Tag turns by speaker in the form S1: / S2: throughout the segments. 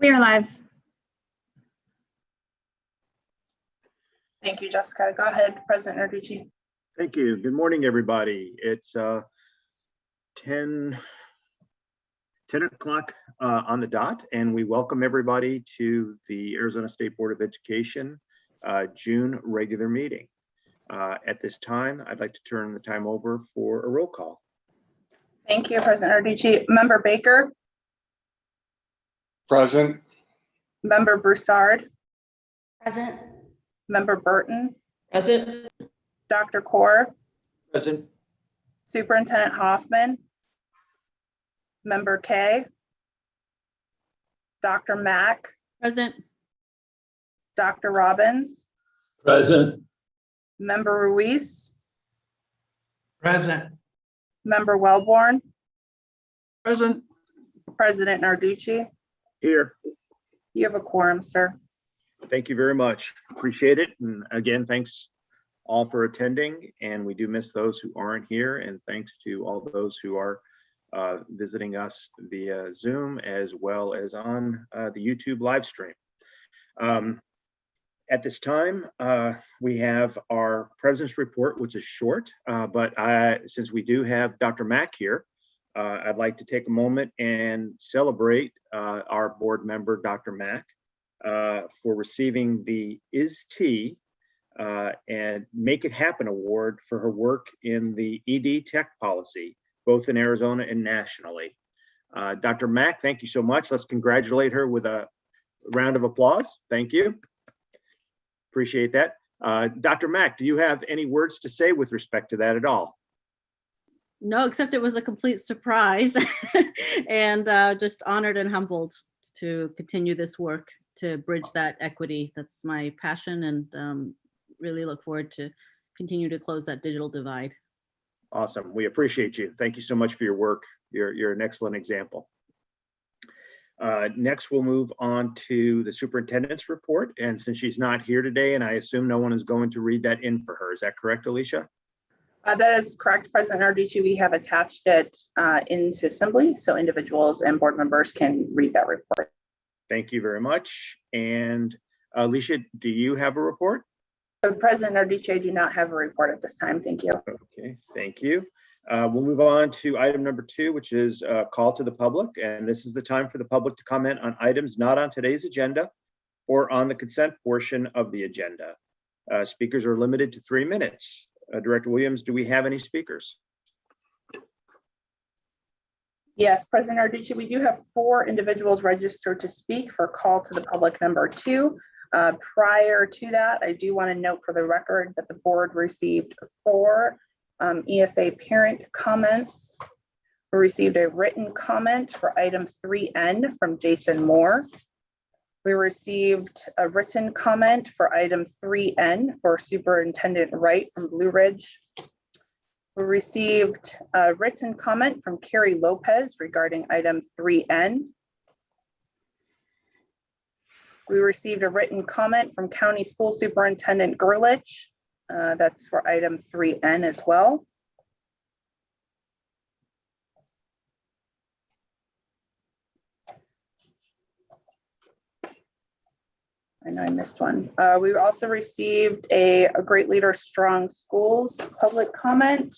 S1: We are live.
S2: Thank you, Jessica. Go ahead, President Narducci.
S3: Thank you. Good morning, everybody. It's 10 o'clock on the dot, and we welcome everybody to the Arizona State Board of Education June regular meeting. At this time, I'd like to turn the time over for a roll call.
S2: Thank you, President Narducci. Member Baker.
S4: Present.
S2: Member Broussard.
S5: Present.
S2: Member Burton.
S5: Present.
S2: Dr. Kaur.
S4: Present.
S2: Superintendent Hoffman. Member Kay. Dr. Mack.
S5: Present.
S2: Dr. Robbins.
S4: Present.
S2: Member Ruiz.
S4: Present.
S2: Member Wellborn.
S5: Present.
S2: President Narducci.
S3: Here.
S2: You have a quorum, sir.
S3: Thank you very much. Appreciate it. And again, thanks all for attending. And we do miss those who aren't here. And thanks to all those who are visiting us via Zoom as well as on the YouTube live stream. At this time, we have our President's Report, which is short, but since we do have Dr. Mack here, I'd like to take a moment and celebrate our board member, Dr. Mack, for receiving the IST and Make It Happen Award for her work in the ED Tech policy, both in Arizona and nationally. Dr. Mack, thank you so much. Let's congratulate her with a round of applause. Thank you. Appreciate that. Dr. Mack, do you have any words to say with respect to that at all?
S5: No, except it was a complete surprise and just honored and humbled to continue this work to bridge that equity. That's my passion, and really look forward to continue to close that digital divide.
S3: Awesome. We appreciate you. Thank you so much for your work. You're an excellent example. Next, we'll move on to the superintendent's report. And since she's not here today, and I assume no one is going to read that in for her, is that correct, Alicia?
S2: That is correct, President Narducci. We have attached it into Assembly so individuals and board members can read that report.
S3: Thank you very much. And Alicia, do you have a report?
S2: President Narducci, I do not have a report at this time. Thank you.
S3: Okay, thank you. We'll move on to item number 2, which is call to the public. And this is the time for the public to comment on items not on today's agenda or on the consent portion of the agenda. Speakers are limited to 3 minutes. Director Williams, do we have any speakers?
S2: Yes, President Narducci, we do have 4 individuals registered to speak for call to the public number 2. Prior to that, I do want to note for the record that the board received 4 Esa Parent Comments. We received a written comment for item 3N from Jason Moore. We received a written comment for item 3N for Superintendent Wright from Blue Ridge. We received a written comment from Carrie Lopez regarding item 3N. We received a written comment from County School Superintendent Gerlich. That's for item 3N as well. I know I missed one. We also received a Great Leader Strong Schools public comment.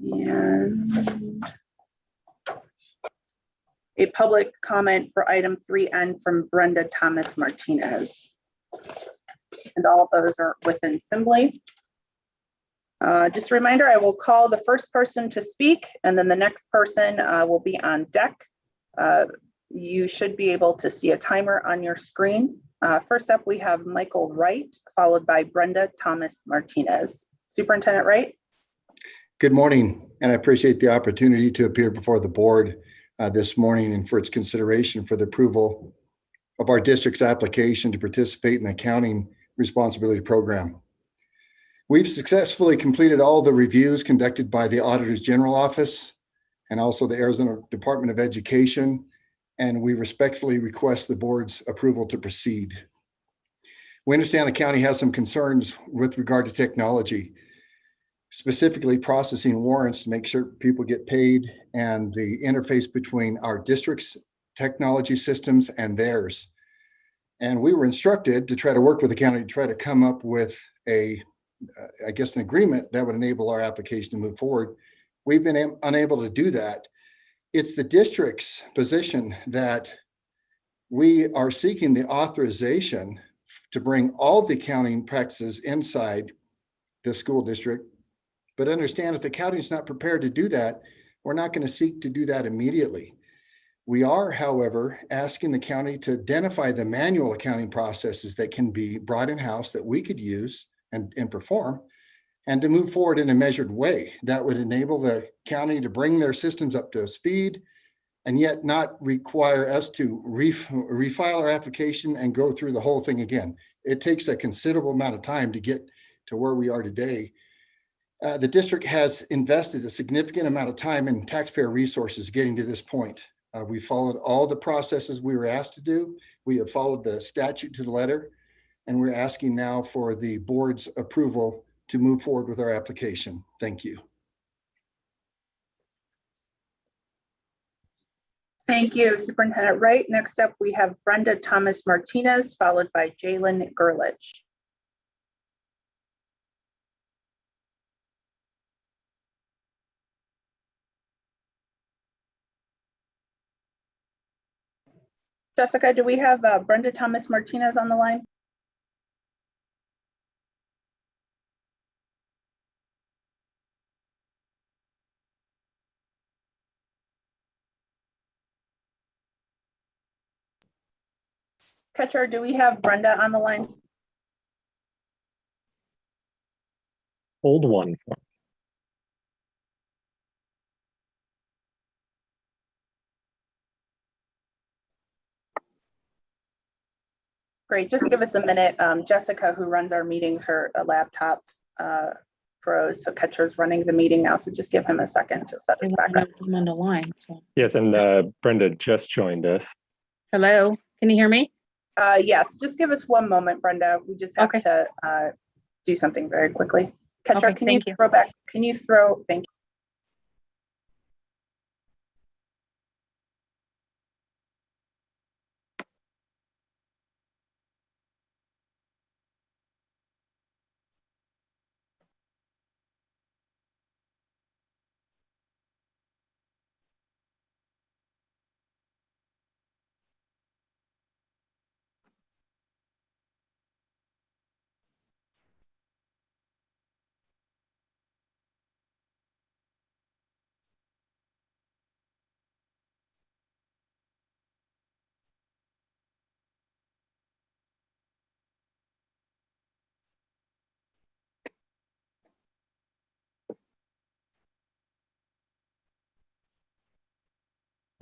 S2: And a public comment for item 3N from Brenda Thomas Martinez. And all of those are within Assembly. Just a reminder, I will call the first person to speak, and then the next person will be on deck. You should be able to see a timer on your screen. First up, we have Michael Wright, followed by Brenda Thomas Martinez. Superintendent Wright.
S4: Good morning, and I appreciate the opportunity to appear before the board this morning and for its consideration for the approval of our district's application to participate in the Accounting Responsibility Program. We've successfully completed all the reviews conducted by the Auditor's General Office and also the Arizona Department of Education, and we respectfully request the board's approval to proceed. We understand the county has some concerns with regard to technology, specifically processing warrants to make sure people get paid and the interface between our district's technology systems and theirs. And we were instructed to try to work with the county to try to come up with an agreement that would enable our application to move forward. We've been unable to do that. It's the district's position that we are seeking the authorization to bring all the accounting practices inside the school district. But understand, if the county is not prepared to do that, we're not going to seek to do that immediately. We are, however, asking the county to identify the manual accounting processes that can be brought in-house that we could use and perform, and to move forward in a measured way that would enable the county to bring their systems up to speed and yet not require us to refile our application and go through the whole thing again. It takes a considerable amount of time to get to where we are today. The district has invested a significant amount of time and taxpayer resources getting to this point. We followed all the processes we were asked to do. We have followed the statute to the letter, and we're asking now for the board's approval to move forward with our application. Thank you.
S2: Thank you, Superintendent Wright. Next up, we have Brenda Thomas Martinez, followed by Jalen Gerlich. Jessica, do we have Brenda Thomas Martinez on the line? Catcher, do we have Brenda on the line?
S1: Hold one for me.
S2: Great, just give us a minute. Jessica, who runs our meetings, her laptop froze, so Catcher's running the meeting now, so just give him a second to set us back up.
S6: I'm on the line. So.
S1: Yes, and Brenda just joined us.
S6: Hello, can you hear me?
S2: Yes, just give us one moment, Brenda. We just have to do something very quickly. Catcher, can you throw back? Can you throw? Thank you.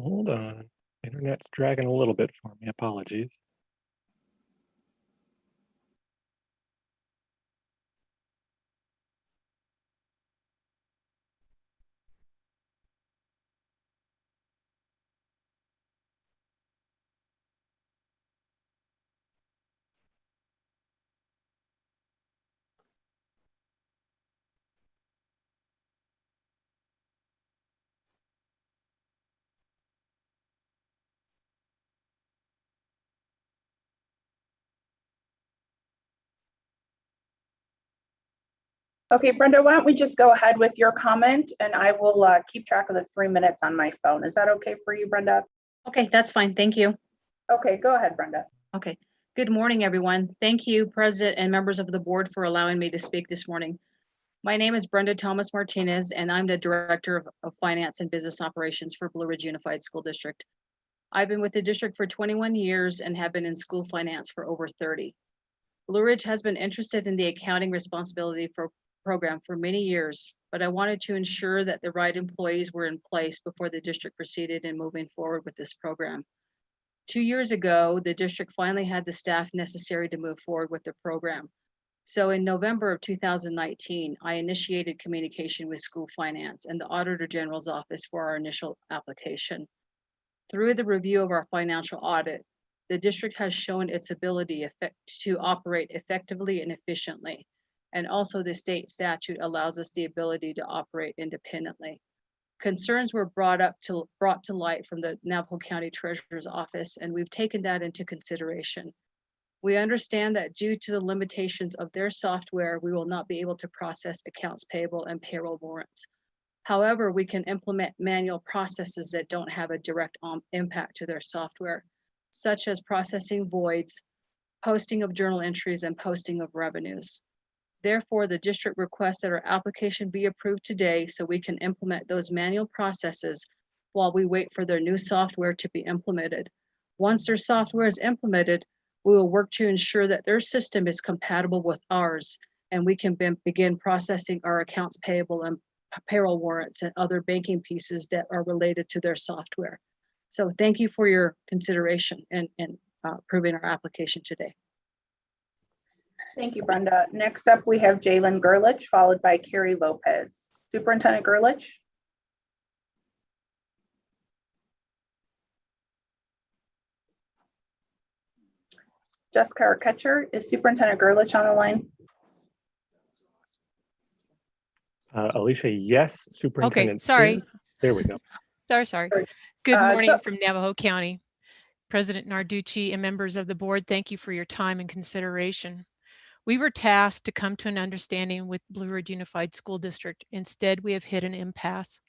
S1: Hold on. Internet's dragging a little bit for me. Apologies.
S2: Okay, Brenda, why don't we just go ahead with your comment, and I will keep track of the 3 minutes on my phone. Is that okay for you, Brenda?
S6: Okay, that's fine. Thank you.
S2: Okay, go ahead, Brenda.
S6: Okay. Good morning, everyone. Thank you, President and members of the board, for allowing me to speak this morning. My name is Brenda Thomas Martinez, and I'm the Director of Finance and Business Operations for Blue Ridge Unified School District. I've been with the district for 21 years and have been in school finance for over 30. Blue Ridge has been interested in the accounting responsibility program for many years, but I wanted to ensure that the right employees were in place before the district proceeded in moving forward with this program. 2 years ago, the district finally had the staff necessary to move forward with the program. So in November of 2019, I initiated communication with school finance and the Auditor General's office for our initial application. Through the review of our financial audit, the district has shown its ability to operate effectively and efficiently. And also the state statute allows us the ability to operate independently. Concerns were brought to light from the Navajo County Treasurer's Office, and we've taken that into consideration. We understand that due to the limitations of their software, we will not be able to process accounts payable and payroll warrants. However, we can implement manual processes that don't have a direct impact to their software, such as processing voids, posting of journal entries, and posting of revenues. Therefore, the district requests that our application be approved today so we can implement those manual processes while we wait for their new software to be implemented. Once their software is implemented, we will work to ensure that their system is compatible with ours, and we can begin processing our accounts payable and payroll warrants and other banking pieces that are related to their software. So thank you for your consideration and approving our application today.
S2: Thank you, Brenda. Next up, we have Jalen Gerlich, followed by Carrie Lopez. Superintendent Gerlich. Jessica Arcetcher, is Superintendent Gerlich on the line?
S1: Alicia, yes. Superintendent.
S7: sorry.
S1: There we go.
S7: Sorry.
S2: Sorry.
S7: Good morning
S2: go-
S7: from Navajo County. President Narducci and members of the board, thank you for your time and consideration. We were tasked to come to an understanding with Blue Ridge Unified School District. Instead, we have hit an impasse.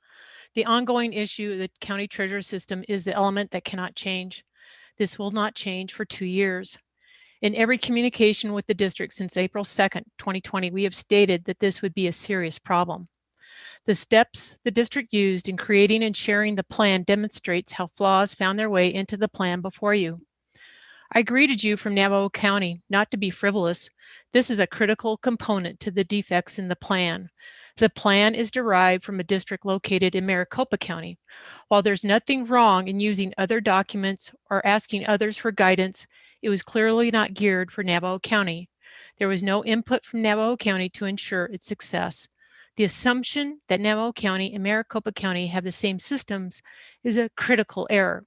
S7: The ongoing issue of the county treasurer system is the element that cannot change. This will not change for 2 years. In every communication with the district since April 2nd, 2020, we have stated that this would be a serious problem. The steps the district used in creating and sharing the plan demonstrates how flaws found their way into the plan before you. I greeted you from Navajo County, not to be frivolous. This is a critical component to the defects in the plan. The plan is derived from a district located in Maricopa County. While there's nothing wrong in using other documents or asking others for guidance, it was clearly not geared for Navajo County. There was no input from Navajo County to ensure its success. The assumption that Navajo County and Maricopa County have the same systems is a critical error.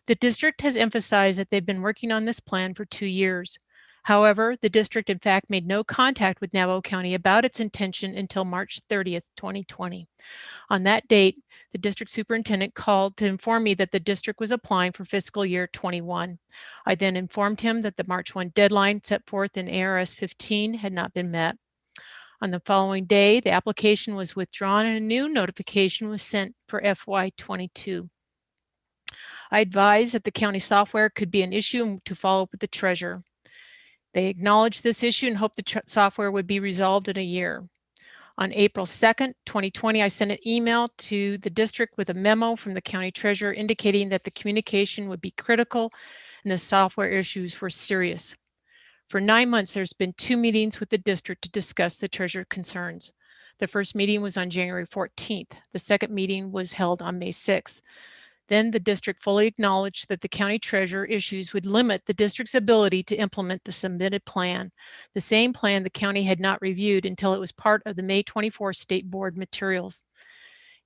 S7: The district has emphasized that they've been working on this plan for 2 years. However, the district in fact made no contact with Navajo County about its intention until March 30th, 2020. On that date, the district superintendent called to inform me that the district was applying for fiscal year 21. I then informed him that the March 1 deadline set forth in ARS 15 had not been met. On the following day, the application was withdrawn and a new notification was sent for FY 22. I advised that the county software could be an issue to follow up with the treasurer. They acknowledged this issue and hoped the software would be resolved in a year. On April 2nd, 2020, I sent an email to the district with a memo from the county treasurer indicating that the communication would be critical and the software issues were serious. For 9 months, there's been 2 meetings with the district to discuss the treasurer concerns. The first meeting was on January 14th. The second meeting was held on May 6th. Then the district fully acknowledged that the county treasurer issues would limit the district's ability to implement the submitted plan, the same plan the county had not reviewed until it was part of the May 24 state board materials.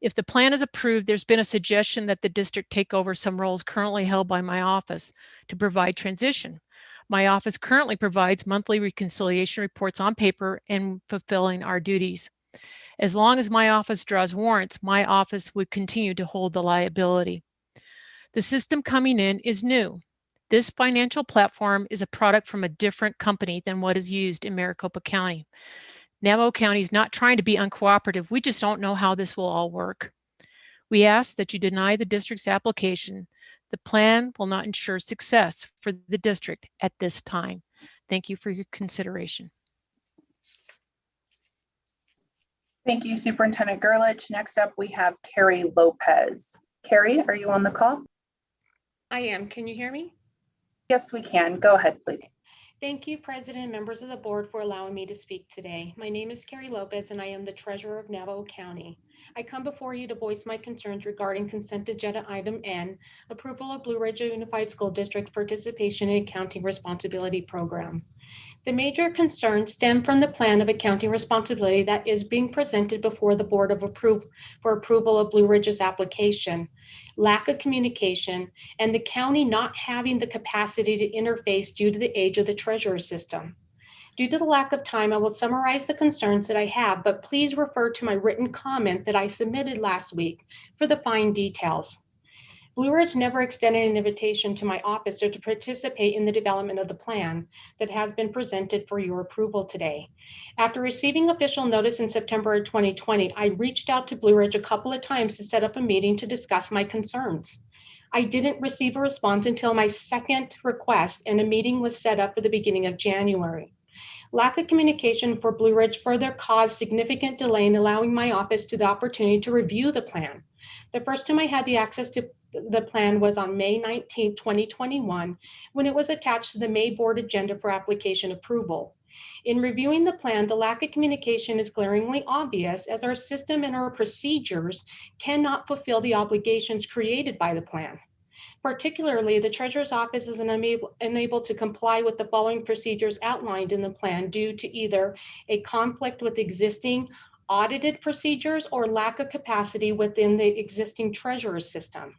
S7: If the plan is approved, there's been a suggestion that the district take over some roles currently held by my office to provide transition. My office currently provides monthly reconciliation reports on paper and fulfilling our duties. As long as my office draws warrants, my office would continue to hold the liability. The system coming in is new. This financial platform is a product from a different company than what is used in Maricopa County. Navajo County is not trying to be uncooperative. We just don't know how this will all work. We ask that you deny the district's application. The plan will not ensure success for the district at this time. Thank you for your consideration.
S2: Thank you, Superintendent Gerlich. Next up, we have Carrie Lopez. Carrie, are you on the call?
S8: I am. Can you hear me?
S2: Yes, we can. Go ahead, please.
S8: Thank you, President and members of the board, for allowing me to speak today. My name is Carrie Lopez, and I am the treasurer of Navajo County. I come before you to voice my concerns regarding consent agenda item N, approval of Blue Ridge Unified School District participation in accounting responsibility program. The major concerns stem from the plan of accounting responsibility that is being presented before the board for approval of Blue Ridge's application, lack of communication, and the county not having the capacity to interface due to the age of the treasurer system. Due to the lack of time, I will summarize the concerns that I have, but please refer to my written comment that I submitted last week for the fine details. Blue Ridge never extended an invitation to my office or to participate in the development of the plan that has been presented for your approval today. After receiving official notice in September of 2020, I reached out to Blue Ridge a couple of times to set up a meeting to discuss my concerns. I didn't receive a response until my second request, and a meeting was set up for the beginning of January. Lack of communication for Blue Ridge further caused significant delay in allowing my office to the opportunity to review the plan. The first time I had the access to the plan was on May 19, 2021, when it was attached to the May board agenda for application approval. In reviewing the plan, the lack of communication is glaringly obvious, as our system and our procedures cannot fulfill the obligations created by the plan. Particularly, the Treasurer's Office is unable to comply with the following procedures outlined in the plan due to either a conflict with existing audited procedures or lack of capacity within the existing treasurer's system.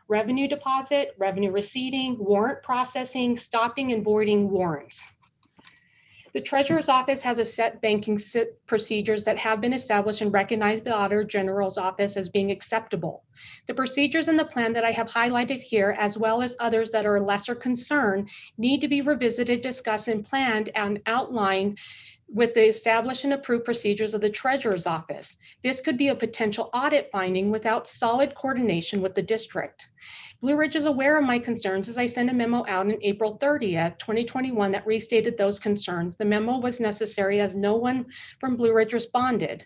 S8: Revenue deposit, revenue receipting, warrant processing, stopping and voiding warrants. The Treasurer's Office has a set banking procedures that have been established and recognized by the Auditor General's Office as being acceptable. The procedures in the plan that I have highlighted here, as well as others that are a lesser concern, need to be revisited, discussed, and planned and outlined with the established and approved procedures of the Treasurer's Office. This could be a potential audit finding without solid coordination with the district. Blue Ridge is aware of my concerns as I sent a memo out on April 30th, 2021 that restated those concerns. The memo was necessary as no one from Blue Ridge responded.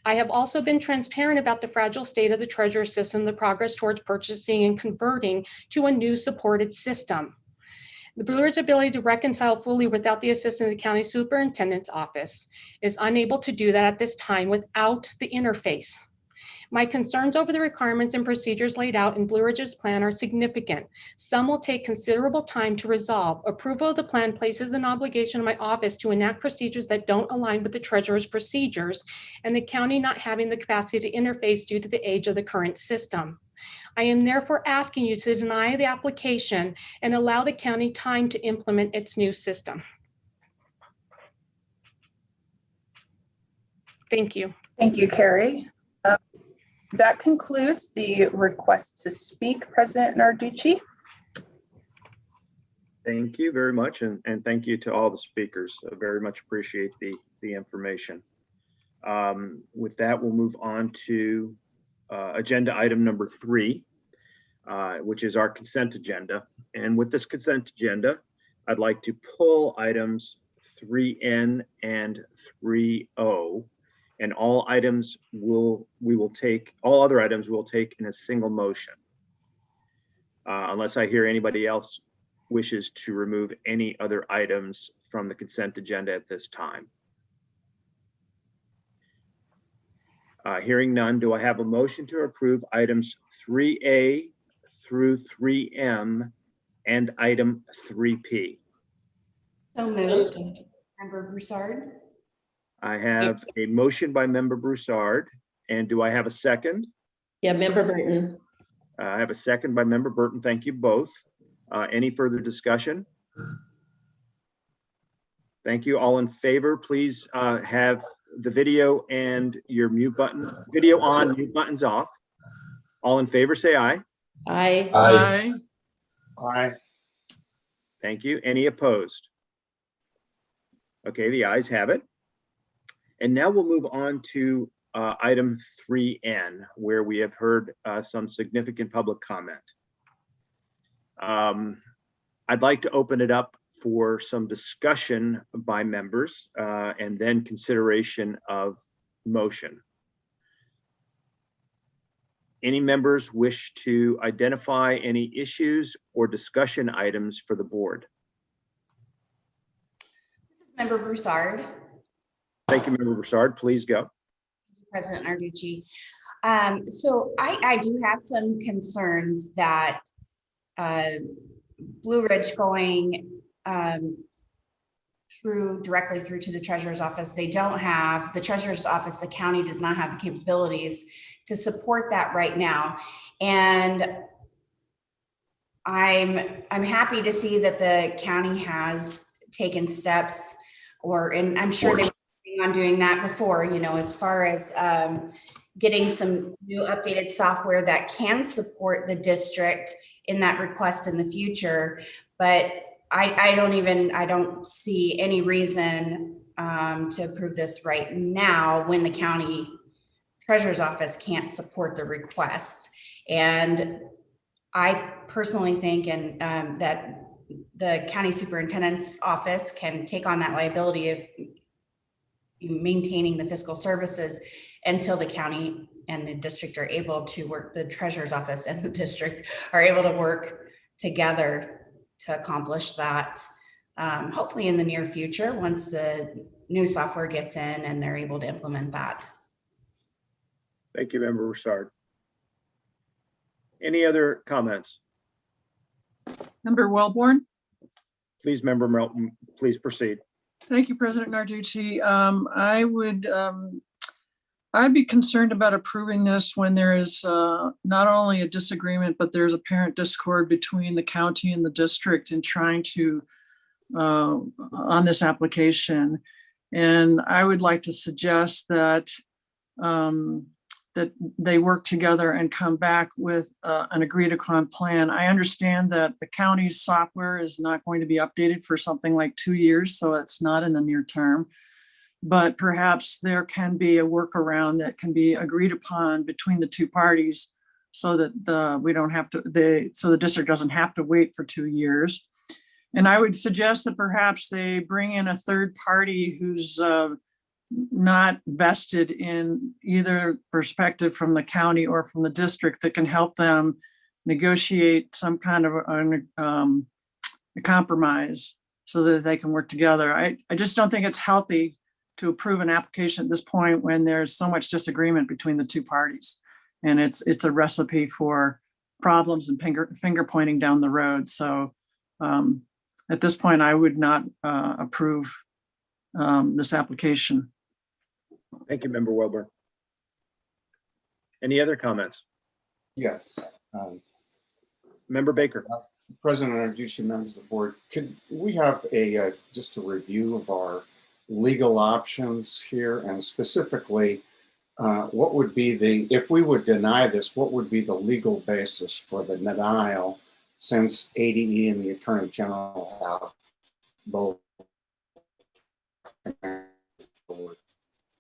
S8: I have also been transparent about the fragile state of the Treasurer system, the progress towards purchasing and converting to a new supported system. The Blue Ridge's ability to reconcile fully without the assistance of the County Superintendent's Office is unable to do that at this time without the interface. My concerns over the requirements and procedures laid out in Blue Ridge's plan are significant. Some will take considerable time to resolve. Approval of the plan places an obligation on my office to enact procedures that don't align with the Treasurer's procedures, and the county not having the capacity to interface due to the age of the current system. I am therefore asking you to deny the application and allow the county time to implement its new system. Thank you.
S2: Thank you, Carrie. That concludes the request to speak. President Narducci.
S3: Thank you very much, and thank you to all the speakers. I very much appreciate the information. With that, we'll move on to agenda item number 3, which is our consent agenda. And with this consent agenda, I'd like to pull items 3N and 3O, and all other items we'll take in a single motion, unless I hear anybody else wishes to remove any other items from the consent agenda at this time. Hearing none, do I have a motion to approve items 3A through 3M and item 3P?
S9: So moved. Member Broussard.
S3: I have a motion by Member Broussard, and do I have a second?
S9: Yeah, Member Burton.
S3: I have a second by Member Burton. Thank you both. Any further discussion? Thank you. All in favor, please have the video and your mute button, video on, mute buttons off. All in favor, say aye.
S9: Aye.
S10: Aye.
S1: Aye.
S3: Thank you. Any opposed? Okay, the ayes have it. And now we'll move on to item 3N, where we have heard some significant public comment. I'd like to open it up for some discussion by members and then consideration of motion. Any members wish to identify any issues or discussion items for the board?
S9: This is Member Broussard.
S3: Thank you, Member Broussard. Please go.
S9: President Narducci. So I do have some concerns that Blue Ridge going directly through to the Treasurer's Office. They don't have, the Treasurer's Office, the county does not have the capabilities to support that right now. And I'm happy to see that the county has taken steps and I'm sure they were working on doing that before, as far as getting some new updated software that can support the district in that request in the future. But I don't see any reason to approve this right now when the county treasurer's office can't support the request. And I personally think that the county superintendent's office can take on that liability of maintaining the fiscal services until the county and the district are able to work, the treasurer's office and the district are able to work together to accomplish that. Hopefully in the near future, once the new software gets in and they're able to implement that.
S3: Thank you, Member Broussard. Any other comments?
S10: Member Wellborn.
S3: Please, Member Melton, please proceed.
S10: Thank you, President Narducci. I'd be concerned about approving this when there is not only a disagreement, but there's apparent discord between the county and the district in trying to on this application. And I would like to suggest that that they work together and come back with an agreed upon plan. I understand that the county's software is not going to be updated for something like 2 years, so it's not in the near term. But perhaps there can be a workaround that can be agreed upon between the two parties so that the district doesn't have to wait for 2 years. And I would suggest that perhaps they bring in a third party who's not vested in either perspective from the county or from the district that can help them negotiate some kind of a compromise so that they can work together. I just don't think it's healthy to approve an application at this point when there's so much disagreement between the two parties. And it's a recipe for problems and finger pointing down the road. So at this point, I would not approve this application.
S3: Thank you, Member Welborn. Any other comments?
S11: Yes.
S3: Member Baker.
S11: President Narducci, members of the board, could we have just a review of our legal options here, and specifically what would be if we would deny this, what would be the legal basis for the denial, since ADE and the Attorney General have both,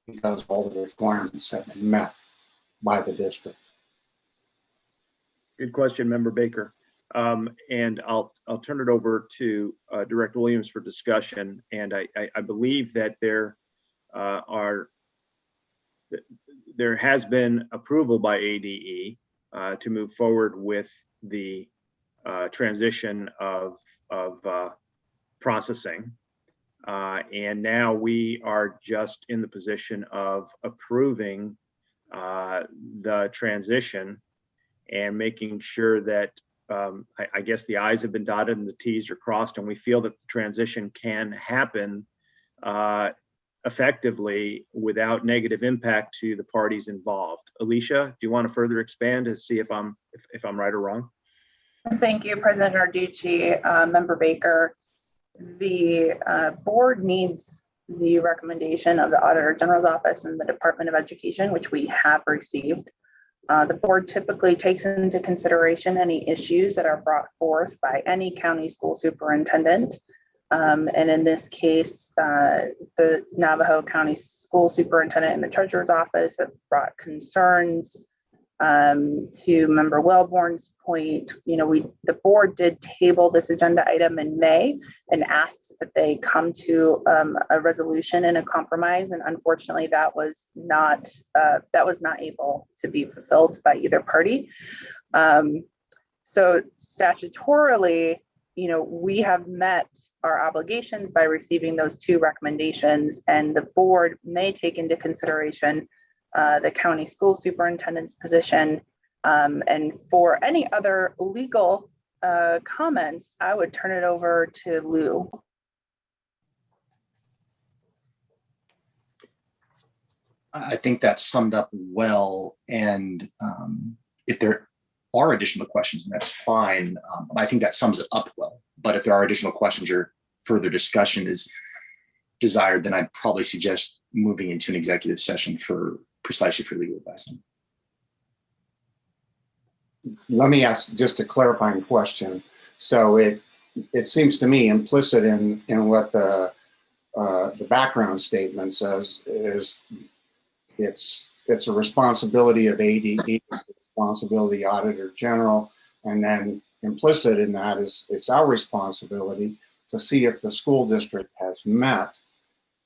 S11: because all the requirements have been met by the district?
S3: Good question, Member Baker. And I'll turn it over to Director Williams for discussion. And I believe that there has been approval by ADE to move forward with the transition of processing. And now we are just in the position of approving the transition and making sure that I guess the I's have been dotted and the T's are crossed, and we feel that the transition can happen effectively without negative impact to the parties involved. Alicia, do you want to further expand to see if I'm right or wrong?
S2: Thank you, President Narducci, Member Baker. The board needs the recommendation of the Auditor General's Office and the Department of Education, which we have received. The board typically takes into consideration any issues that are brought forth by any county school superintendent. And in this case, the Navajo County School Superintendent and the Treasurer's Office have brought concerns. To Member Wellborn's point, the board did table this agenda item in May and asked that they come to a resolution and a compromise, and unfortunately, that was not able to be fulfilled by either party. So statutorily, we have met our obligations by receiving those two recommendations, and the board may take into consideration the county school superintendent's position. And for any other legal comments, I would turn it over to Lou.
S12: I think that's summed up well. And if there are additional questions, that's fine. I think that sums it up well. But if there are additional questions or further discussion is, desired, then I'd probably suggest moving into an executive session for precisely for legal advice.
S11: Let me ask just a clarifying question. So it seems to me implicit in what the background statement says is it's a responsibility of ADE, responsibility Auditor General, and then implicit in that is it's our responsibility to see if the school district has met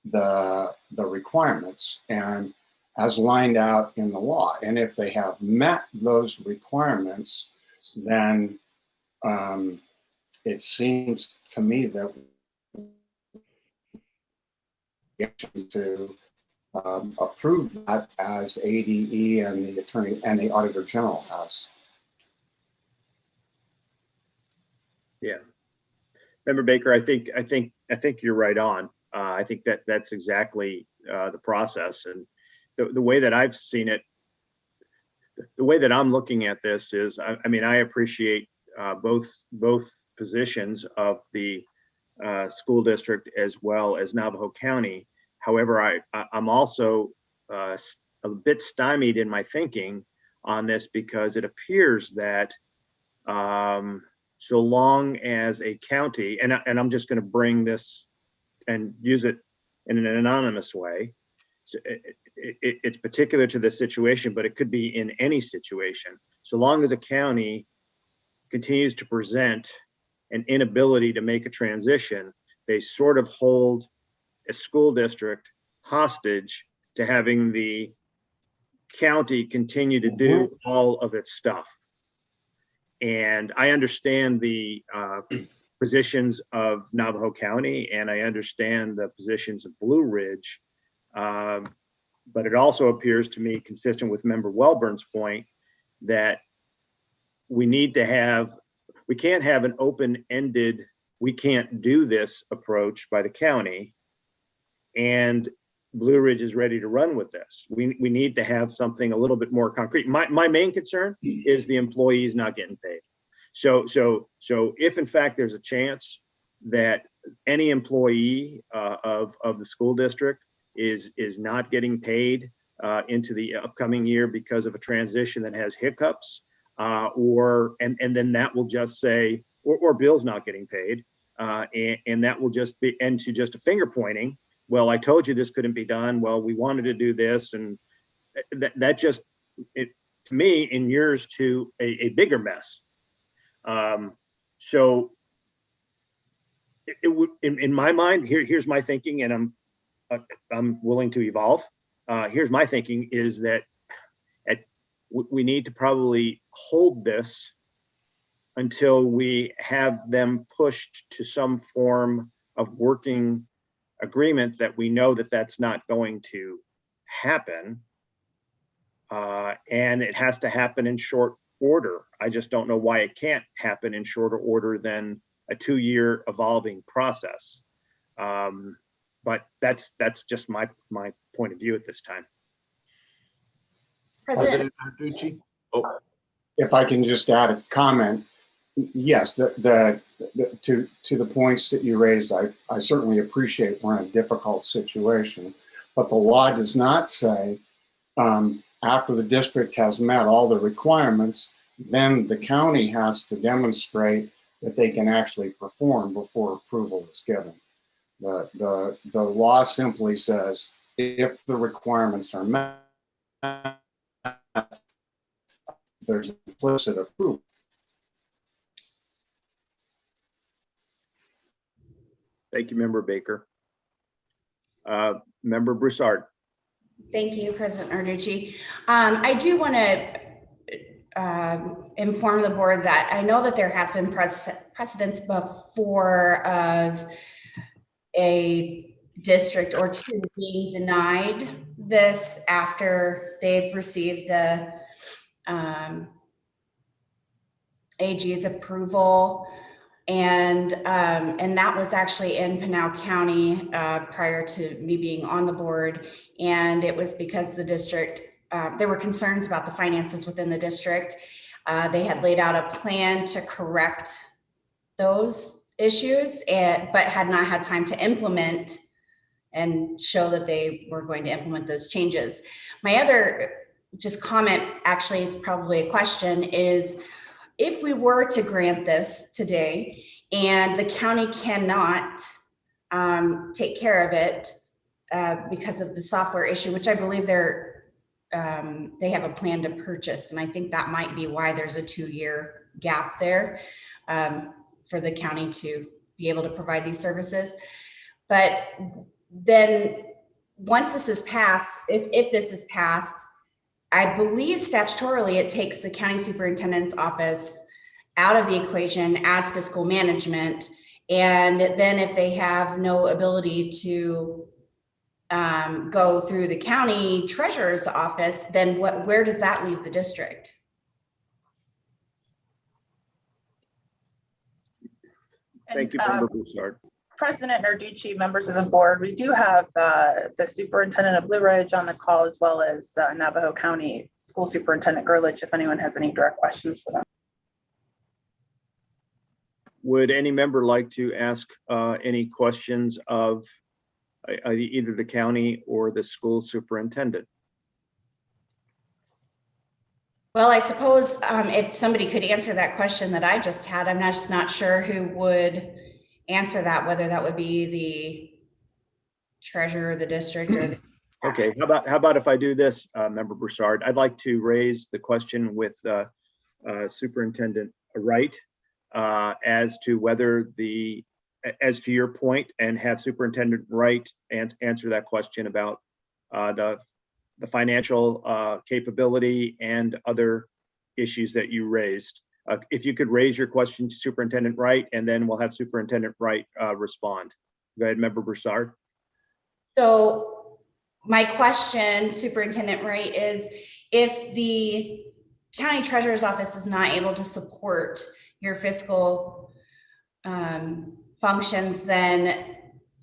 S11: the requirements and as lined out in the law. And if they have met those requirements, then it seems to me that we have to approve that as ADE and the attorney and the Auditor General has.
S3: Yeah. Member Baker, I think you're right on. I think that's exactly the process. And the way that I've seen it, the way that I'm looking at this is, I mean, I appreciate both positions of the school district as well as Navajo County. However, I'm also a bit stymied in my thinking on this because it appears that so long as a county, and I'm just going to bring this and use it in an anonymous way. So it's particular to this situation, but it could be in any situation. So long as a county continues to present an inability to make a transition, they sort of hold a school district hostage to having the county continue to do all of its stuff. And I understand the positions of Navajo County, and I understand the positions of Blue Ridge. But it also appears to me, consistent with Member Welburn's point, that we can't have an open-ended, we can't do this approach by the county, and Blue Ridge is ready to run with this. We need to have something a little bit more concrete. My main concern is the employees not getting paid. So if in fact there's a chance that any employee of the school district is not getting paid into the upcoming year because of a transition that has hiccups, and then that will just say, or Bill's not getting paid, and that will just be end to just a finger pointing. Well, I told you this couldn't be done. Well, we wanted to do this, and that just, to me, inures to a bigger mess. So it would, in my mind, here's my thinking, and I'm willing to evolve. Here's my thinking is that we need to probably hold this until we have them pushed to some form of working agreement that we know that that's not going to happen. And it has to happen in short order. I just don't know why it can't happen in shorter order than a 2-year evolving process. But that's just my point of view at this time.
S9: President
S11: Narducci? Oh, if I can just add a comment. Yes, to the points that you raised, I certainly appreciate we're in a difficult situation, but the law does not say after the district has met all the requirements, then the county has to demonstrate that they can actually perform before approval is given. The law simply says if the requirements are met, there's implicit approval.
S3: Thank you, Member Baker. Member Broussard.
S9: Thank you, President Narducci. I do want to inform the board that I know that there has been precedents before of a district or two being denied this after they've received the AG's approval. And that was actually in Pinal County prior to me being on the board. And it was because the district, there were concerns about the finances within the district. They had laid out a plan to correct those issues, but had not had time to implement and show that they were going to implement those changes. My other just comment, actually, is probably a question, is if we were to grant this today and the county cannot take care of it because of the software issue, which I believe they have a plan to purchase. And I think that might be why there's a 2-year gap there for the county to be able to provide these services. But then once this is passed, if this is passed, I believe statutorily it takes the county superintendent's office out of the equation as fiscal management. And then if they have no ability to go through the county treasurer's office, then where does that leave the district?
S3: Thank you, Member Broussard.
S2: President Narducci, members of the board, we do have the superintendent of Blue Ridge on the call, as well as Navajo County School Superintendent Gurlich, if anyone has any direct questions for them.
S3: Would any member like to ask any questions of either the county or the school superintendent?
S9: Well, I suppose if somebody could answer that question that I just had, I'm just not sure who would answer that, whether that would be the treasurer of the district or
S3: Okay, how about if I do this, Member Broussard? I'd like to raise the question with Superintendent Wright as to whether as to your point, and have Superintendent Wright answer that question about the financial capability and other issues that you raised. If you could raise your question to Superintendent Wright, and then we'll have Superintendent Wright respond. Go ahead, Member Broussard.
S9: So my question, Superintendent Wright, is if the county treasurer's office is not able to support your fiscal functions, then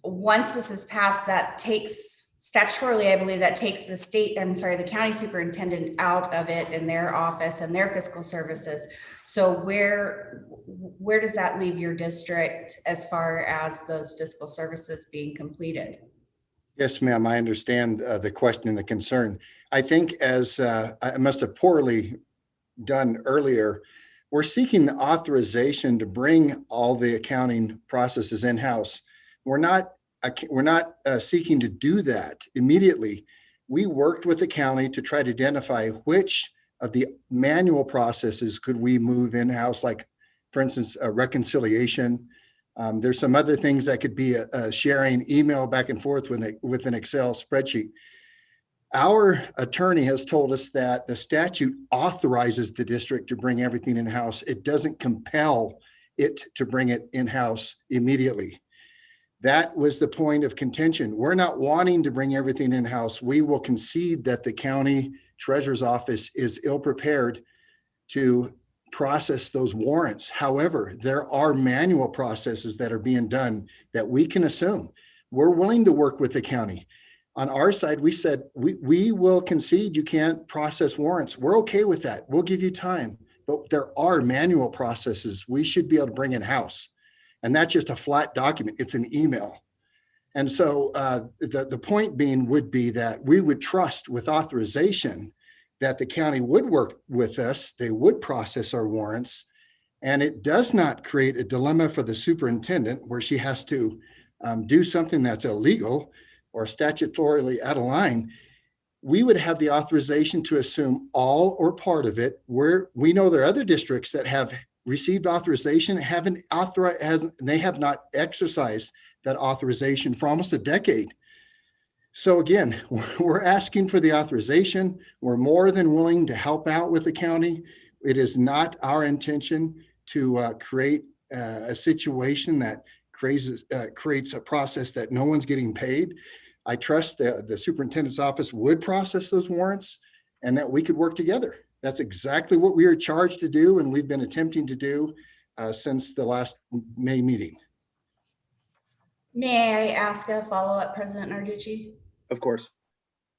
S9: once this is passed, that takes statutorily, I believe that takes the county superintendent out of it in their office and their fiscal services. So where does that leave your district as far as those fiscal services being completed?
S4: Yes, ma'am. I understand the question and the concern. I think as I must have poorly done earlier, we're seeking the authorization to bring all the accounting processes in-house. We're not seeking to do that immediately. We worked with the county to try to identify which of the manual processes could we move in-house, like, for instance, reconciliation. There's some other things that could be sharing email back and forth with an Excel spreadsheet. Our attorney has told us that the statute authorizes the district to bring everything in-house. It doesn't compel it to bring it in-house immediately. That was the point of contention. We're not wanting to bring everything in-house. We will concede that the county treasurer's office is ill-prepared to process those warrants. However, there are manual processes that are being done that we can assume. We're willing to work with the county. On our side, we said, we will concede you can't process warrants. We're okay with that. We'll give you time, but there are manual processes we should be able to bring in-house. And that's just a flat document. It's an email. And so the point being would be that we would trust with authorization that the county would work with us. They would process our warrants. And it does not create a dilemma for the superintendent where she has to do something that's illegal or statutorily out of line. We would have the authorization to assume all or part of it, where we know there are other districts that have received authorization, they have not exercised that authorization for almost a decade. So again, we're asking for the authorization. We're more than willing to help out with the county. It is not our intention to create a situation that creates a process that no one's getting paid. I trust the superintendent's office would process those warrants and that we could work together. That's exactly what we are charged to do, and we've been attempting to do since the last May meeting.
S9: May I ask a follow-up, President Narducci?
S3: Of course.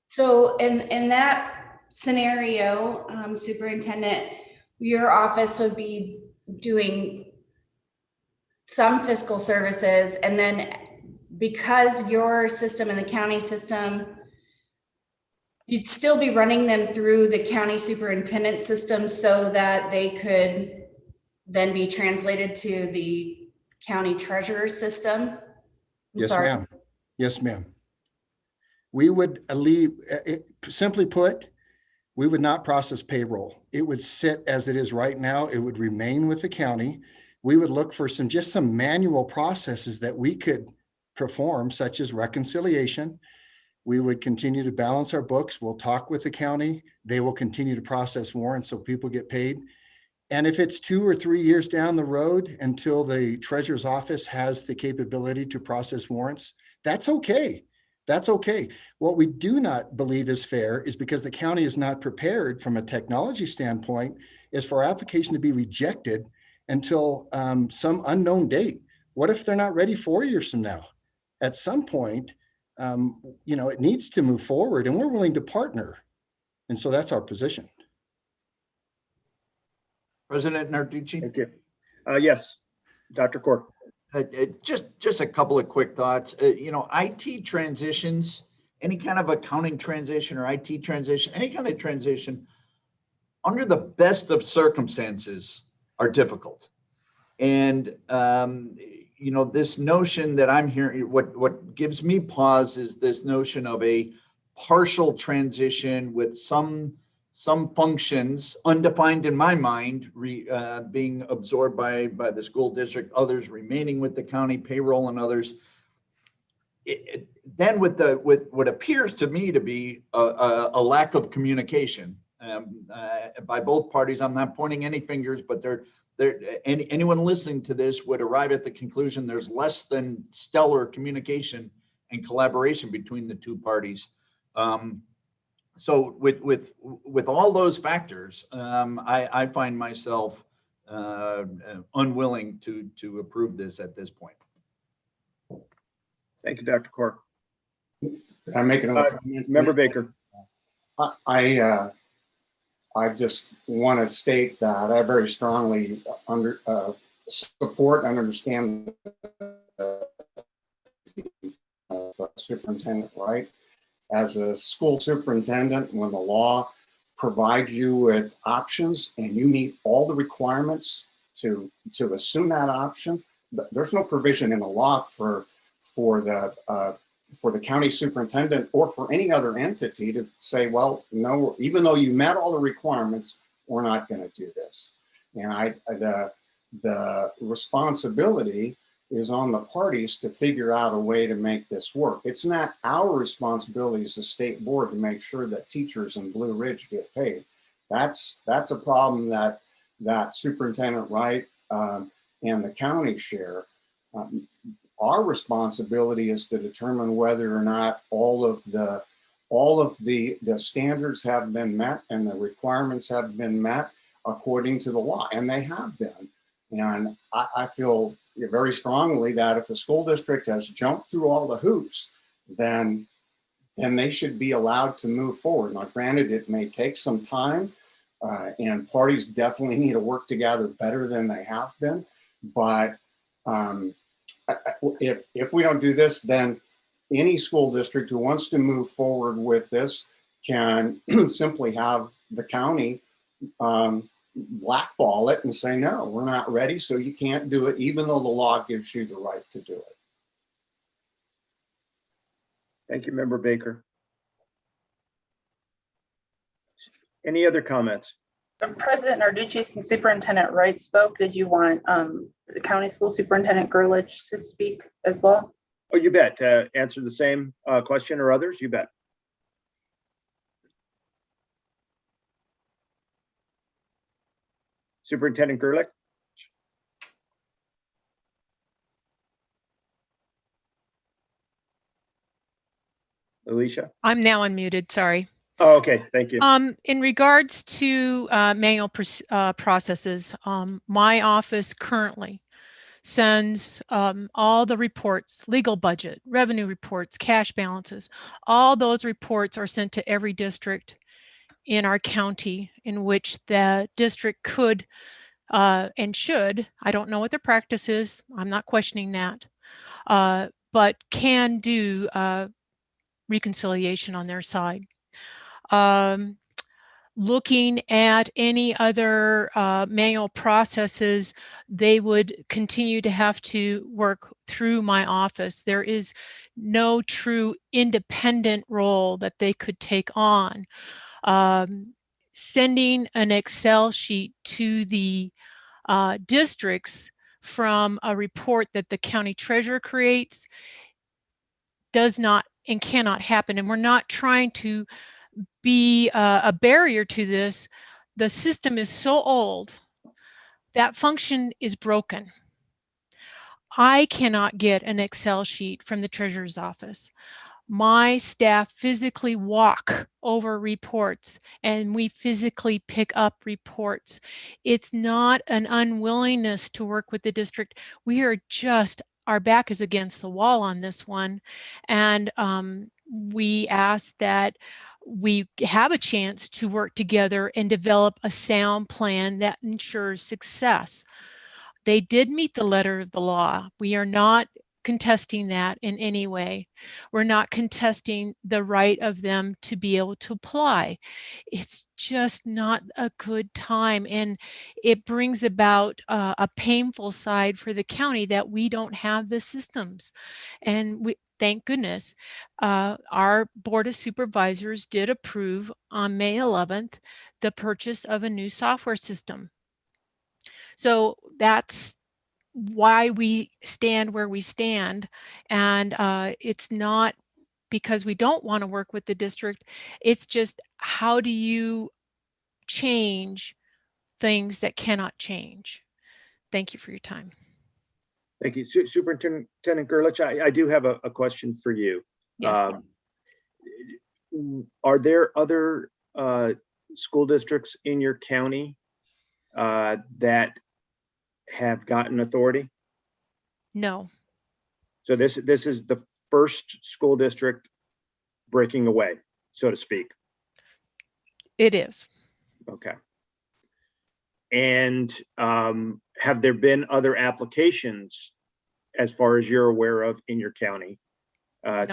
S9: So in that scenario, Superintendent, your office would be doing some fiscal services, and then because your system and the county system, you'd still be running them through the county superintendent system so that they could then be translated to the county treasurer system? I'm
S4: Yes,
S9: sorry.
S4: ma'am. Yes, ma'am. We would leave, simply put, we would not process payroll. It would sit as it is right now. It would remain with the county. We would look for just some manual processes that we could perform, such as reconciliation. We would continue to balance our books. We'll talk with the county. They will continue to process warrants so people get paid. And if it's 2 or 3 years down the road until the treasurer's office has the capability to process warrants, that's okay. That's okay. What we do not believe is fair is because the county is not prepared from a technology standpoint is for our application to be rejected until some unknown date. What if they're not ready 4 years from now? At some point, it needs to move forward, and we're willing to partner. And so that's our position.
S13: President Narducci?
S3: Thank you. Yes, Dr. Corr.
S13: Just a couple of quick thoughts. IT transitions, any kind of accounting transition or IT transition, any kind of transition, under the best of circumstances, are difficult. And this notion that I'm hearing, what gives me pause is this notion of a partial transition with some functions undefined in my mind being absorbed by the school district, others remaining with the county, payroll and others. Then with what appears to me to be a lack of communication by both parties. I'm not pointing any fingers, but anyone listening to this would arrive at the conclusion there's less than stellar communication and collaboration between the two parties. So with all those factors, I find myself unwilling to approve this at this point.
S3: Thank you, Dr. Corr.
S11: I'm making a comment.
S3: Member Baker.
S11: I just want to state that I very strongly support and understand the superintendent, right? As a school superintendent, when the law provides you with options and you meet all the requirements to assume that option, there's no provision in the law for the county superintendent or for any other entity to say, well, no, even though you met all the requirements, we're not going to do this. And the responsibility is on the parties to figure out a way to make this work. It's not our responsibility as a state board to make sure that teachers in Blue Ridge get paid. That's a problem that Superintendent Wright and the county share. Our responsibility is to determine whether or not all of the standards have been met and the requirements have been met according to the law, and they have been. And I feel very strongly that if a school district has jumped through all the hoops, then they should be allowed to move forward. Now, granted, it may take some time, and parties definitely need to work together better than they have been. But if we don't do this, then any school district who wants to move forward with this can simply have the county blackball it and say, no, we're not ready, so you can't do it, even though the law gives you the right to do it.
S3: Thank you, Member Baker. Any other comments?
S2: President Narducci, since Superintendent Wright spoke, did you want the County School Superintendent Gerlich to speak as well?
S3: Oh, you bet. Answer the same question or others, you bet. Superintendent Gerlich. Alicia?
S7: I'm now unmuted, sorry.
S3: Oh, okay, thank you.
S7: In regards to manual processes, my office currently sends all the reports, legal budget, revenue reports, cash balances. All those reports are sent to every district in our county in which the district could and should, I don't know what their practice is, I'm not questioning that, but can do reconciliation on their side. Looking at any other manual processes, they would continue to have to work through my office. There is no true independent role that they could take on. Sending an Excel sheet to the districts from a report that the county treasurer creates does not and cannot happen. And we're not trying to be a barrier to this. The system is so old, that function is broken. I cannot get an Excel sheet from the treasurer's office. My staff physically walk over reports and we physically pick up reports. It's not an unwillingness to work with the district. We are just, our back is against the wall on this one. And we ask that we have a chance to work together and develop a sound plan that ensures success. They did meet the letter of the law. We are not contesting that in any way. We're not contesting the right of them to be able to apply. It's just not a good time. And it brings about a painful side for the county that we don't have the systems. And we, thank goodness, our Board of Supervisors did approve on May 11th the purchase of a new software system. So that's why we stand where we stand. And it's not because we don't want to work with the district. It's just, how do you change things that cannot change? Thank you for your time.
S3: Thank you. Superintendent Gerlich, I do have a question for you.
S7: Yes.
S3: Are there other school districts in your county that have gotten authority?
S7: No.
S3: So this is the first school district breaking away, so to speak.
S7: It is.
S3: Okay. And have there been other applications, as far as you're aware of, in your county
S7: No.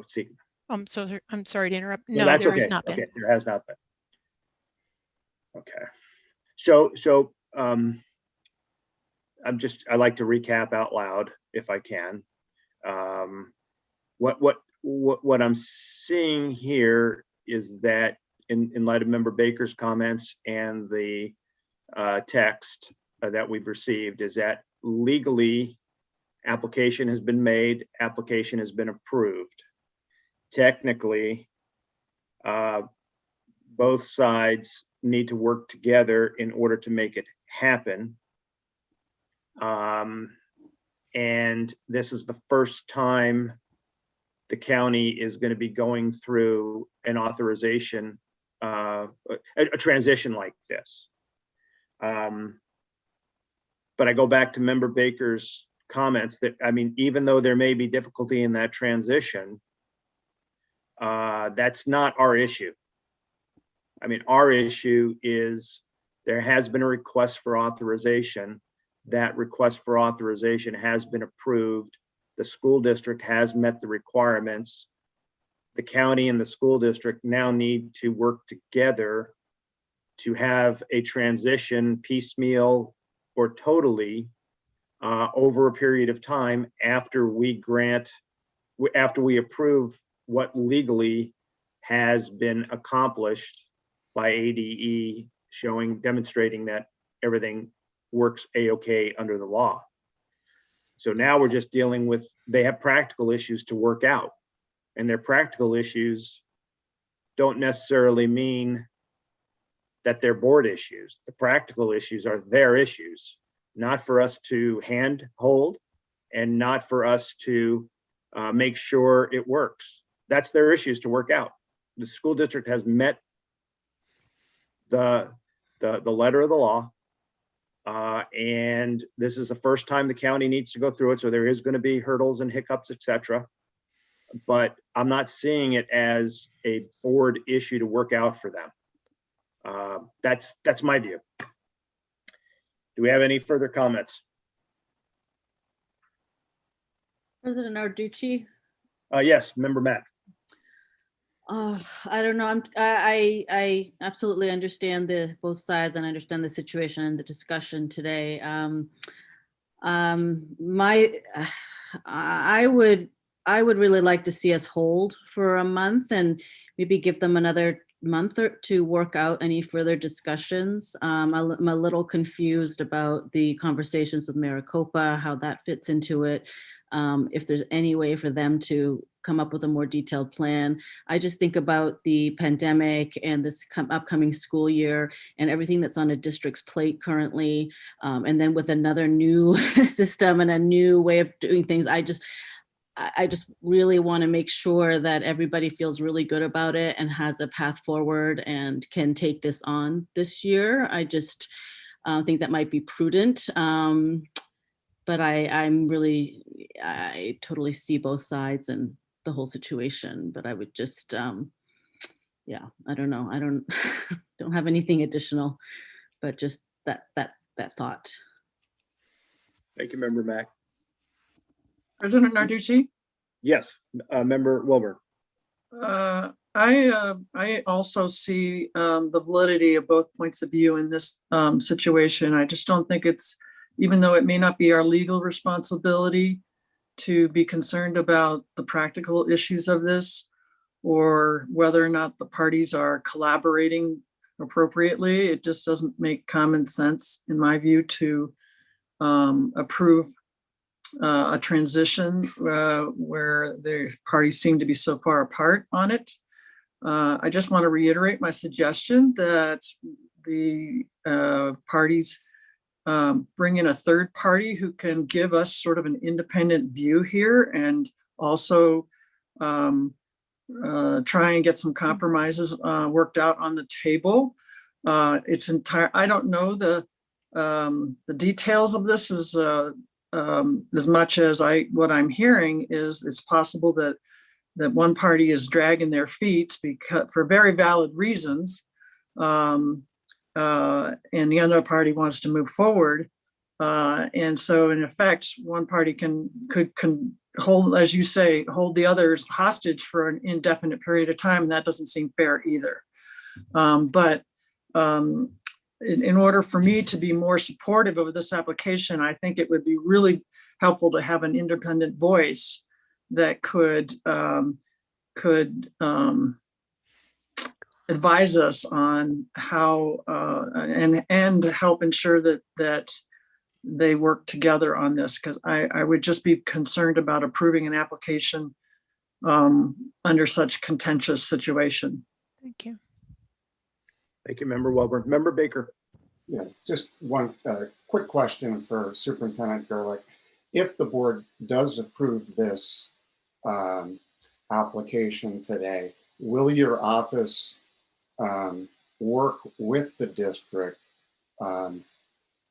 S3: see?
S7: I'm sorry to interrupt.
S3: No,
S7: No,
S3: that's
S7: there
S3: okay.
S7: has not been.
S3: Okay, there has not been. Okay. So I'd like to recap out loud if I can. What I'm seeing here is that in light of Member Baker's comments and the text that we've received, is that legally application has been made, application has been approved. Technically, both sides need to work together in order to make it happen. And this is the first time the county is going to be going through an authorization, a transition like this. But I go back to Member Baker's comments that, I mean, even though there may be difficulty in that transition, that's not our issue. I mean, our issue is there has been a request for authorization. That request for authorization has been approved. The school district has met the requirements. The county and the school district now need to work together to have a transition, piecemeal or totally, over a period of time after we approve what legally has been accomplished by ADE, demonstrating that everything works a-okay under the law. So now we're just dealing with, they have practical issues to work out, and their practical issues don't necessarily mean that they're board issues. The practical issues are their issues, not for us to handhold and not for us to make sure it works. That's their issues to work out. The school district has met the letter of the law. And this is the first time the county needs to go through it. So there is going to be hurdles and hiccups, etc. But I'm not seeing it as a board issue to work out for them. That's my view. Do we have any further comments?
S5: President Narducci.
S3: Yes, Member Matt.
S5: I don't know. I absolutely understand both sides, and I understand the situation and the discussion today. I would really like to see us hold for a month and maybe give them another month to work out any further discussions. I'm a little confused about the conversations with Maricopa, how that fits into it. If there's any way for them to come up with a more detailed plan. I just think about the pandemic and this upcoming school year and everything that's on a district's plate currently. And then with another new system and a new way of doing things, I just really want to make sure that everybody feels really good about it and has a path forward and can take this on this year. I just think that might be prudent. But I totally see both sides and the whole situation, but I would just, yeah, I don't know. I don't have anything additional, but just that thought.
S3: Thank you, Member Mack.
S10: President Narducci.
S3: Yes, Member Wilbur.
S10: I also see the validity of both points of view in this situation. I just don't think it's, even though it may not be our legal responsibility to be concerned about the practical issues of this or whether or not the parties are collaborating appropriately, it just doesn't make common sense, in my view, to approve a transition where the parties seem to be so far apart on it. I just want to reiterate my suggestion that the parties bring in a third party who can give us sort of an independent view here and also try and get some compromises worked out on the table. I don't know the details of this as much as what I'm hearing is it's possible that one party is dragging their feet because for very valid reasons. And the other party wants to move forward. And so in effect, one party could hold, as you say, hold the others hostage for an indefinite period of time. And that doesn't seem fair either. But in order for me to be more supportive of this application, I think it would be really helpful to have an independent voice that could advise us on how and help ensure that they work together on this, because I would just be concerned about approving an application under such contentious situation.
S7: Thank you.
S3: Thank you, Member Wilbur. Member Baker.
S11: Yeah, just one quick question for Superintendent Gerlich. If the board does approve this application today, will your office work with the district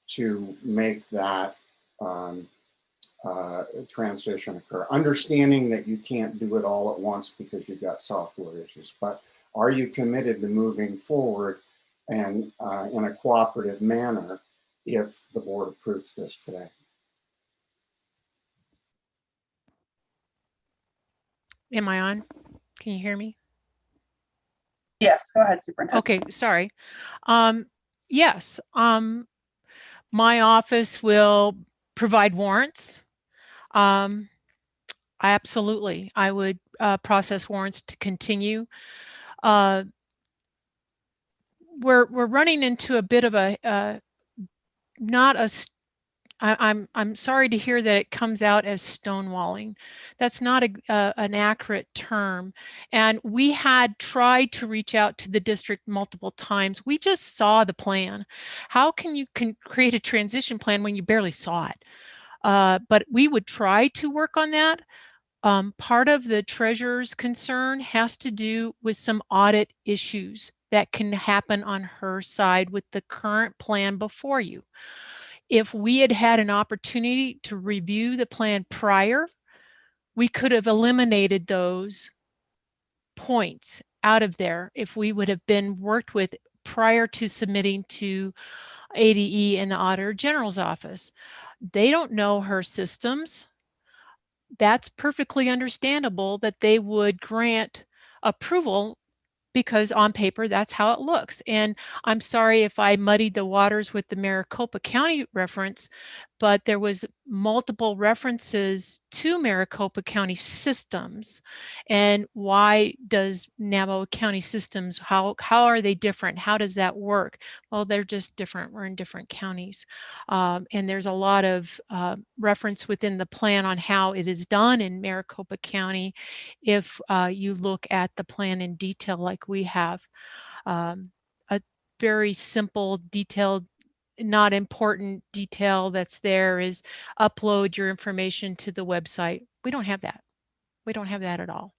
S11: to make that transition occur? Understanding that you can't do it all at once because you've got software issues, but are you committed to moving forward and in a cooperative manner if the board approves this today?
S7: Am I on? Can you hear me?
S2: Yes, go ahead, Superintendent.
S7: Okay, sorry. Yes, my office will provide warrants. Absolutely, I would process warrants to continue. We're running into a bit of I'm sorry to hear that it comes out as stonewalling. That's not an accurate term. And we had tried to reach out to the district multiple times. We just saw the plan. How can you create a transition plan when you barely saw it? But we would try to work on that. Part of the treasurer's concern has to do with some audit issues that can happen on her side with the current plan before you. If we had had an opportunity to review the plan prior, we could have eliminated those points out of there if we would have been worked with prior to submitting to ADE and the Auditor General's office. They don't know her systems. that's perfectly understandable that they would grant approval, because on paper, that's how it looks. And I'm sorry if I muddied the waters with the Maricopa County reference, but there was multiple references to Maricopa County systems. And why does Navajo County systems, how are they different? How does that work? Well, they're just different. We're in different counties. And there's a lot of reference within the plan on how it is done in Maricopa County. If you look at the plan in detail like we have, a very simple, detailed, not important detail that's there is upload your information to the website. We don't have that. We don't have that at all.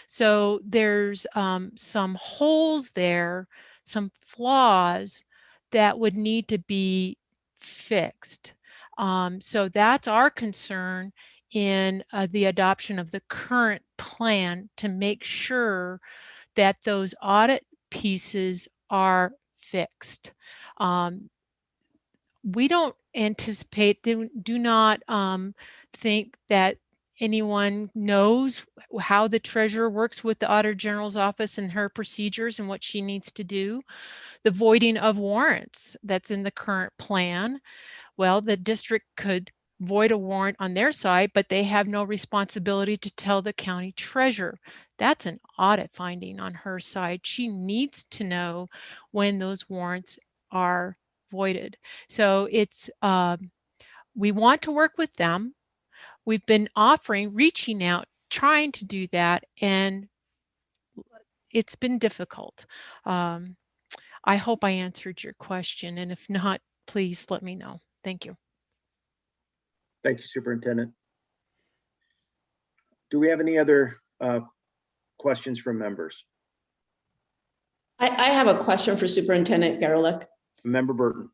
S7: So there's some holes there, some flaws that would need to be fixed. So that's our concern in the adoption of the current plan, to make sure that those audit pieces are fixed. We don't anticipate, do not think that anyone knows how the treasurer works with the Auditor General's office and her procedures and what she needs to do. The voiding of warrants that's in the current plan. Well, the district could void a warrant on their side, but they have no responsibility to tell the county treasurer. That's an audit finding on her side. She needs to know when those warrants are voided. So it's, we want to work with them. We've been reaching out, trying to do that, and it's been difficult. I hope I answered your question, and if not, please let me know. Thank you.
S3: Thank you, Superintendent. Do we have any other questions from members?
S14: I have a question for Superintendent Gerlich.
S3: Member Burton.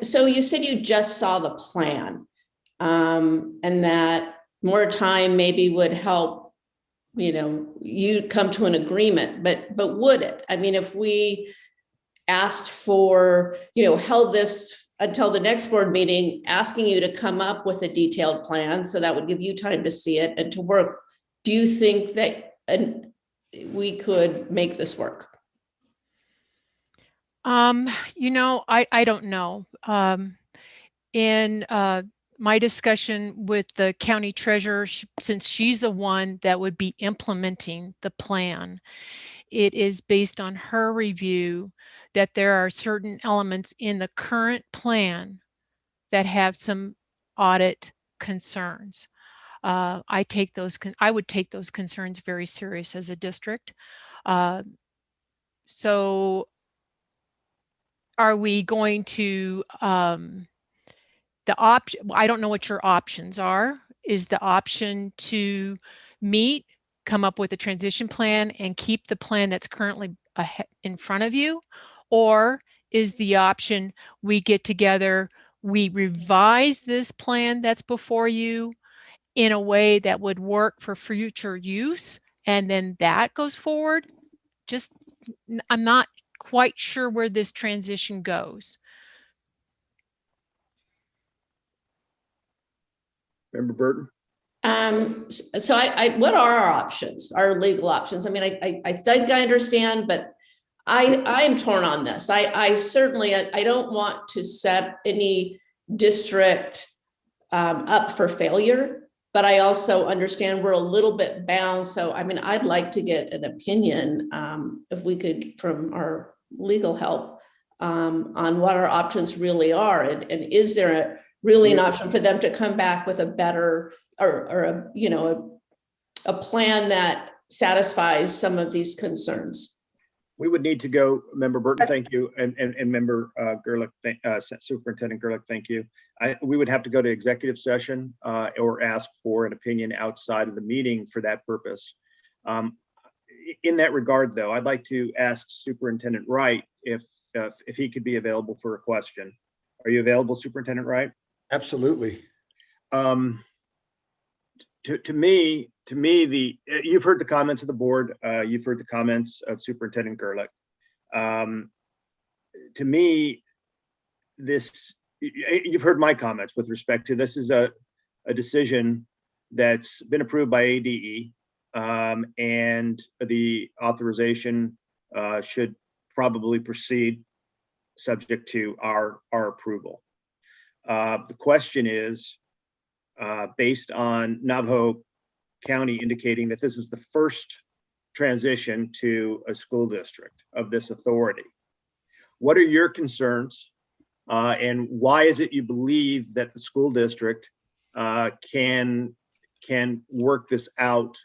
S14: So you said you just saw the plan, and that more time maybe would help, you come to an agreement, but would it? I mean, if we asked for, held this until the next board meeting, asking you to come up with a detailed plan, so that would give you time to see it and to work, do you think that we could make this work?
S7: I don't know. In my discussion with the county treasurer, since she's the one that would be implementing the plan, it is based on her review that there are certain elements in the current plan that have some audit concerns. I would take those concerns very serious as a district. So are we going to, I don't know what your options are. Is the option to meet, come up with a transition plan and keep the plan that's currently in front of you? Or is the option we get together, we revise this plan that's before you in a way that would work for future use, and then that goes forward? I'm not quite sure where this transition goes.
S3: Member Burton.
S14: So what are our options, our legal options? I mean, I think I understand, but I'm torn on this. I certainly, I don't want to set any district up for failure, but I also understand we're a little bit bound. So, I mean, I'd like to get an opinion, if we could, from our legal help, on what our options really are. And is there really an option for them to come back with a better, or a plan that satisfies some of these concerns?
S3: We would need to go, Member Burton, thank you, and Member Gerlich, Superintendent Gerlich, thank you. We would have to go to executive session or ask for an opinion outside of the meeting for that purpose. In that regard, though, I'd like to ask Superintendent Wright if he could be available for a question. Are you available, Superintendent Wright?
S4: Absolutely.
S3: To me, you've heard the comments of the board. You've heard the comments of Superintendent Gerlich. To me, you've heard my comments with respect to this is a decision that's been approved by ADE, and the authorization should probably proceed subject to our approval. The question is, based on Navajo County indicating that this is the first transition to a school district of this authority, what are your concerns, and why is it you believe that the school district can work this out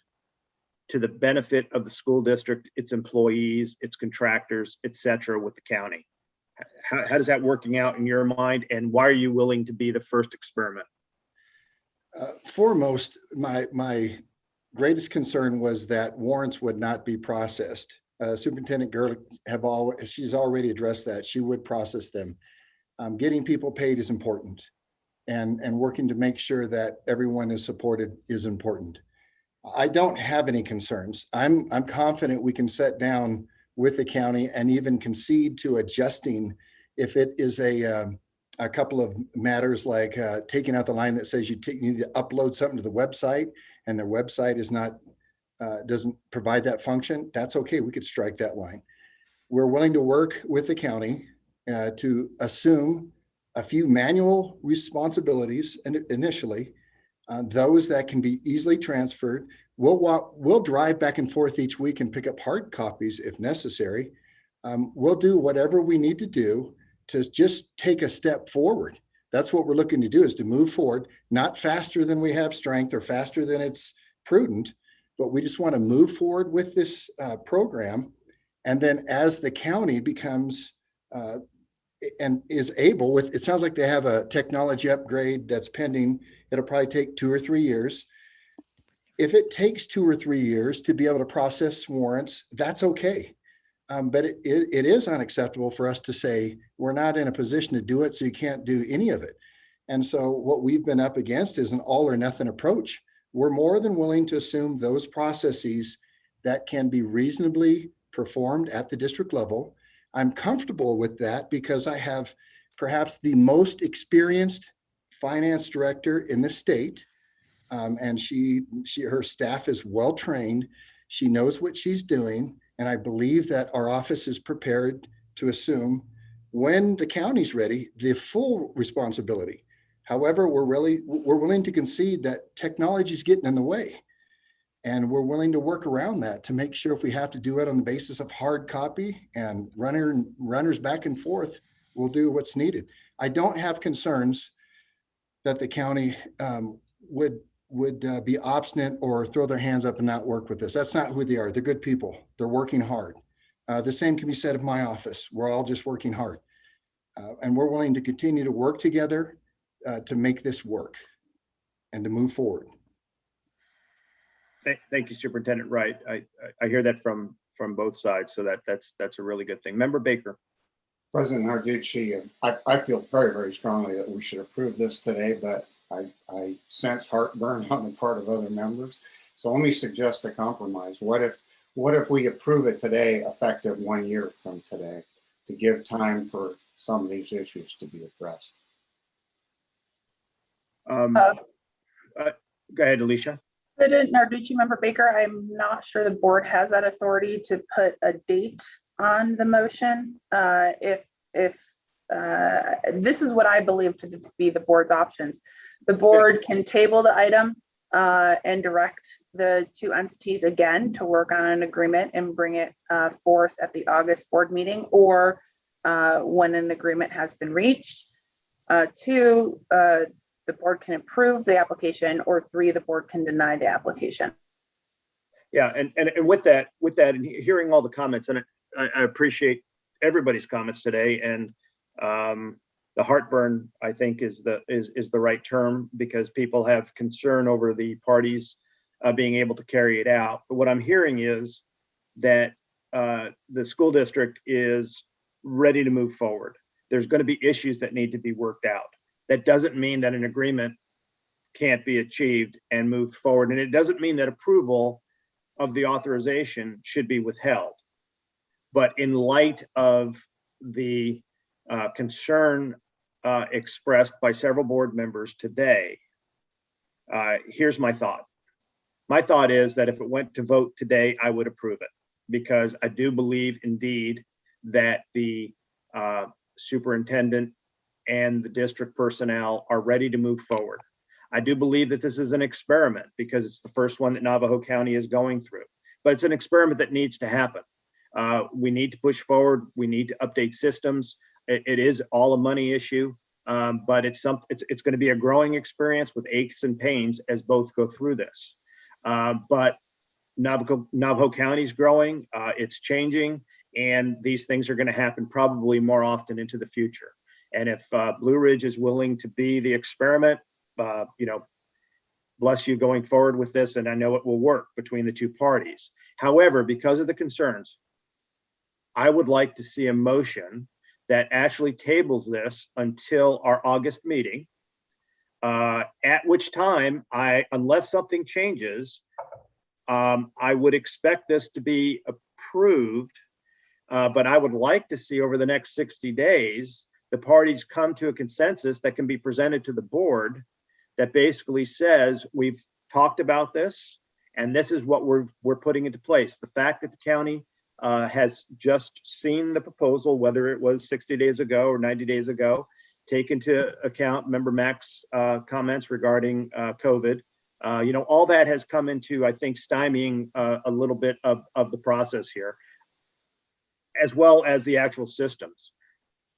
S3: to the benefit of the school district, its employees, its contractors, et cetera, with the county? How does that working out in your mind, and why are you willing to be the first experiment?
S4: Foremost, my greatest concern was that warrants would not be processed. Superintendent Gerlich she's already addressed that. She would process them. Getting people paid is important, and working to make sure that everyone is supported is important. I don't have any concerns. I'm confident we can sit down with the county and even concede to adjusting if it is a couple of matters like taking out the line that says you need to upload something to the website and their website is not doesn't provide that function. That's okay. We could strike that line. We're willing to work with the county to assume a few manual responsibilities initially, those that can be easily transferred. We'll drive back and forth each week and pick up hard copies if necessary. We'll do whatever we need to do to just take a step forward. That's what we're looking to do, is to move forward, not faster than we have strength or faster than it's prudent, but we just want to move forward with this program. And then as the county becomes and is able with, it sounds like they have a technology upgrade that's pending. It'll probably take 2 or 3 years. If it takes 2 or 3 years to be able to process warrants, that's okay. But it is unacceptable for us to say we're not in a position to do it, so you can't do any of it. And so what we've been up against is an all or nothing approach. We're more than willing to assume those processes that can be reasonably performed at the district level. I'm comfortable with that because I have perhaps the most experienced finance director in the state. And her staff is well trained. She knows what she's doing. And I believe that our office is prepared to assume, when the county's ready, the full responsibility. However, we're willing to concede that technology is getting in the way. And we're willing to work around that to make sure if we have to do it on the basis of hard copy and runners back and forth, we'll do what's needed. I don't have concerns that the county would be obstinate or throw their hands up and not work with us. That's not who they are. They're good people. They're working hard. The same can be said of my office. We're all just working hard. And we're willing to continue to work together to make this work and to move forward.
S3: Thank you, Superintendent Wright. I hear that from both sides, so that's a really good thing. Member Baker.
S11: President Narducci, I feel very, very strongly that we should approve this today, but I sense heartburn on the part of other members. So let me suggest a compromise. What if we approve it today, effective 1 year from today, to give time for some of these issues to be addressed?
S3: Go ahead, Alicia.
S2: President Narducci, Member Baker, I'm not sure the board has that authority to put a date on the motion. If this is what I believe to be the board's options. The board can table the item and direct the two entities again to work on an agreement and bring it forth at the August board meeting, or when an agreement has been reached. 2, the board can approve the application, or 3, the board can deny the application.
S3: Yeah, and with that, and hearing all the comments, and I appreciate everybody's comments today, and the heartburn, I think, is the right term, because people have concern over the parties being able to carry it out. But what I'm hearing is that the school district is ready to move forward. There's going to be issues that need to be worked out. That doesn't mean that an agreement can't be achieved and moved forward. And it doesn't mean that approval of the authorization should be withheld. But in light of the concern expressed by several board members today, Here's my thought. My thought is that if it went to vote today, I would approve it, because I do believe indeed that the superintendent and the district personnel are ready to move forward. I do believe that this is an experiment because it's the first one that Navajo County is going through, but it's an experiment that needs to happen. We need to push forward. We need to update systems. It is all a money issue, but it's going to be a growing experience with aches and pains as both go through this. But Navajo County is growing, it's changing, and these things are going to happen probably more often into the future. And if Blue Ridge is willing to be the experiment, bless you going forward with this, and I know it will work between the two parties. However, because of the concerns, I would like to see a motion that actually tables this until our August meeting, at which time, unless something changes, I would expect this to be approved, but I would like to see over the next 60 days, the parties come to a consensus that can be presented to the board that basically says, we've talked about this, and this is what we're putting into place. The fact that the county has just seen the proposal, whether it was 60 days ago or 90 days ago, take into account Member Mack's comments regarding COVID. All that has come into, I think, stymieing a little bit of the process here, as well as the actual systems.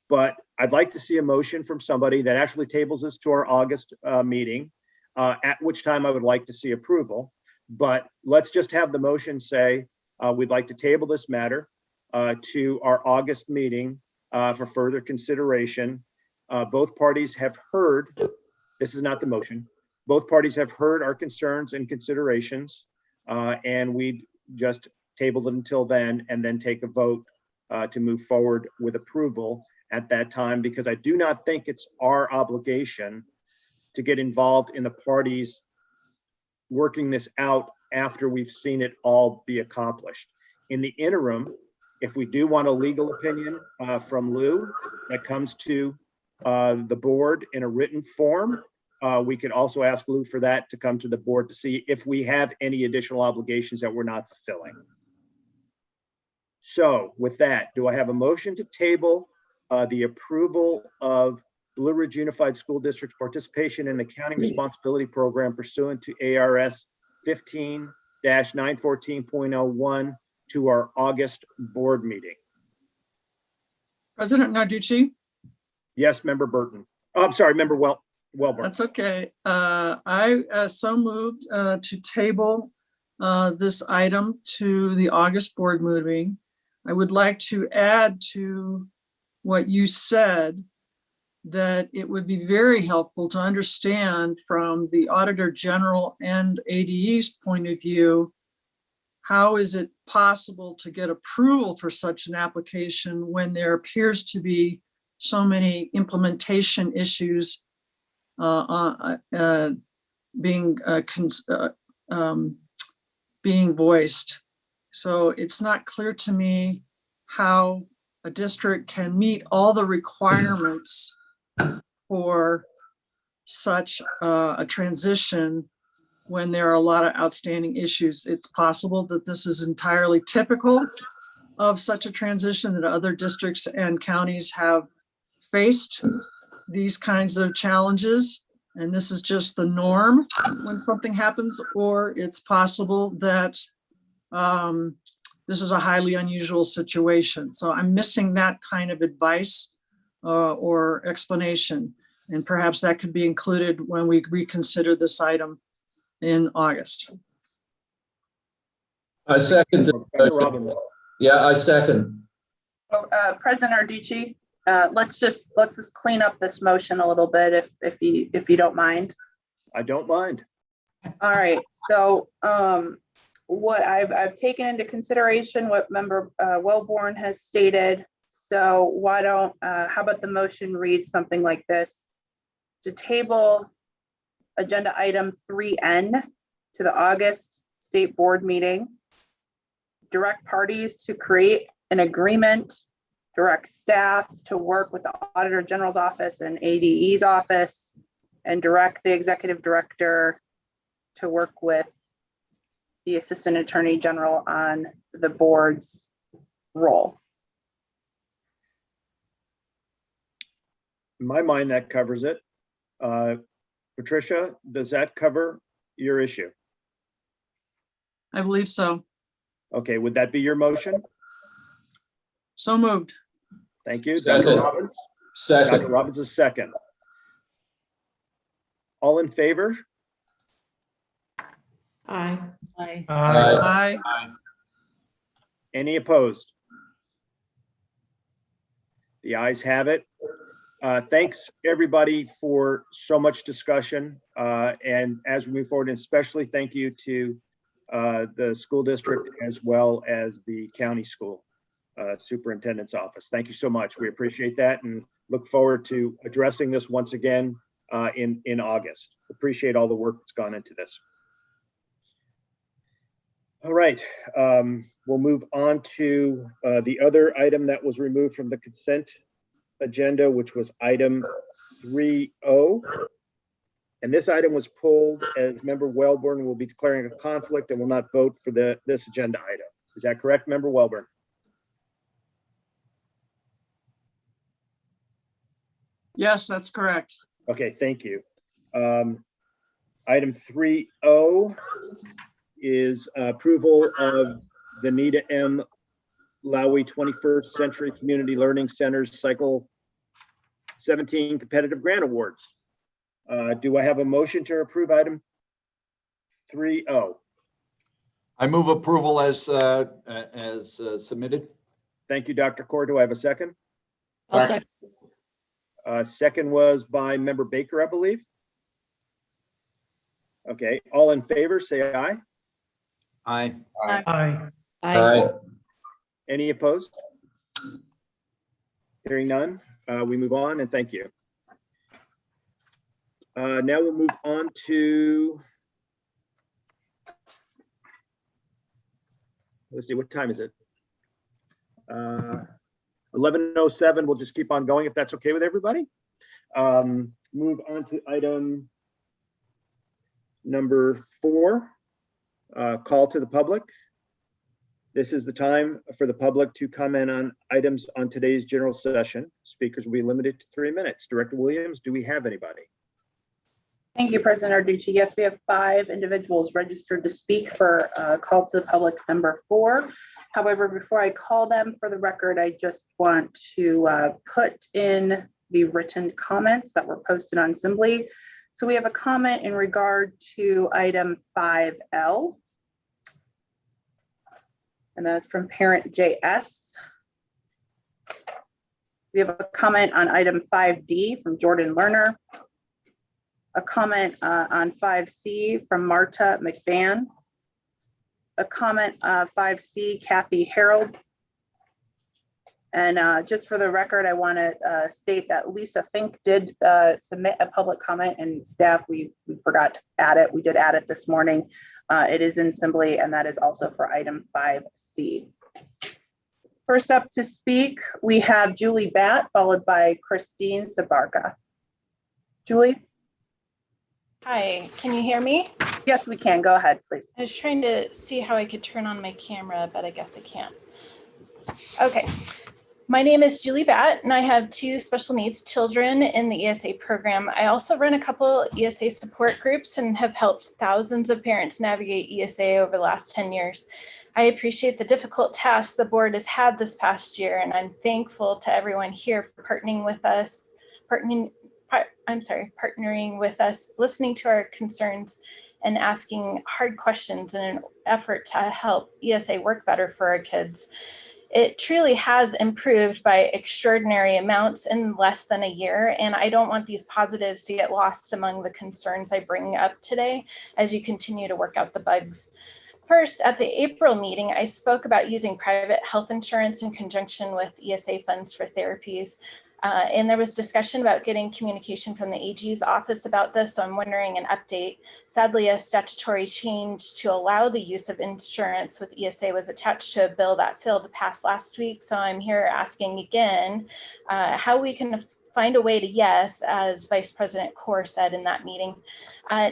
S3: But I'd like to see a motion from somebody that actually tables this to our August meeting, at which time I would like to see approval. But let's just have the motion say, we'd like to table this matter to our August meeting for further consideration. Both parties have heard, this is not the motion, both parties have heard our concerns and considerations, and we just tabled it until then and then take a vote to move forward with approval at that time, because I do not think it's our obligation to get involved in the parties working this out after we've seen it all be accomplished. In the interim, if we do want a legal opinion from Lou that comes to the board in a written form, we could also ask Lou for that to come to the board to see if we have any additional obligations that we're not fulfilling. So with that, do I have a motion to table the approval of Blue Ridge Unified School District's participation in the Accounting Responsibility Program pursuant to ARS 15-914.01 to our August board meeting?
S10: President Narducci?
S3: Yes, Member Burton. Oh, I'm sorry, Member Welborn.
S10: That's okay. I so moved to table this item to the August board meeting. I would like to add to what you said, that it would be very helpful to understand from the Auditor General and ADE's point of view, how is it possible to get approval for such an application when there appears to be so many implementation issues being voiced. So it's not clear to me how a district can meet all the requirements for such a transition when there are a lot of outstanding issues. It's possible that this is entirely typical of such a transition, that other districts and counties have faced these kinds of challenges, and this is just the norm when something happens, or it's possible that this is a highly unusual situation. So I'm missing that kind of advice or explanation, and perhaps that could be included when we reconsider this item in August.
S15: I second. Yeah, I second.
S2: President Narducci, let's just clean up this motion a little bit, if you don't mind.
S3: I don't mind.
S2: All right. So what I've taken into consideration what Member Welborn has stated. So why don't how about the motion reads something like this: to table agenda item 3N to the August State Board meeting, direct parties to create an agreement, direct staff to work with the Auditor General's office and ADE's office, and direct the executive director to work with the Assistant Attorney General on the board's role.
S3: In my mind, that covers it. Patricia, does that cover your issue?
S10: I believe so.
S3: Okay, would that be your motion?
S10: So moved.
S3: Thank you.
S15: Second.
S3: Dr. Robbins?
S15: Second.
S3: Dr. Robbins is second. All in favor?
S14: Aye.
S5: Aye.
S15: Aye.
S10: Aye.
S3: Any opposed? The ayes have it. Thanks, everybody, for so much discussion. And as we move forward, and especially thank you to the school district as well as the county school superintendent's office. Thank you so much. We appreciate that and look forward to addressing this once again in August. Appreciate all the work that's gone into this. All right, we'll move on to the other item that was removed from the consent agenda, which was item 3.0. And this item was pulled as Member Welborn will be declaring a conflict and will not vote for this agenda item. Is that correct, Member Welborn?
S10: Yes, that's correct.
S3: Okay, thank you. Item 3.0 is approval of the Nita M. Lowey 21st Century Community Learning Centers Cycle 17 Competitive Grant Awards. Do I have a motion to approve item 3.0?
S13: I move approval as submitted.
S3: Thank you, Dr. Core. Do I have a second?
S14: I'll second.
S3: Second was by Member Baker, I believe. Okay, all in favor, say aye.
S13: Aye.
S1: Aye.
S14: Aye.
S3: Any opposed? Hearing none, we move on and thank you. Now we'll move on to, let's see, what time is it? 11:07, we'll just keep on going if that's okay with everybody. Move on to item number 4, call to the public. This is the time for the public to comment on items on today's general session. Speakers will be limited to 3 minutes. Director Williams, do we have anybody?
S2: Thank you, President Arducci. Yes, we have 5 individuals registered to speak for call to the public number 4. However, before I call them for the record, I just want to put in the written comments that were posted on Assembly. So we have a comment in regard to item 5L. And that's from parent JS. We have a comment on item 5D from Jordan Lerner. A comment on 5C from Marta McVan. A comment 5C, Kathy Harold. And just for the record, I want to state that Lisa Fink did submit a public comment, and staff, we forgot to add it. We did add it this morning. It is in Assembly, and that is also for item 5C. First up to speak, we have Julie Batt, followed by Christine Sabarka. Julie?
S16: Hi, can you hear me?
S2: Yes, we can. Go ahead, please.
S16: I was trying to see how I could turn on my camera, but I guess I can't. Okay. My name is Julie Batt, and I have 2 special needs children in the ESA program. I also run a couple ESA support groups and have helped thousands of parents navigate ESA over the last 10 years. I appreciate the difficult task the board has had this past year, and I'm thankful to everyone here for partnering with us, listening to our concerns and asking hard questions in an effort to help ESA work better for our kids. It truly has improved by extraordinary amounts in less than a year, and I don't want these positives to get lost among the concerns I bring up today as you continue to work out the bugs. First, at the April meeting, I spoke about using private health insurance in conjunction with ESA funds for therapies. And there was discussion about getting communication from the AG's office about this, so I'm wondering an update. Sadly, a statutory change to allow the use of insurance with ESA was attached to a bill that failed to pass last week, so I'm here asking again how we can find a way to yes, as Vice President Kaur said in that meeting.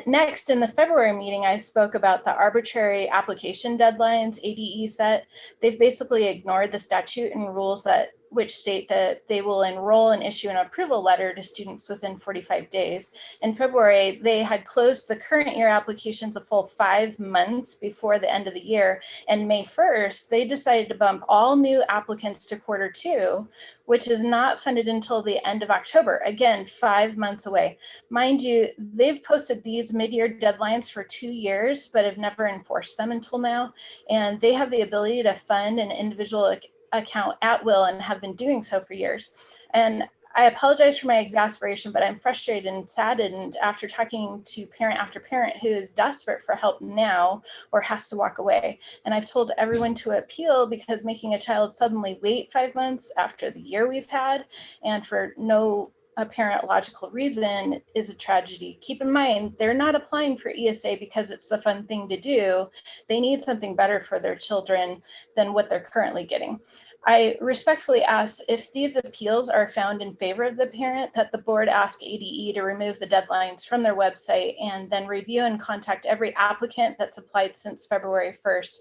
S16: Next, in the February meeting, I spoke about the arbitrary application deadlines ADE set. They've basically ignored the statute and rules which state that they will enroll and issue an approval letter to students within 45 days. In February, they had closed the current year applications a full 5 months before the end of the year. And May 1st, they decided to bump all new applicants to Q2, which is not funded until the end of October. Again, 5 months away. Mind you, they've posted these mid-year deadlines for 2 years, but have never enforced them until now. And they have the ability to fund an individual account at will and have been doing so for years. And I apologize for my exasperation, but I'm frustrated and saddened after talking to parent after parent who is desperate for help now or has to walk away. And I've told everyone to appeal because making a child suddenly wait 5 months after the year we've had and for no apparent logical reason is a tragedy. Keep in mind, they're not applying for ESA because it's the fun thing to do. They need something better for their children than what they're currently getting. I respectfully ask if these appeals are found in favor of the parent that the board ask ADE to remove the deadlines from their website and then review and contact every applicant that's applied since February 1st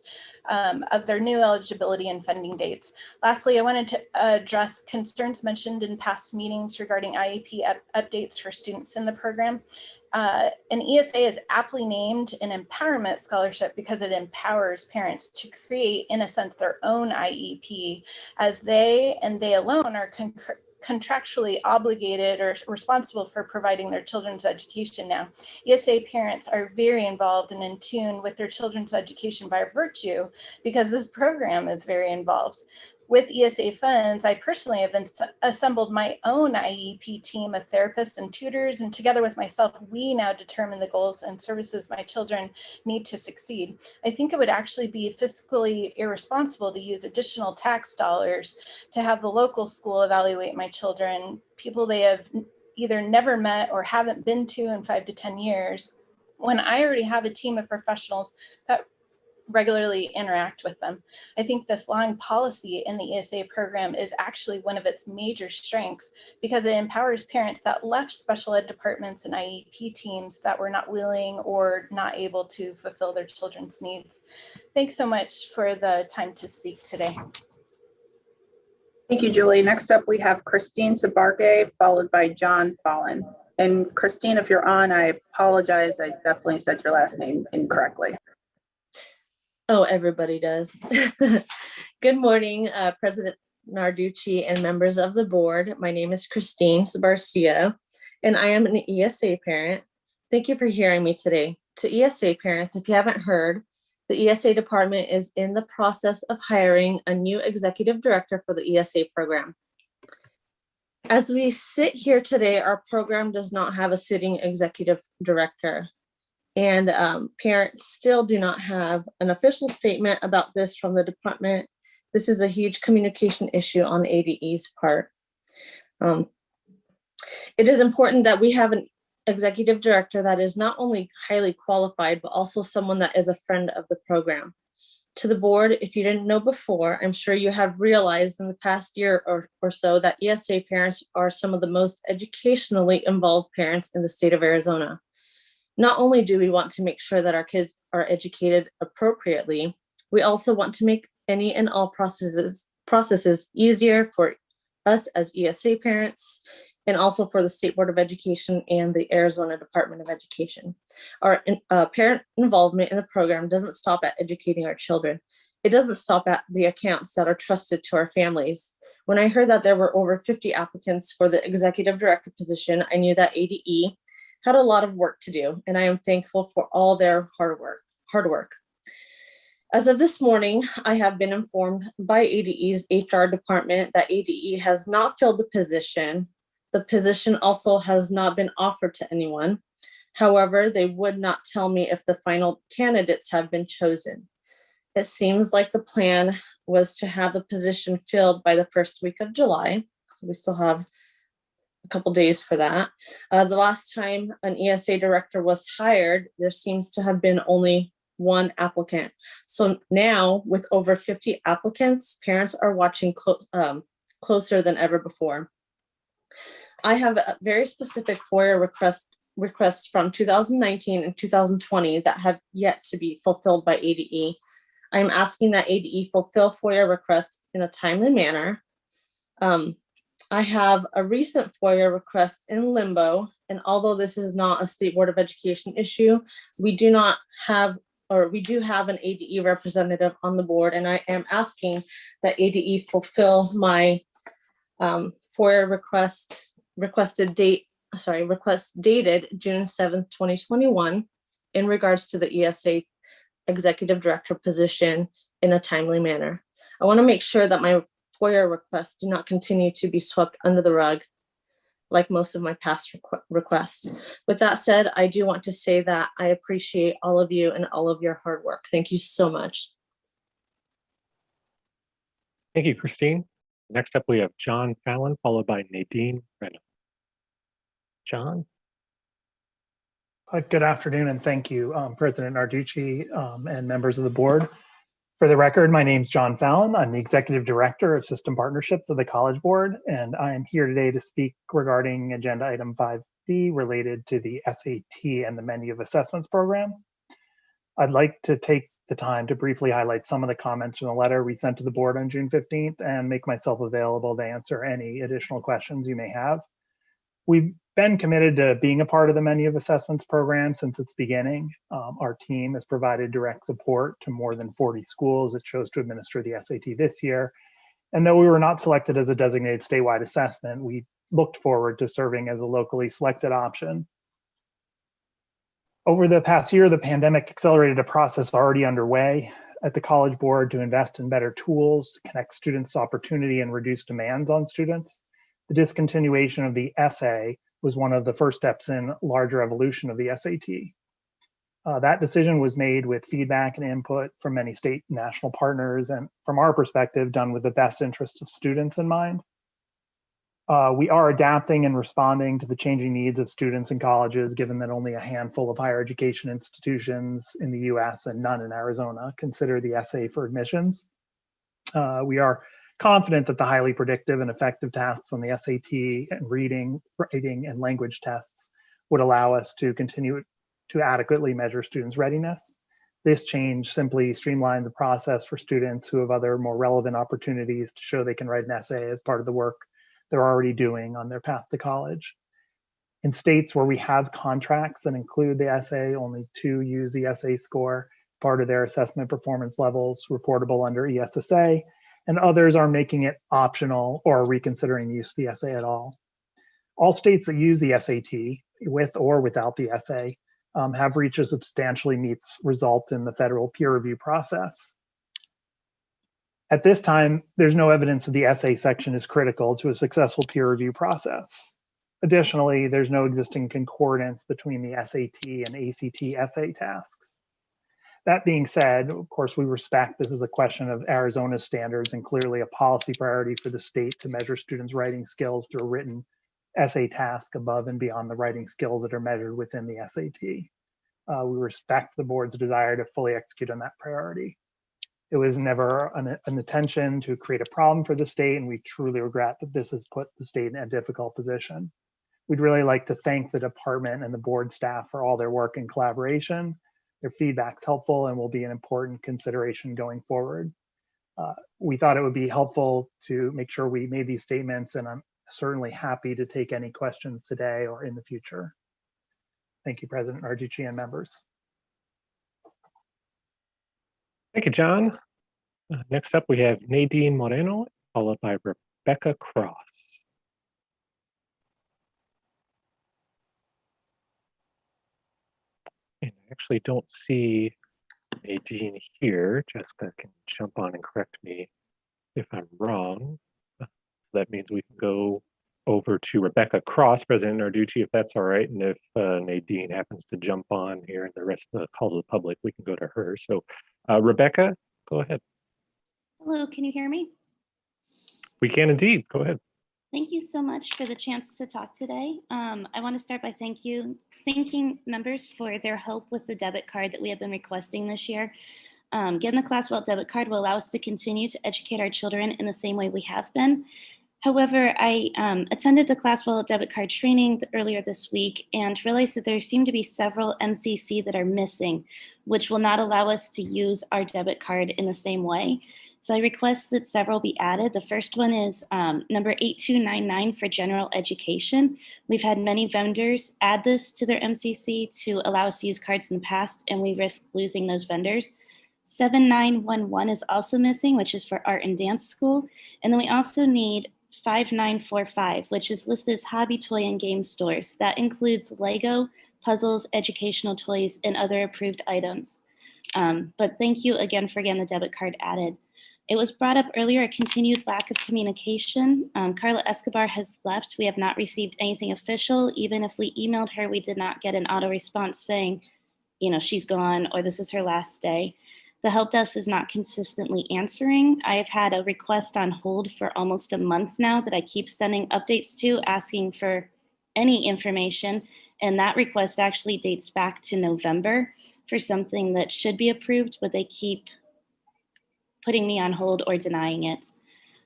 S16: of their new eligibility and funding dates. Lastly, I wanted to address concerns mentioned in past meetings regarding IEP updates for students in the program. An ESA is aptly named an empowerment scholarship because it empowers parents to create, in a sense, their own IEP, as they and they alone are contractually obligated or responsible for providing their children's education now. ESA parents are very involved and in tune with their children's education by virtue because this program is very involved. With ESA funds, I personally have assembled my own IEP team of therapists and tutors, and together with myself, we now determine the goals and services my children need to succeed. I think it would actually be fiscally irresponsible to use additional tax dollars to have the local school evaluate my children, people they have either never met or haven't been to in 5 to 10 years, when I already have a team of professionals that regularly interact with them. I think this long policy in the ESA program is actually one of its major strengths because it empowers parents that left special ed departments and IEP teams that were not willing or not able to fulfill their children's needs. Thanks so much for the time to speak today.
S2: Thank you, Julie. Next up, we have Christine Sabarke, followed by John Fallon. And Christine, if you're on, I apologize. I definitely said your last name incorrectly.
S17: Oh, everybody does. Good morning, President Narducci and members of the board. My name is Christine Sabarcia, and I am an ESA parent. Thank you for hearing me today. To ESA parents, if you haven't heard, the ESA department is in the process of hiring a new executive director for the ESA program. As we sit here today, our program does not have a sitting executive director. And parents still do not have an official statement about this from the department. This is a huge communication issue on ADE's part. It is important that we have an executive director that is not only highly qualified, but also someone that is a friend of the program. To the board, if you didn't know before, I'm sure you have realized in the past year or so that ESA parents are some of the most educationally involved parents in the state of Arizona. Not only do we want to make sure that our kids are educated appropriately, we also want to make any and all processes easier for us as ESA parents and also for the State Board of Education and the Arizona Department of Education. Our parent involvement in the program doesn't stop at educating our children. It doesn't stop at the accounts that are trusted to our families. When I heard that there were over 50 applicants for the executive director position, I knew that ADE had a lot of work to do, and I am thankful for all their hard work. As of this morning, I have been informed by ADE's HR department that ADE has not filled the position. The position also has not been offered to anyone. However, they would not tell me if the final candidates have been chosen. It seems like the plan was to have the position filled by the first week of July, so we still have a couple days for that. The last time an ESA director was hired, there seems to have been only one applicant. So now with over 50 applicants, parents are watching closer than ever before. I have a very specific FOIA requests from 2019 and 2020 that have yet to be fulfilled by ADE. I am asking that ADE fulfill FOIA requests in a timely manner. I have a recent FOIA request in limbo, and although this is not a State Board of Education issue, we do have an ADE representative on the board, and I am asking that ADE fulfill my FOIA request dated June 7th, 2021, in regards to the ESA Executive Director position in a timely manner. I want to make sure that my FOIA requests do not continue to be swept under the rug like most of my past requests. With that said, I do want to say that I appreciate all of you and all of your hard work. Thank you so much.
S1: Thank you, Christine. Next up, we have John Fallon, followed by Nadine Brennan. John?
S18: Good afternoon, and thank you, President Narducci and members of the board. For the record, my name is John Fallon. I'm the Executive Director of System Partnerships of the College Board, and I am here today to speak regarding Agenda Item 5B related to the SAT and the Menu of Assessments program. I'd like to take the time to briefly highlight some of the comments from the letter we sent to the board on June 15th and make myself available to answer any additional questions you may have. We've been committed to being a part of the Menu of Assessments program since its beginning. Our team has provided direct support to more than 40 schools that chose to administer the SAT this year. And though we were not selected as a designated statewide assessment, we looked forward to serving as a locally selected option. Over the past year, the pandemic accelerated a process already underway at the College Board to invest in better tools to connect students to opportunity and reduce demands on students. The discontinuation of the essay was one of the first steps in larger evolution of the SAT. That decision was made with feedback and input from many state and national partners, and from our perspective, done with the best interests of students in mind. We are adapting and responding to the changing needs of students and colleges, given that only a handful of higher education institutions in the US and none in Arizona consider the essay for admissions. We are confident that the highly predictive and effective tasks on the SAT and reading, writing, and language tests would allow us to continue to adequately measure students' readiness. This change simply streamlines the process for students who have other more relevant opportunities to show they can write an essay as part of the work they're already doing on their path to college. In states where we have contracts that include the essay, only 2 use the essay score, part of their assessment performance levels reportable under ESSA, and others are making it optional or reconsidering use of the essay at all. All states that use the SAT, with or without the essay, have reached a substantially meets result in the federal peer review process. At this time, there's no evidence that the essay section is critical to a successful peer review process. Additionally, there's no existing concordance between the SAT and ACT essay tasks. That being said, of course, we respect this is a question of Arizona's standards and clearly a policy priority for the state to measure students' writing skills through a written essay task above and beyond the writing skills that are measured within the SAT. We respect the board's desire to fully execute on that priority. It was never an intention to create a problem for the state, and we truly regret that this has put the state in a difficult position. We'd really like to thank the department and the board staff for all their work and collaboration. Their feedback's helpful and will be an important consideration going forward. We thought it would be helpful to make sure we made these statements, and I'm certainly happy to take any questions today or in the future. Thank you, President Narducci and members.
S1: Thank you, John. Next up, we have Nadine Moreno, followed by Rebecca Cross. And I actually don't see Nadine here. Jessica can jump on and correct me if I'm wrong. That means we can go over to Rebecca Cross, President Narducci, if that's all right. And if Nadine happens to jump on here and the rest of the call to the public, we can go to her. So Rebecca, go ahead.
S19: Hello, can you hear me?
S1: We can indeed, go ahead.
S19: Thank you so much for the chance to talk today. I want to start by thanking members for their help with the debit card that we have been requesting this year. Getting the ClassWell debit card will allow us to continue to educate our children in the same way we have been. However, I attended the class wallet debit card training earlier this week and realized that there seem to be several MCC that are missing, which will not allow us to use our debit card in the same way. So I request that several be added. The first one is number 8299 for general education. We've had many vendors add this to their MCC to allow us to use cards in the past, and we risk losing those vendors. 7911 is also missing, which is for art and dance school. And then we also need 5945, which is listed as hobby, toy, and game stores. That includes Lego, puzzles, educational toys, and other approved items. But thank you again for getting the debit card added. It was brought up earlier, a continued lack of communication. Carla Escobar has left. We have not received anything official. Even if we emailed her, we did not get an auto response saying, you know, she's gone or this is her last day. The help desk is not consistently answering. I have had a request on hold for almost a month now that I keep sending updates to, asking for any information. And that request actually dates back to November for something that should be approved, but they keep putting me on hold or denying it.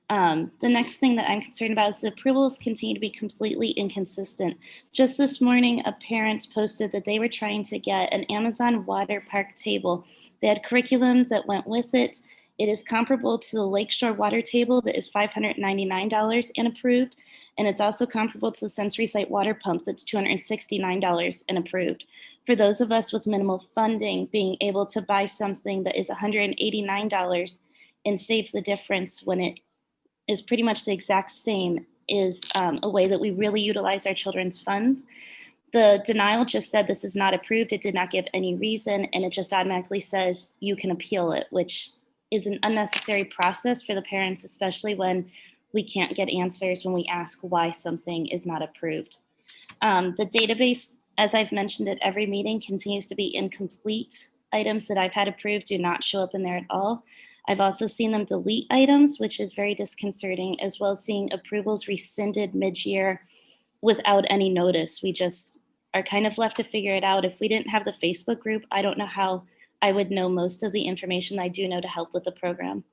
S19: The next thing that I'm concerned about is the approvals continue to be completely inconsistent. Just this morning, a parent posted that they were trying to get an Amazon water park table. They had curriculum that went with it. It is comparable to the Lakeshore water table that is $599 and approved. And it's also comparable to the Sensory Site water pump that's $269 and approved. For those of us with minimal funding, being able to buy something that is $189 and saves the difference when it is pretty much the exact same is a way that we really utilize our children's funds. The denial just said this is not approved. It did not give any reason, and it just automatically says you can appeal it, which is an unnecessary process for the parents, especially when we can't get answers when we ask why something is not approved. The database, as I've mentioned at every meeting, continues to be incomplete. Items that I've had approved do not show up in there at all. I've also seen them delete items, which is very disconcerting, as well as seeing approvals rescinded mid-year without any notice. We just are kind of left to figure it out. If we didn't have the Facebook group, I don't know how I would know most of the information I do know to help with the program.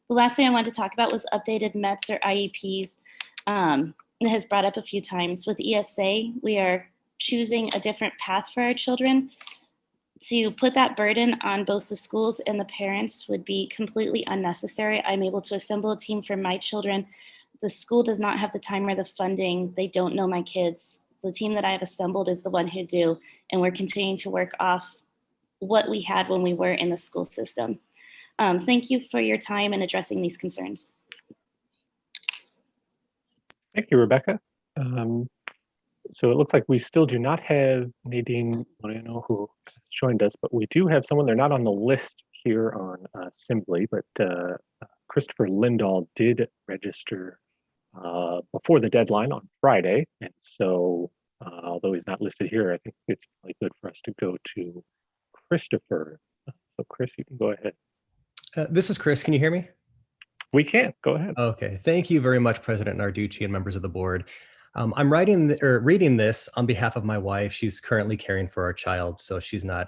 S19: The last thing I wanted to talk about was updated METs or IEPs. It has brought up a few times. With ESA, we are choosing a different path for our children. To put that burden on both the schools and the parents would be completely unnecessary. I'm able to assemble a team for my children. The school does not have the time or the funding. They don't know my kids. The team that I have assembled is the one who do, and we're continuing to work off what we had when we were in the school system. Thank you for your time in addressing these concerns.
S1: Thank you, Rebecca. So it looks like we still do not have Nadine Moreno who has joined us, but we do have someone. They're not on the list here on Assembly, but Christopher Lindahl did register before the deadline on Friday. And so although he's not listed here, I think it's really good for us to go to Christopher. So Chris, you can go ahead.
S20: This is Chris. Can you hear me?
S1: We can. Go ahead.
S20: Okay. Thank you very much, President Narducci and members of the board. I'm reading this on behalf of my wife. She's currently caring for our child, so she's not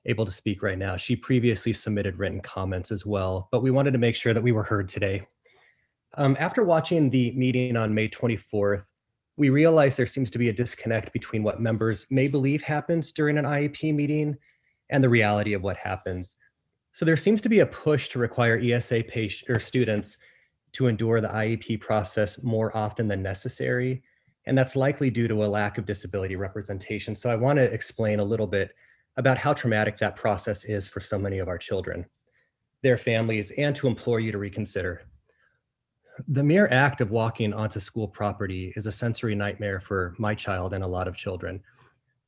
S20: able to speak right now. She previously submitted written comments as well, but we wanted to make sure that we were heard today. After watching the meeting on May 24th, we realized there seems to be a disconnect between what members may believe happens during an IEP meeting and the reality of what happens. So there seems to be a push to require ESA students to endure the IEP process more often than necessary. And that's likely due to a lack of disability representation. So I want to explain a little bit about how traumatic that process is for so many of our children, their families, and to implore you to reconsider. The mere act of walking onto school property is a sensory nightmare for my child and a lot of children.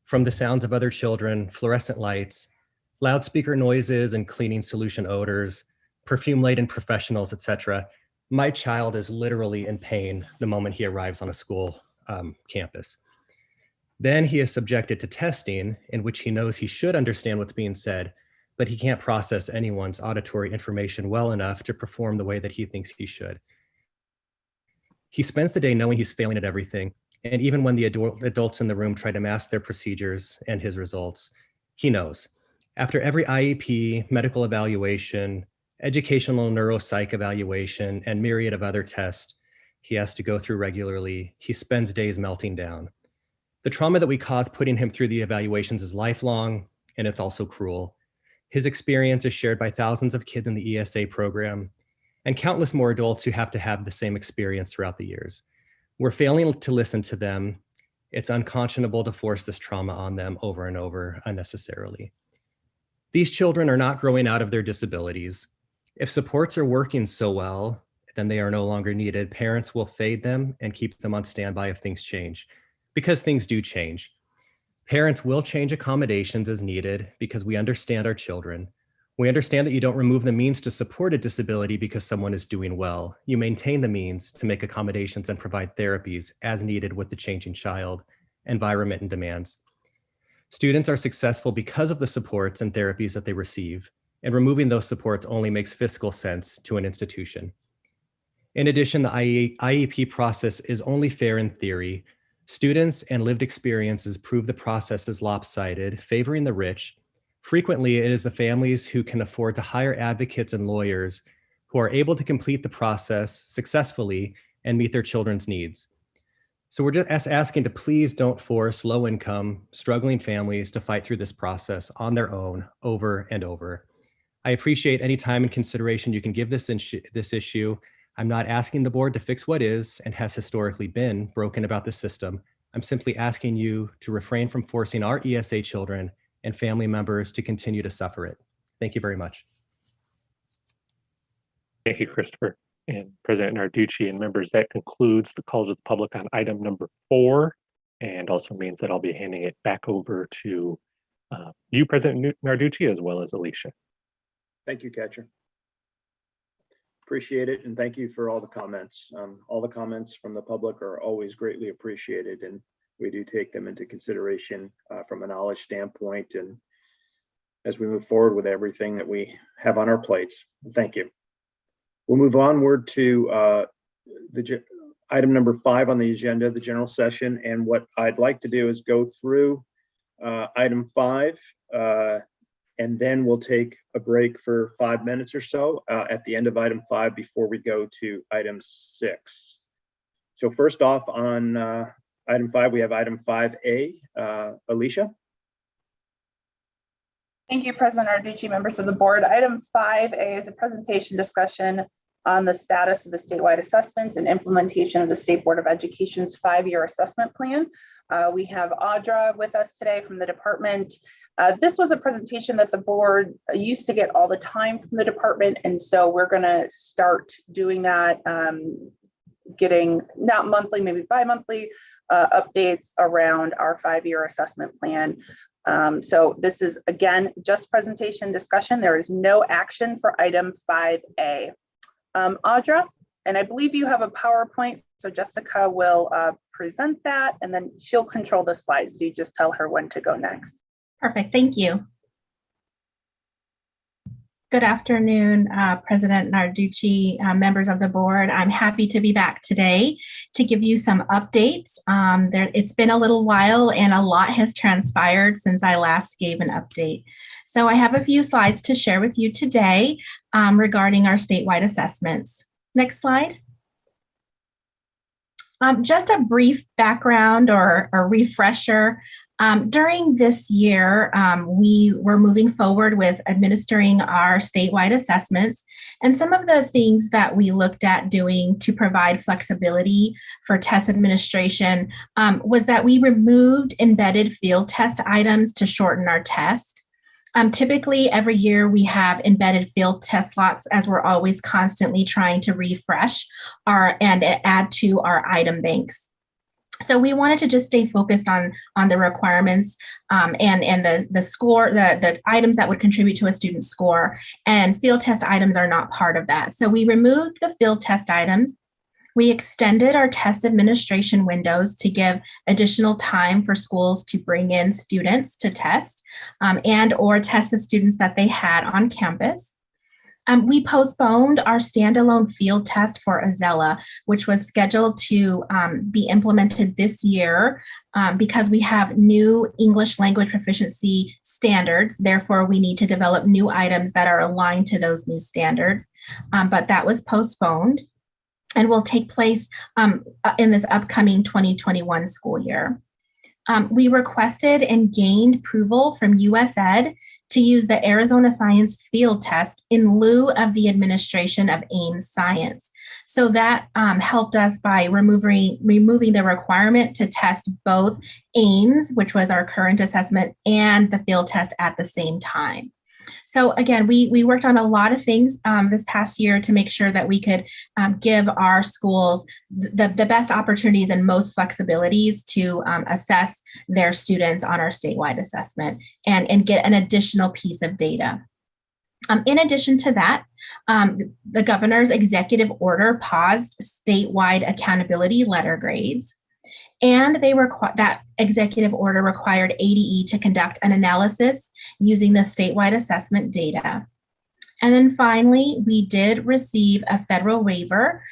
S20: From the sounds of other children, fluorescent lights, loudspeaker noises and cleaning solution odors, perfume-laden professionals, etc., my child is literally in pain the moment he arrives on a school campus. Then he is subjected to testing in which he knows he should understand what's being said, but he can't process anyone's auditory information well enough to perform the way that he thinks he should. He spends the day knowing he's failing at everything, and even when the adults in the room try to mask their procedures and his results, he knows. After every IEP, medical evaluation, educational neuropsych evaluation, and myriad of other tests, he has to go through regularly. He spends days melting down. The trauma that we cause putting him through the evaluations is lifelong, and it's also cruel. His experience is shared by thousands of kids in the ESA program and countless more adults who have to have the same experience throughout the years. We're failing to listen to them. It's unconscionable to force this trauma on them over and over unnecessarily. These children are not growing out of their disabilities. If supports are working so well, then they are no longer needed. Parents will fade them and keep them on standby if things change, because things do change. Parents will change accommodations as needed because we understand our children. We understand that you don't remove the means to support a disability because someone is doing well. You maintain the means to make accommodations and provide therapies as needed with the changing child, environment, and demands. Students are successful because of the supports and therapies that they receive, and removing those supports only makes fiscal sense to an institution. In addition, the IEP process is only fair in theory. Students and lived experiences prove the process is lopsided, favoring the rich. Frequently, it is the families who can afford to hire advocates and lawyers who are able to complete the process successfully and meet their children's needs. So we're just asking to please don't force low-income, struggling families to fight through this process on their own over and over. I appreciate any time and consideration you can give this issue. I'm not asking the board to fix what is and has historically been broken about the system. I'm simply asking you to refrain from forcing our ESA children and family members to continue to suffer it. Thank you very much.
S1: Thank you, Christopher. And President Narducci and members, that concludes the calls of the public on item number 4, and also means that I'll be handing it back over to you, President Narducci, as well as Alicia.
S3: Thank you, Catcher. Appreciate it, and thank you for all the comments. All the comments from the public are always greatly appreciated, and we do take them into consideration from a knowledge standpoint and as we move forward with everything that we have on our plates. Thank you. We'll move onward to item number 5 on the agenda, the general session. And what I'd like to do is go through item 5, and then we'll take a break for 5 minutes or so at the end of item 5 before we go to item 6. So first off on item 5, we have item 5A. Alicia?
S2: Thank you, President Narducci, members of the board. Item 5A is a presentation discussion on the status of the statewide assessments and implementation of the State Board of Education's 5-year assessment plan. We have Audra with us today from the department. This was a presentation that the board used to get all the time from the department, and so we're going to start doing that, getting not monthly, maybe bi-monthly updates around our 5-year assessment plan. So this is, again, just presentation discussion. There is no action for item 5A. Audra, and I believe you have a PowerPoint, so Jessica will present that, and then she'll control the slides. So you just tell her when to go next.
S21: Perfect, thank you. Good afternoon, President Narducci, members of the board. I'm happy to be back today to give you some updates. It's been a little while and a lot has transpired since I last gave an update. So I have a few slides to share with you today regarding our statewide assessments. Next slide. Just a brief background or a refresher. During this year, we were moving forward with administering our statewide assessments, and some of the things that we looked at doing to provide flexibility for test administration was that we removed embedded field test items to shorten our test. Typically, every year we have embedded field test slots as we're always constantly trying to refresh and add to our item banks. So we wanted to just stay focused on the requirements and the score, the items that would contribute to a student's score, and field test items are not part of that. So we removed the field test items. We extended our test administration windows to give additional time for schools to bring in students to test and or test the students that they had on campus. We postponed our standalone field test for Azella, which was scheduled to be implemented this year because we have new English language proficiency standards. Therefore, we need to develop new items that are aligned to those new standards, but that was postponed. and will take place in this upcoming 2021 school year. We requested and gained approval from USED to use the Arizona Science Field Test in lieu of the administration of Ames Science. So that helped us by removing the requirement to test both Ames, which was our current assessment, and the field test at the same time. So again, we worked on a lot of things this past year to make sure that we could give our schools the best opportunities and most flexibilities to assess their students on our statewide assessment and get an additional piece of data. In addition to that, the governor's executive order paused statewide accountability letter grades. And that executive order required ADE to conduct an analysis using the statewide assessment data. And then finally, we did receive a federal waiver,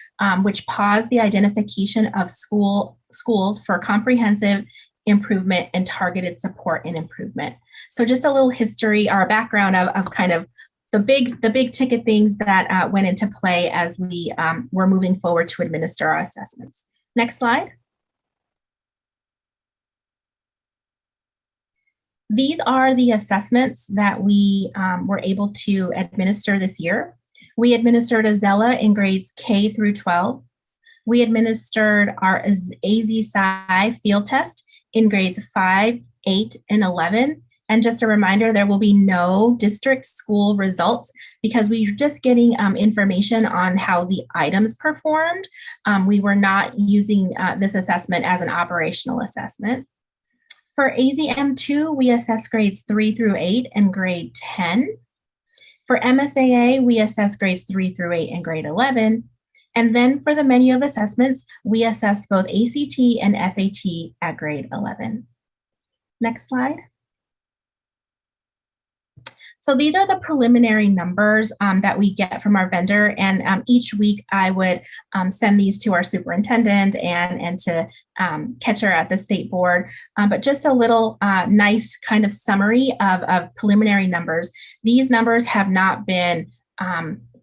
S21: which paused the identification of schools for comprehensive improvement and targeted support and improvement. So just a little history or a background of kind of the big ticket things that went into play as we were moving forward to administer our assessments. Next slide. These are the assessments that we were able to administer this year. We administered Azella in grades K through 12. We administered our AZ-SCI field test in grades 5, 8, and 11. And just a reminder, there will be no district school results because we're just getting information on how the items performed. We were not using this assessment as an operational assessment. For AZM2, we assess grades 3 through 8 and grade 10. For MSAA, we assess grades 3 through 8 and grade 11. And then for the menu of assessments, we assessed both ACT and SAT at grade 11. Next slide. So these are the preliminary numbers that we get from our vendor, and each week I would send these to our superintendent and to Catcher at the state board. But just a little nice kind of summary of preliminary numbers. These numbers have not been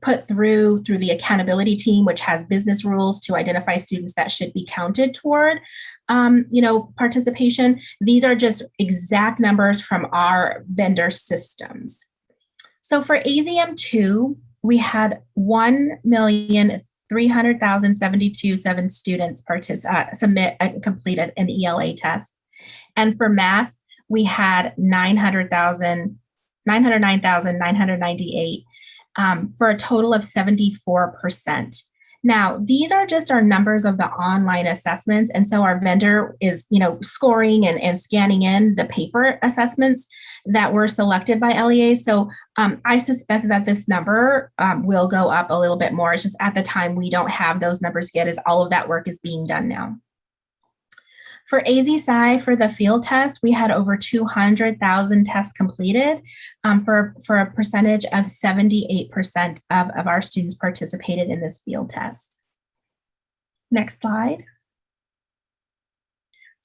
S21: put through the accountability team, which has business rules to identify students that should be counted toward participation. These are just exact numbers from our vendor systems. So for AZM2, we had 1,300,072 students submit and complete an ELA test. And for math, we had 909,998 for a total of 74%. Now, these are just our numbers of the online assessments. And so our vendor is, scoring and scanning in the paper assessments that were selected by LEA. So I suspect that this number will go up a little bit more. It's just at the time we don't have those numbers yet as all of that work is being done now. For AZ-SCI, for the field test, we had over 200,000 tests completed for a percentage of 78% of our students participated in this field test. Next slide.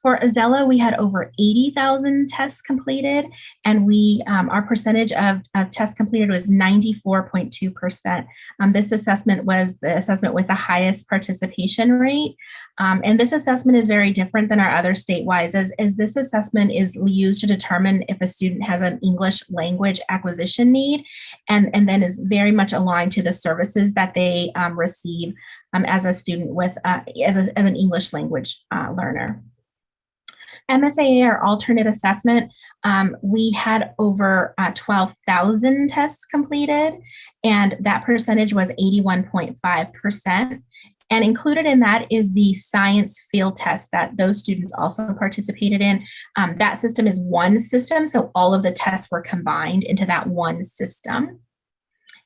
S21: For Azella, we had over 80,000 tests completed, and our percentage of tests completed was 94.2%. This assessment was the assessment with the highest participation rate. And this assessment is very different than our other statewide, as this assessment is used to determine if a student has an English language acquisition need, and then is very much aligned to the services that they receive as a student with as an English language learner. MSAA, our alternate assessment, we had over 12,000 tests completed, and that percentage was 81.5%. And included in that is the science field test that those students also participated in. That system is one system, so all of the tests were combined into that one system.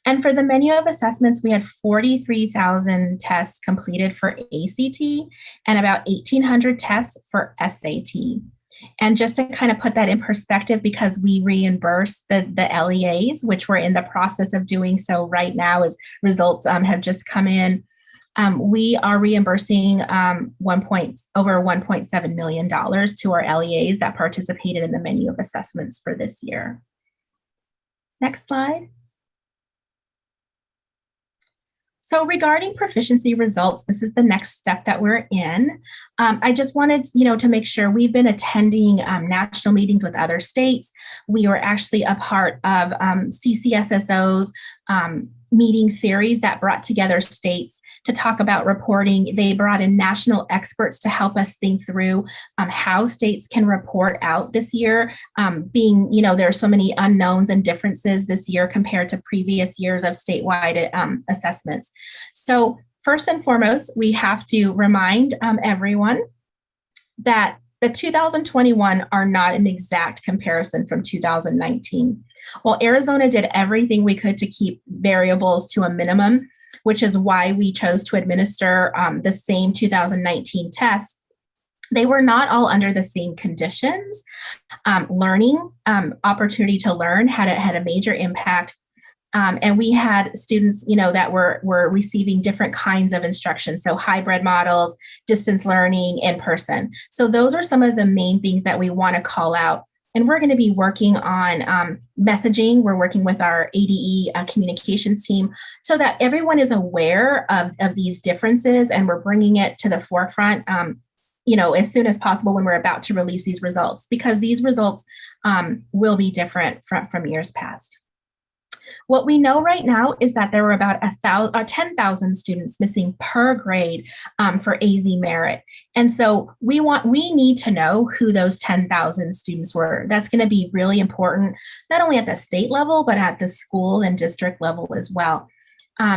S21: And for the menu of assessments, we had 43,000 tests completed for ACT and about 1,800 tests for SAT. And just to kind of put that in perspective, because we reimburse the LEAs, which we're in the process of doing so right now as results have just come in, we are reimbursing over $1.7 million to our LEAs that participated in the menu of assessments for this year. Next slide. So regarding proficiency results, this is the next step that we're in. I just wanted, to make sure we've been attending national meetings with other states. We were actually a part of CCSSO's meeting series that brought together states to talk about reporting. They brought in national experts to help us think through how states can report out this year, being, there are so many unknowns and differences this year compared to previous years of statewide assessments. So first and foremost, we have to remind everyone that the 2021 are not an exact comparison from 2019. Well, Arizona did everything we could to keep variables to a minimum, which is why we chose to administer the same 2019 tests. They were not all under the same conditions. Learning, opportunity to learn had a major impact. And we had students, that were receiving different kinds of instruction. So hybrid models, distance learning, in person. So those are some of the main things that we want to call out. And we're going to be working on messaging. We're working with our ADE communications team so that everyone is aware of these differences, and we're bringing it to the forefront, as soon as possible when we're about to release these results, because these results will be different from years past. What we know right now is that there were about 10,000 students missing per grade for AZ merit. And so we need to know who those 10,000 students were. That's going to be really important, not only at the state level, but at the school and district level as well,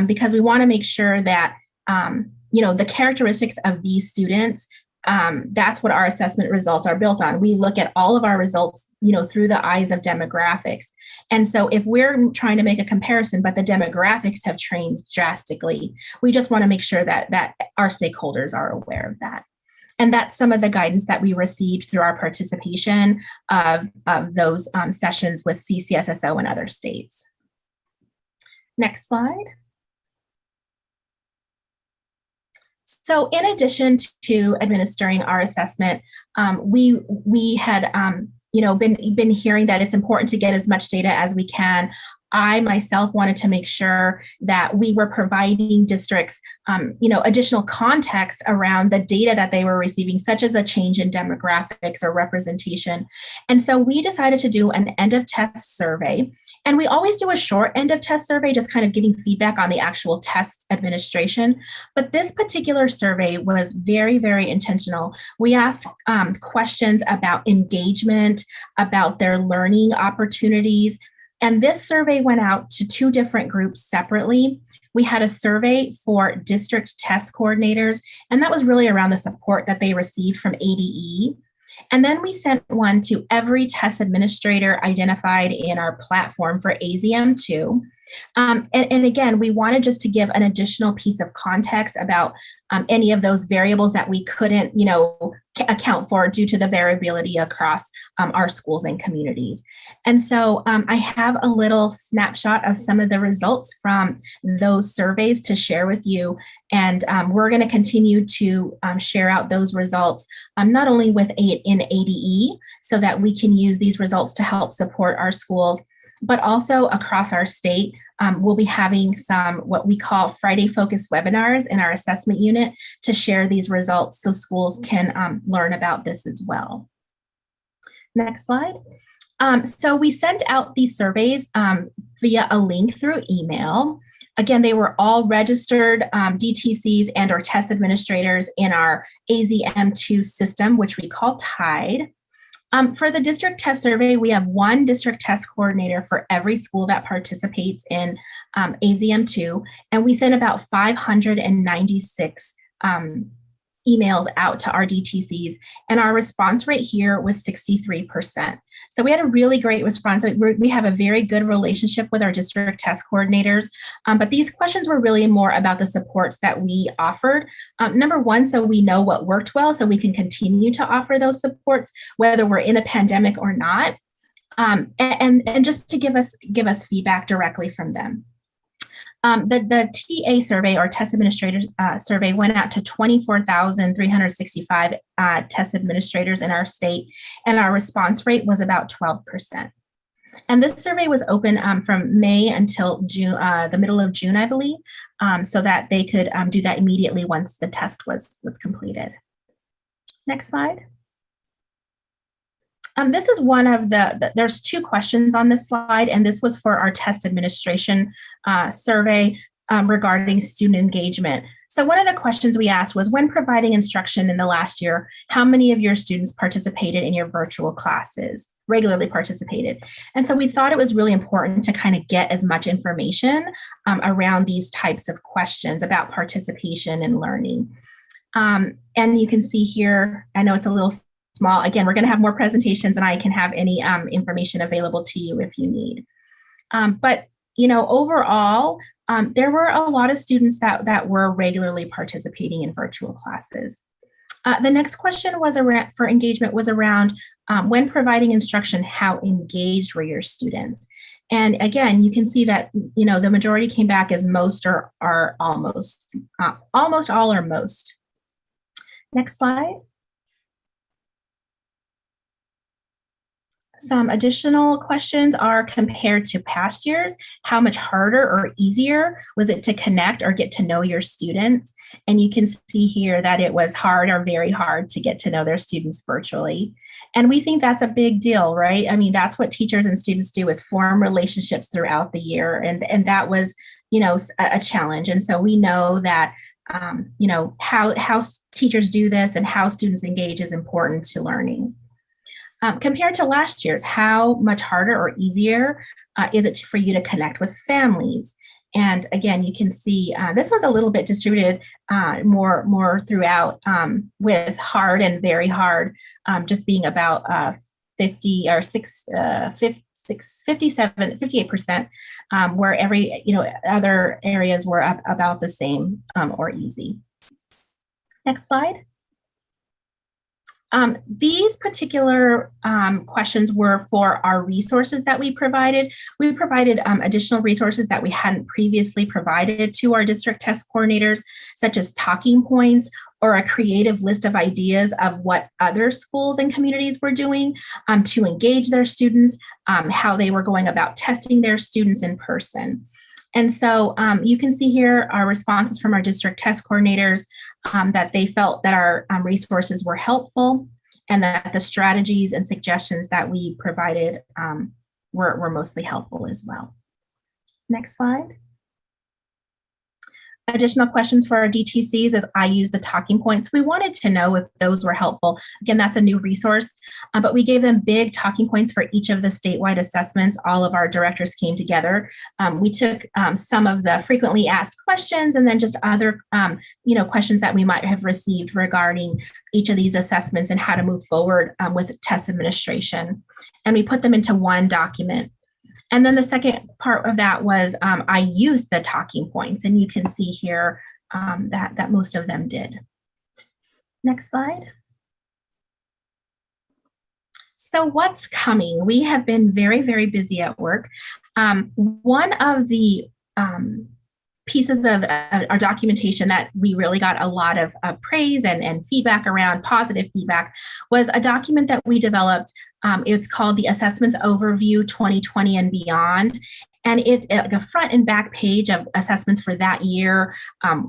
S21: because we want to make sure that, the characteristics of these students, that's what our assessment results are built on. We look at all of our results, through the eyes of demographics. And so if we're trying to make a comparison, but the demographics have changed drastically, we just want to make sure that our stakeholders are aware of that. And that's some of the guidance that we received through our participation of those sessions with CCSSO and other states. Next slide. So in addition to administering our assessment, we had been hearing that it's important to get as much data as we can. I myself wanted to make sure that we were providing districts, additional context around the data that they were receiving, such as a change in demographics or representation. And so we decided to do an end of test survey. And we always do a short end of test survey, just kind of getting feedback on the actual test administration. But this particular survey was very, very intentional. We asked questions about engagement, about their learning opportunities. And this survey went out to 2 different groups separately. We had a survey for district test coordinators, and that was really around the support that they received from ADE. And then we sent one to every test administrator identified in our platform for AZM2. And again, we wanted just to give an additional piece of context about any of those variables that we couldn't, account for due to the variability across our schools and communities. And so I have a little snapshot of some of the results from those surveys to share with you. And we're going to continue to share out those results, not only in ADE, so that we can use these results to help support our schools, but also across our state. We'll be having some what we call Friday Focus webinars in our assessment unit to share these results so schools can learn about this as well. Next slide. So we sent out these surveys via a link through email. Again, they were all registered DTCs and or test administrators in our AZM2 system, which we call TIDE. For the district test survey, we have 1 district test coordinator for every school that participates in AZM2, and we sent about 596 emails out to our DTCs, and our response rate here was 63%. So we had a really great response. We have a very good relationship with our district test coordinators, but these questions were really more about the supports that we offered. Number one, so we know what worked well, so we can continue to offer those supports, whether we're in a pandemic or not, and just to give us feedback directly from them. The TA survey or test administrator survey went out to 24,365 test administrators in our state, and our response rate was about 12%. And this survey was open from May until June, the middle of June, I believe, so that they could do that immediately once the test was completed. Next slide. This is one of there's 2 questions on this slide, and this was for our test administration survey regarding student engagement. So one of the questions we asked was, when providing instruction in the last year, how many of your students participated in your virtual classes, regularly participated? And so we thought it was really important to kind of get as much information around these types of questions about participation and learning. And you can see here, I know it's a little small. Again, we're going to have more presentations, and I can have any information available to you if you need. But overall, there were a lot of students that were regularly participating in virtual classes. The next question was around, for engagement, was around when providing instruction, how engaged were your students? And again, you can see that the majority came back as most or almost all or most. Next slide. Some additional questions are compared to past years. How much harder or easier was it to connect or get to know your students? And you can see here that it was hard or very hard to get to know their students virtually. And we think that's a big deal, right? I mean, that's what teachers and students do, is form relationships throughout the year. And that was, a challenge. And so we know that, how teachers do this and how students engage is important to learning. Compared to last year's, how much harder or easier is it for you to connect with families? And again, you can see this one's a little bit distributed more throughout, with hard and very hard just being about 58%, where every other areas were up about the same or easy. Next slide. These particular questions were for our resources that we provided. We provided additional resources that we hadn't previously provided to our district test coordinators, such as talking points or a creative list of ideas of what other schools and communities were doing to engage their students, how they were going about testing their students in person. And so you can see here our responses from our district test coordinators, that they felt that our resources were helpful and that the strategies and suggestions that we provided were mostly helpful as well. Next slide. Additional questions for our DTCs is, I use the talking points. We wanted to know if those were helpful. Again, that's a new resource, but we gave them big talking points for each of the statewide assessments. All of our directors came together. We took some of the frequently asked questions and then just other questions that we might have received regarding each of these assessments and how to move forward with test administration. And we put them into one document. And then the second part of that was I used the talking points, and you can see here that most of them did. Next slide. So what's coming? We have been very, very busy at work. One of the pieces of our documentation that we really got a lot of praise and feedback around, positive feedback, was a document that we developed. It's called the Assessments Overview 2020 and Beyond. And it's like a front and back page of assessments for that year,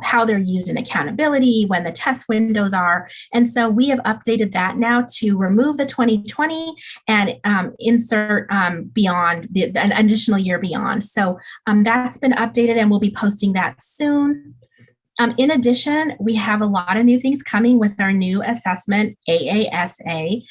S21: how they're used in accountability, when the test windows are. And so we have updated that now to remove the 2020 and insert beyond, an additional year beyond. So that's been updated, and we'll be posting that soon. In addition, we have a lot of new things coming with our new assessment, AASA.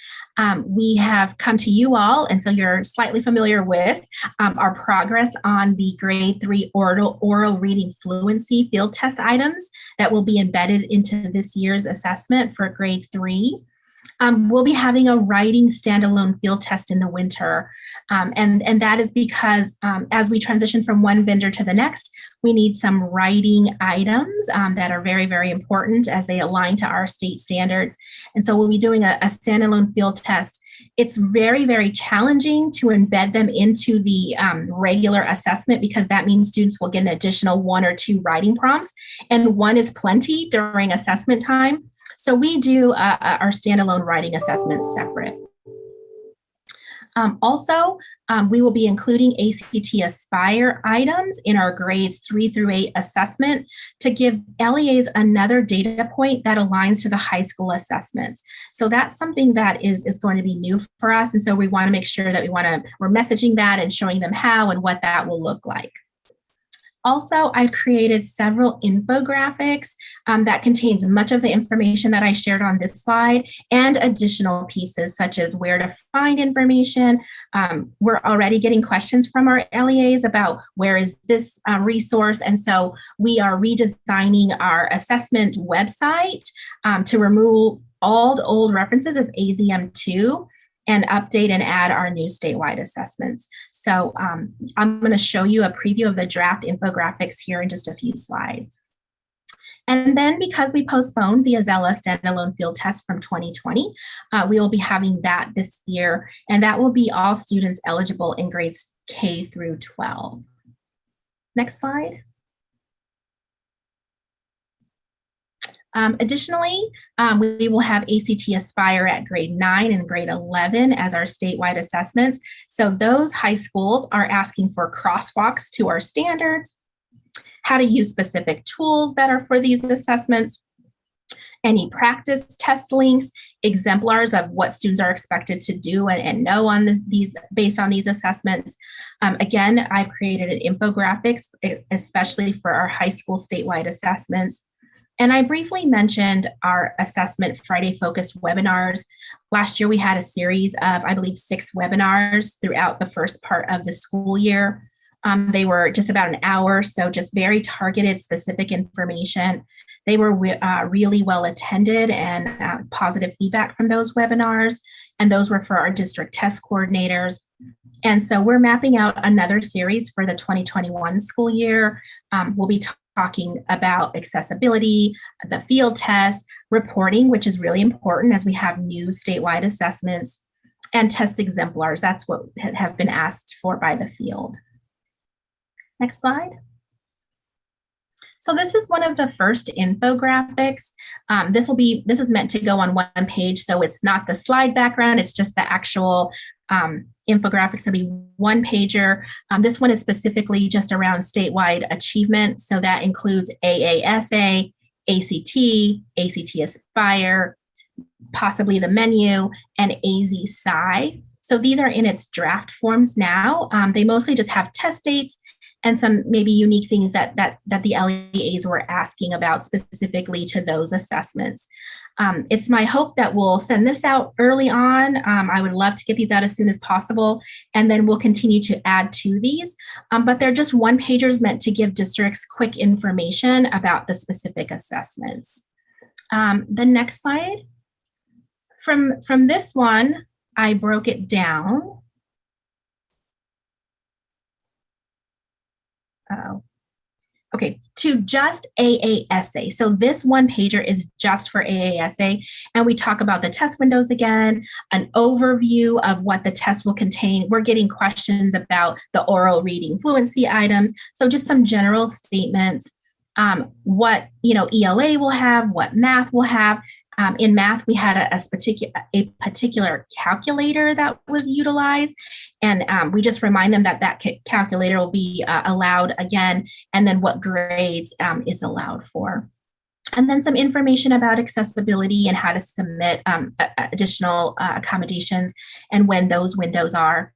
S21: We have come to you all, and so you're slightly familiar with our progress on the grade 3 oral reading fluency field test items that will be embedded into this year's assessment for grade 3. We'll be having a writing standalone field test in the winter. And that is because as we transition from one vendor to the next, we need some writing items that are very, very important as they align to our state standards. And so we'll be doing a standalone field test. It's very, very challenging to embed them into the regular assessment, because that means students will get an additional 1 or 2 writing prompts, and 1 is plenty during assessment time. So we do our standalone writing assessments separate. Also, we will be including ACT Aspire items in our grades 3 through 8 assessment to give LEAs another data point that aligns to the high school assessments. So that's something that is going to be new for us. And so we want to make sure that we're messaging that and showing them how and what that will look like. Also, I've created several infographics that contains much of the information that I shared on this slide and additional pieces such as where to find information. We're already getting questions from our LEAs about where is this resource. And so we are redesigning our assessment website to remove all the old references of AZM2 and update and add our new statewide assessments. So I'm going to show you a preview of the draft infographics here in just a few slides. And then because we postponed the Azella standalone field test from 2020, we will be having that this year, and that will be all students eligible in grades K through 12. Next slide. Additionally, we will have ACT Aspire at grade 9 and grade 11 as our statewide assessments. So those high schools are asking for crosswalks to our standards, how to use specific tools that are for these assessments, any practice test links, exemplars of what students are expected to do and know on these based on these assessments. Again, I've created an infographics, especially for our high school statewide assessments. And I briefly mentioned our Assessment Friday focused webinars. Last year, we had a series of, I believe, 6 webinars throughout the first part of the school year. They were just about an hour, so just very targeted, specific information. They were really well attended and positive feedback from those webinars. And those were for our district test coordinators. And so we're mapping out another series for the 2021 school year. We'll be talking about accessibility, the field test, reporting, which is really important as we have new statewide assessments, and test exemplars. That's what have been asked for by the field. Next slide. So this is one of the first infographics. This is meant to go on one page, so it's not the slide background, it's just the actual infographics. Will be one pager. This one is specifically just around statewide achievement. So that includes AASA, ACT, ACT Aspire, possibly the menu, and AZ-SCI. So these are in its draft forms now. They mostly just have test dates and some maybe unique things that the LEAs were asking about specifically to those assessments. It's my hope that we'll send this out early on. I would love to get these out as soon as possible, and then we'll continue to add to these. But they're just one-pagers meant to give districts quick information about the specific assessments. The next slide. From this one, I broke it down. Okay, to just AASA. So this one pager is just for AASA, and we talk about the test windows again, an overview of what the test will contain. We're getting questions about the oral reading fluency items. So just some general statements, what ELA will have, what math will have. In math, we had a particular calculator that was utilized, and we just remind them that calculator will be allowed again, and then what grades it's allowed for. And then some information about accessibility and how to submit additional accommodations and when those windows are.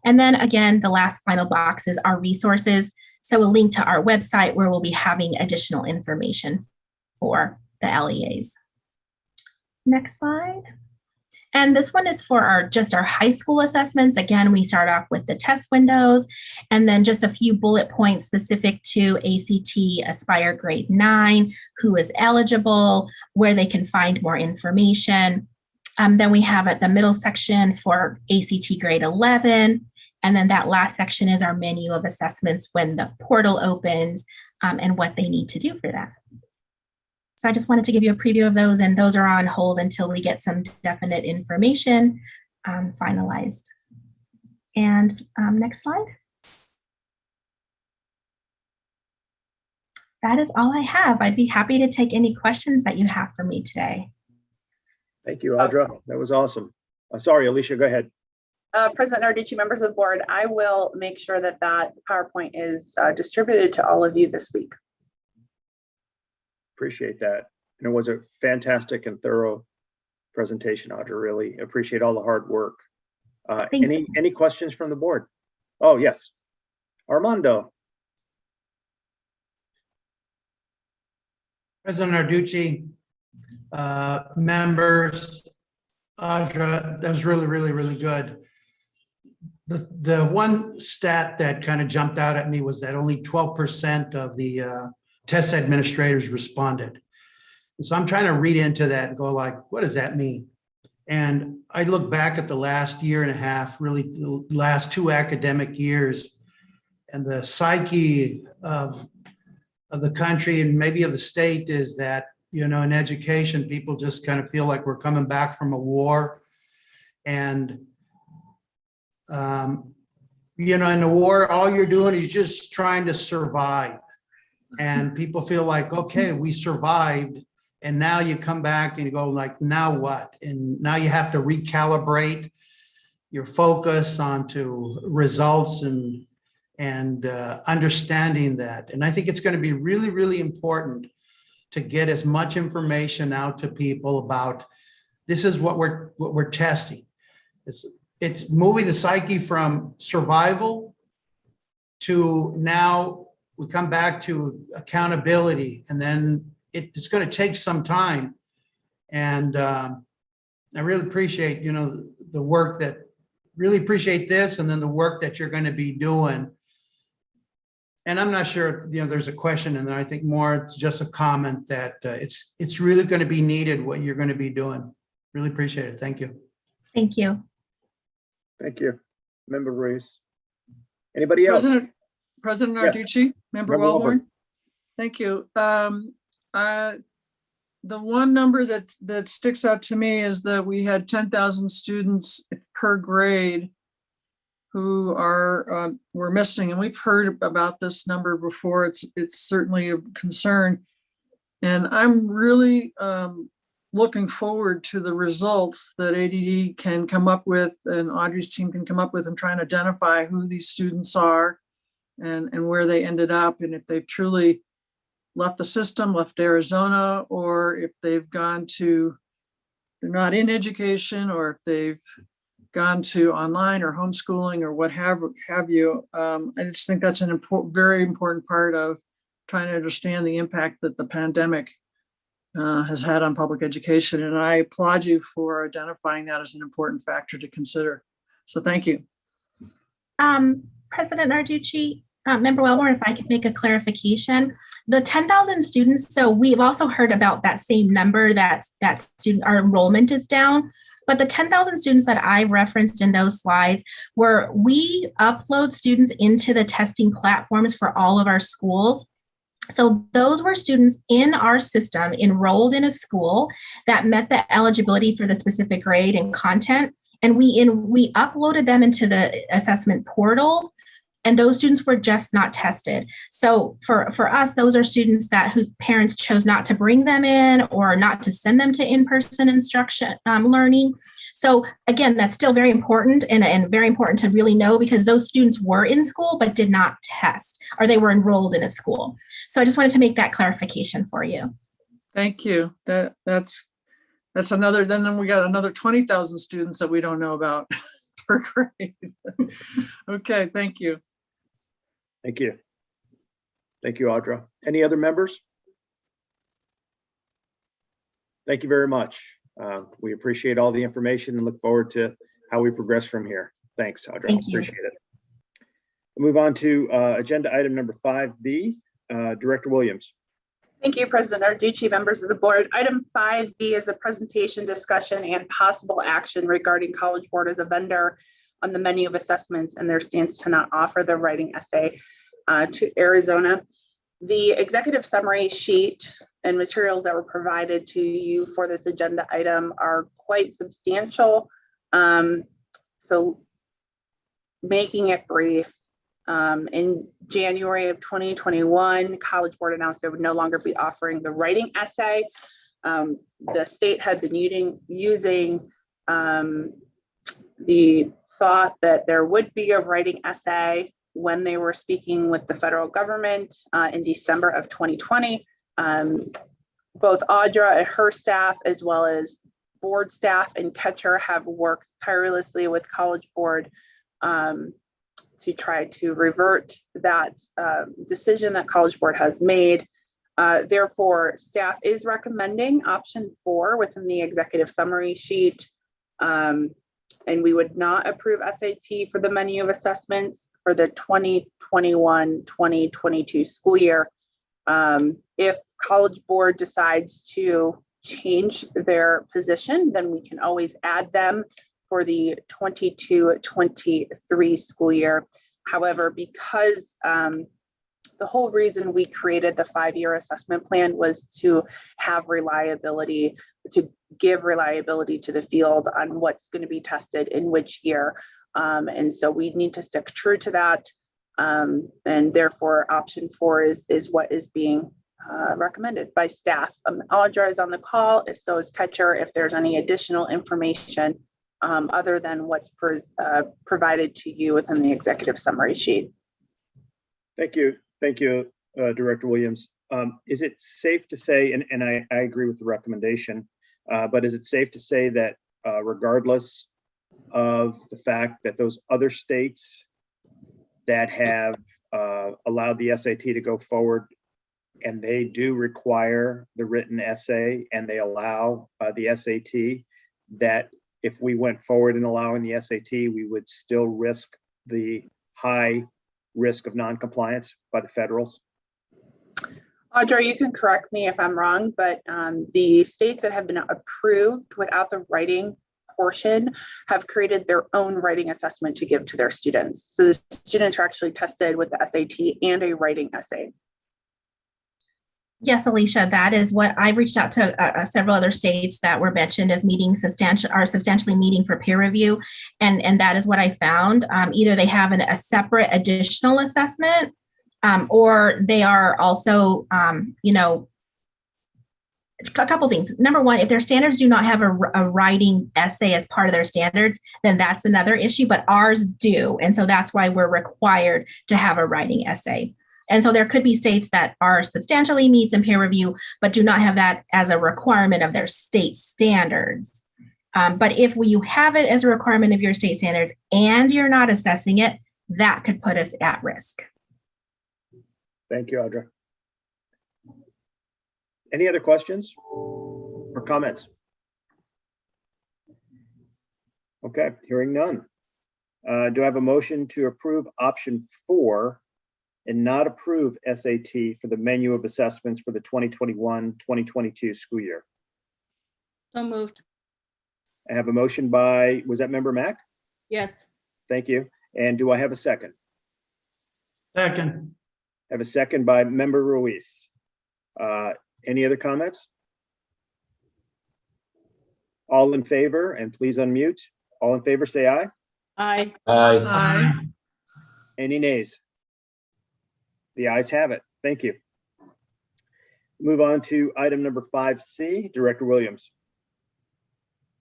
S21: And then again, the last final box is our resources. So a link to our website where we'll be having additional information for the LEAs. Next slide. And this one is for just our high school assessments. Again, we start off with the test windows and then just a few bullet points specific to ACT Aspire grade 9, who is eligible, where they can find more information. Then we have at the middle section for ACT grade 11. And then that last section is our menu of assessments when the portal opens and what they need to do for that. So I just wanted to give you a preview of those, and those are on hold until we get some definite information finalized. And next slide. That is all I have. I'd be happy to take any questions that you have for me today.
S3: Thank you, Audra. That was awesome. Sorry, Alicia, go ahead.
S2: President Narducci, members of the board, I will make sure that that PowerPoint is distributed to all of you this week.
S3: Appreciate that. And it was a fantastic and thorough presentation, Audra. Really appreciate all the hard work. Any questions from the board? Oh, yes. Armando.
S6: President Narducci, members, Audra, that was really good. The one stat that kind of jumped out at me was that only 12% of the test administrators responded. So I'm trying to read into that and go like, what does that mean? And I look back at the last year and a half, really the last 2 academic years, and the psyche of the country and maybe of the state is that, you know, in education, people just kind of feel like we're coming back from a war. And, you know, in the war, all you're doing is just trying to survive. And people feel like, okay, we survived. And now you come back and you go like, now what? And now you have to recalibrate your focus onto results and understanding that. And I think it's going to be really important to get as much information out to people about this is what we're testing. It's moving the psyche from survival to now we come back to accountability, and then it's going to take some time. And I really appreciate, you know, the work that really appreciate this, and then the work that you're going to be doing. And I'm not sure, you know, there's a question, and I think more it's just a comment that it's really going to be needed what you're going to be doing. Really appreciate it. Thank you.
S21: Thank you.
S3: Thank you. Member Ruiz. Anybody else?
S10: President
S3: Yes.
S10: Narducci, Member Wellborn. Thank you. The one number that sticks out to me is that we had 10,000 students per grade who were missing, and we've heard about this number before. It's certainly a concern, and I'm really looking forward to the results that ADD can come up with and Audrey's team can come up with and try and identify who these students are and where they ended up, and if they've truly left the system, left Arizona, or if they've gone to, they're not in education, or if they've gone to online or homeschooling or what have you. I just think that's an very important part of trying to understand the impact that the pandemic has had on public education. And I applaud you for identifying that as an important factor to consider. So thank you.
S21: President Narducci, Member Wellborn, if I could make a clarification, the 10,000 students, so we've also heard about that same number that student, our enrollment is down, but the 10,000 students that I referenced in those slides were, we upload students into the testing platforms for all of our schools. So those were students in our system enrolled in a school that met the eligibility for the specific grade and content. And we uploaded them into the assessment portals, and those students were just not tested. So for us, those are students whose parents chose not to bring them in or not to send them to in-person instruction learning. So again, that's still very important and very important to really know, because those students were in school but did not test, or they were enrolled in a school. So I just wanted to make that clarification for you.
S10: Thank you. That's another, then we got another 20,000 students that we don't know about per grade. Okay, thank you.
S3: Thank you. Thank you, Audra. Any other members? Thank you very much. We appreciate all the information and look forward to how we progress from here. Thanks, Audra.
S21: Thank you.
S3: Appreciate it. We'll move on to agenda item number 5B, Director Williams.
S2: Thank you, President Narducci, members of the board. Item 5B is a presentation, discussion, and possible action regarding College Board as a vendor on the menu of assessments and their stance to not offer the writing essay to Arizona. The executive summary sheet and materials that were provided to you for this agenda item are quite substantial. So making it brief, in January of 2021, College Board announced they would no longer be offering the writing essay. The state had been using the thought that there would be a writing essay when they were speaking with the federal government in December of 2020. Both Audra and her staff, as well as board staff and Catcher, have worked tirelessly with College Board to try to revert that decision that College Board has made. Therefore, staff is recommending option 4 within the executive summary sheet. And we would not approve SAT for the menu of assessments for the 2021-2022 school year. If College Board decides to change their position, then we can always add them for the 22-23 school year. However, because the whole reason we created the 5-year assessment plan was to have reliability, to give reliability to the field on what's going to be tested in which year. And so we need to stick true to that. And therefore, option 4 is what is being recommended by staff. Audra is on the call, if so is Catcher, if there's any additional information other than what's provided to you within the executive summary sheet.
S3: Thank you. Thank you, Director Williams. Is it safe to say, and I agree with the recommendation, but is it safe to say that regardless of the fact that those other states that have allowed the SAT to go forward and they do require the written essay and they allow the SAT, that if we went forward in allowing the SAT, we would still risk the high risk of non-compliance by the federals?
S2: Audra, you can correct me if I'm wrong, but the states that have been approved without the writing portion have created their own writing assessment to give to their students. So the students are actually tested with the SAT and a writing essay.
S21: Yes, Alicia, that is what I've reached out to several other states that were mentioned as meeting substantially meeting for peer review. And that is what I found. Either they have a separate additional assessment or they are also, a couple things. Number one, if their standards do not have a writing essay as part of their standards, then that's another issue, but ours do. And so that's why we're required to have a writing essay. And so there could be states that are substantially meets in peer review, but do not have that as a requirement of their state standards. But if you have it as a requirement of your state standards and you're not assessing it, that could put us at risk.
S3: Thank you, Audra. Any other questions or comments? Okay, hearing none. Do I have a motion to approve option 4 and not approve SAT for the menu of assessments for the 2021-2022 school year?
S5: So moved.
S3: I have a motion by, was that member Mack?
S5: Yes.
S3: Thank you. And do I have a second?
S6: Second.
S3: I have a second by member Ruiz. Any other comments? All in favor, and please unmute. All in favor, say aye.
S5: Aye.
S15: Aye.
S6: Aye.
S3: Any nays? The ayes have it. Thank you. Move on to item number 5C, Director Williams.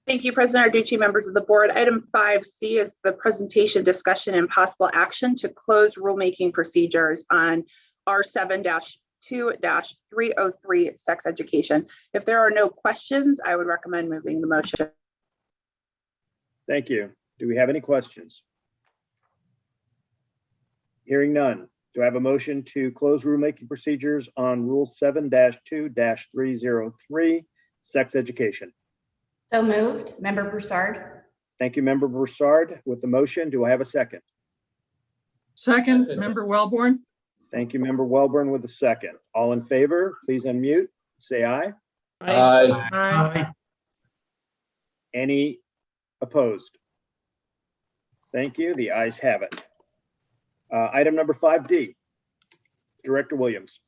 S2: Thank you, President Arducci, members of the board. Item 5C is the presentation, discussion, and possible action to close rulemaking procedures on R7-2-303 sex education. If there are no questions, I would recommend moving the motion.
S3: Thank you. Do we have any questions? Hearing none. Do I have a motion to close rulemaking procedures on Rule 7-2-303, sex education?
S9: So moved. Member Broussard.
S3: Thank you, Member Broussard. With the motion, do I have a second?
S10: Second, Member Wellborn.
S3: Thank you, Member Wellborn, with a second. All in favor, please unmute. Say aye.
S15: Aye.
S6: Aye.
S3: Any opposed? Thank you. The ayes have it. Item number 5D, Director Williams.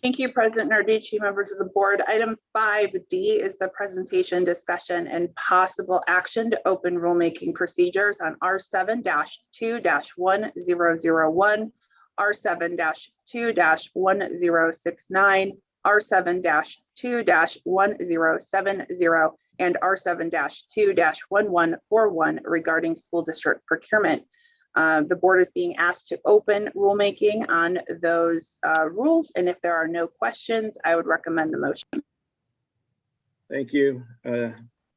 S2: Thank you, President Narducci, members of the board. Item 5D is the presentation, discussion, and possible action to open rulemaking procedures on R7-2-1001, R7-2-1069, R7-2-1070, and R7-2-1141 regarding school district procurement. The board is being asked to open rulemaking on those rules, and if there are no questions, I would recommend the motion.
S3: Thank you,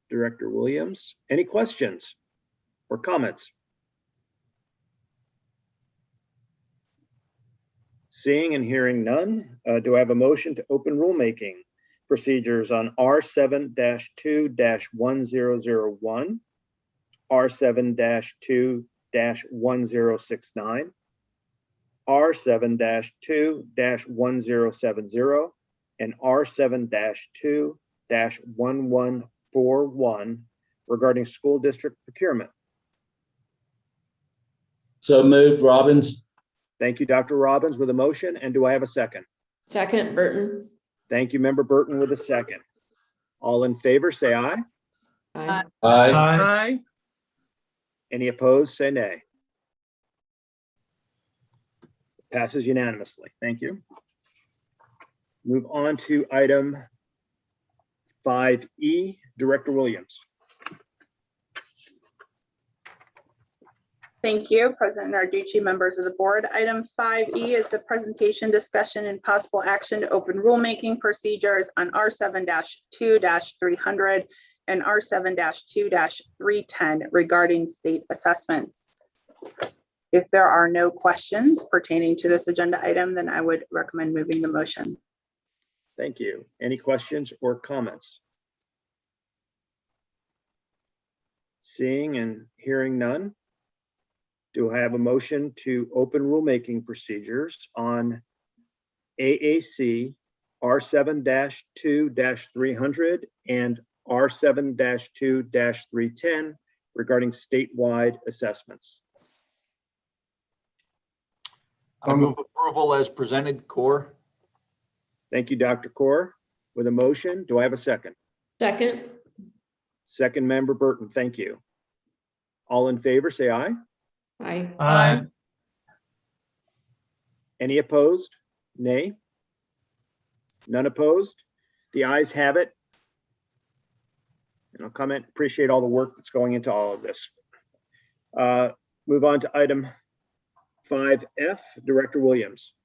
S3: Director Williams. Any questions or comments? Seeing and hearing none, do I have a motion to open rulemaking procedures on R7-2-1001, R7-2-1069, R7-2-1070, and R7-2-1141 regarding school district procurement?
S15: So moved, Robbins.
S3: Thank you, Dr. Robbins, with a motion. And do I have a second?
S14: Second, Burton.
S3: Thank you, Member Burton, with a second. All in favor, say aye.
S14: Aye.
S15: Aye.
S10: Aye.
S3: Any opposed, say nay. Passes unanimously. Thank you. Move on to item 5E, Director Williams.
S2: Thank you, President Narducci, members of the board. Item 5E is the presentation, discussion, and possible action to open rulemaking procedures on R7-2-300 and R7-2-310 regarding state assessments. If there are no questions pertaining to this agenda item, then I would recommend moving the motion.
S3: Thank you. Any questions or comments? Seeing and hearing none, do I have a motion to open rulemaking procedures on AAC R7-2-300 and R7-2-310 regarding statewide assessments?
S13: I move approval as presented, Core.
S3: Thank you, Dr. Core. With a motion, do I have a second?
S14: Second.
S3: Second, Member Burton. Thank you. All in favor, say aye.
S14: Aye.
S6: Aye.
S3: Any opposed? Nay. None opposed? The ayes have it. And I'll comment, appreciate all the work that's going into all of this. Move on to item 5F, Director Williams.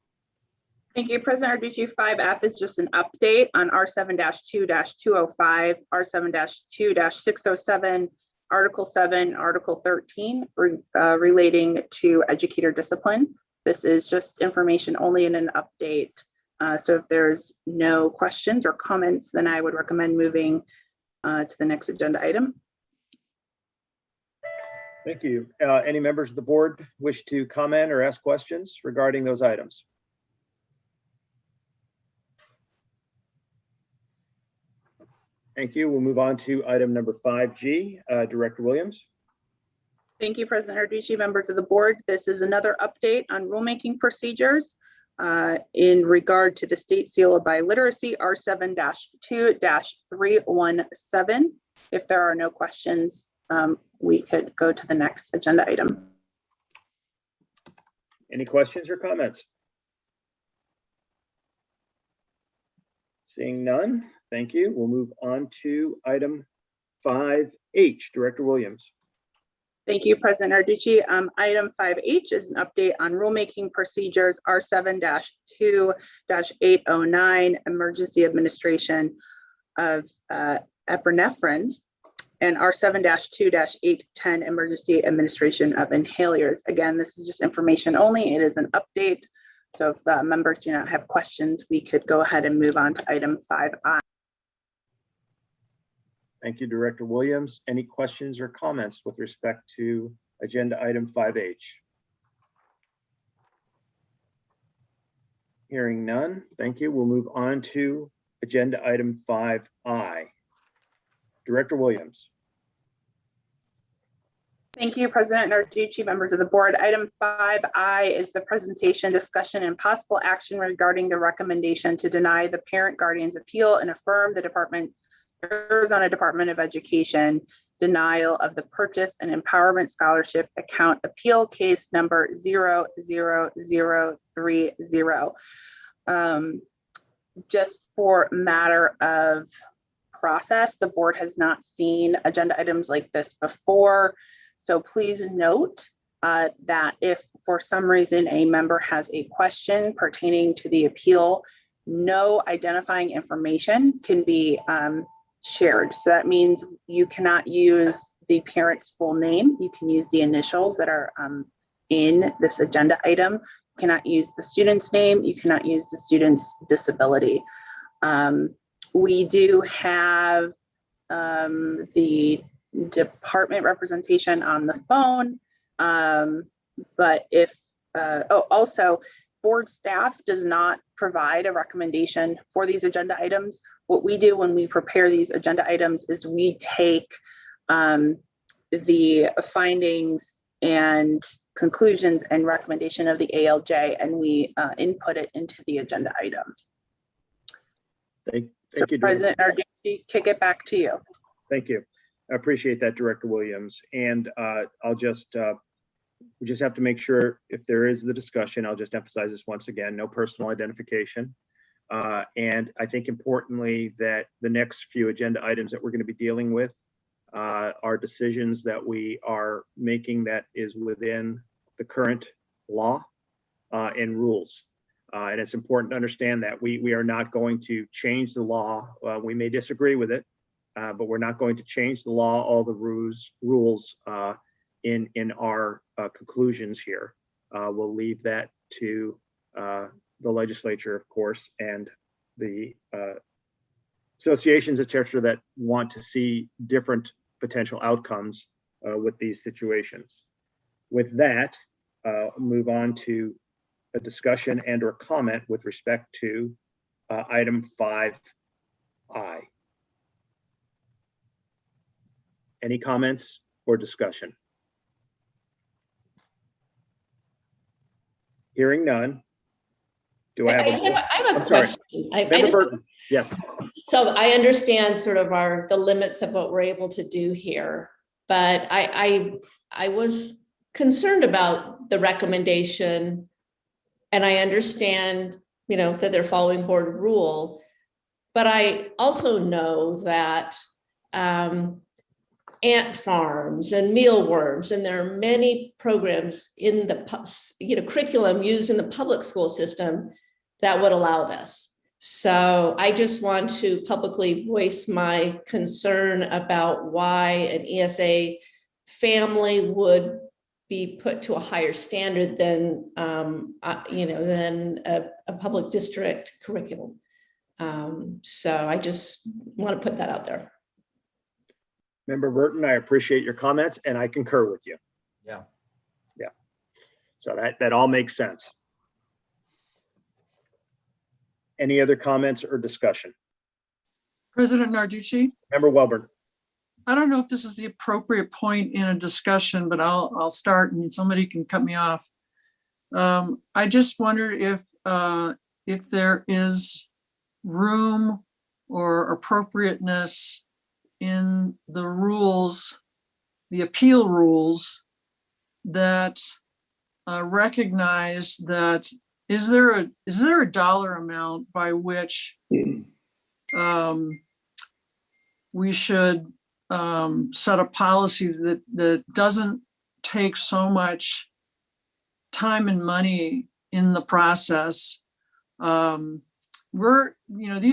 S2: Thank you, President Narducci. 5F is just an update on R7-2-205, R7-2-607, Article 7, Article 13, relating to educator discipline. This is just information only in an update. So if there's no questions or comments, then I would recommend moving to the next agenda item.
S3: Thank you. Any members of the board wish to comment or ask questions regarding those items? Thank you. We'll move on to item number 5G, Director Williams.
S2: Thank you, President Narducci, members of the board. This is another update on rulemaking procedures in regard to the state seal of biliteracy, R7-2-317. If there are no questions, we could go to the next agenda item.
S3: Any questions or comments? Seeing none, thank you. We'll move on to item 5H, Director Williams.
S2: Thank you, President Narducci. Item 5H is an update on rulemaking procedures, R7-2-809, emergency administration of epinephrine, and R7-2-810, emergency administration of inhalers. Again, this is just information only. It is an update. So if members do not have questions, we could go ahead and move on to item 5I.
S3: Thank you, Director Williams. Any questions or comments with respect to agenda item 5H? Hearing none, thank you. We'll move on to agenda item 5I. Director Williams.
S2: Thank you, President Narducci, members of the board. Item 5I is the presentation, discussion, and possible action regarding the recommendation to deny the parent guardian's appeal and affirm the Arizona Department of Education denial of the Purchase and Empowerment Scholarship Account Appeal Case number 00030. Just for matter of process. The board has not seen agenda items like this before. So please note that if for some reason a member has a question pertaining to the appeal, no identifying information can be shared. So that means you cannot use the parent's full name. You can use the initials that are in this agenda item. You cannot use the student's name. You cannot use the student's disability. We do have the department representation on the phone. But if, also, board staff does not provide a recommendation for these agenda items. What we do when we prepare these agenda items is we take the findings and conclusions and recommendation of the ALJ and we input it into the agenda item.
S3: Thank you,
S2: President Narducci, kick it back to you.
S3: Thank you. I appreciate that, Director Williams. And I'll just, we just have to make sure if there is the discussion, I'll just emphasize this once again, no personal identification. And I think importantly that the next few agenda items that we're going to be dealing with are decisions that we are making that is within the current law and rules. And it's important to understand that we are not going to change the law. We may disagree with it, but we're not going to change the law, all the rules in our conclusions here. We'll leave that to the legislature, of course, and the associations, et cetera, that want to see different potential outcomes with these situations. With that, move on to a discussion and or comment with respect to item 5I. Any comments or discussion? Hearing none. Do I have
S14: I have a
S3: sorry.
S14: question.
S3: Member Burton. Yes.
S14: So I understand sort of the limits of what we're able to do here, but I was concerned about the recommendation, and I understand, you know, that they're following board rule, but I also know that ant farms and mealworms, and there are many programs in the curriculum used in the public school system that would allow this. So I just want to publicly voice my concern about why an ESA family would be put to a higher standard than than a public district curriculum. So I just want to put that out there.
S3: Member Burton, I appreciate your comments and I concur with you.
S13: Yeah.
S3: Yeah. So that all makes sense. Any other comments or discussion?
S10: President Narducci,
S3: Member Welborn.
S10: I don't know if this is the appropriate point in a discussion, but I'll start and somebody can cut me off. I just wondered if there is room or appropriateness in the rules, the appeal rules that recognize that is there a dollar amount by which we should set a policy that doesn't take so much time and money in the process? These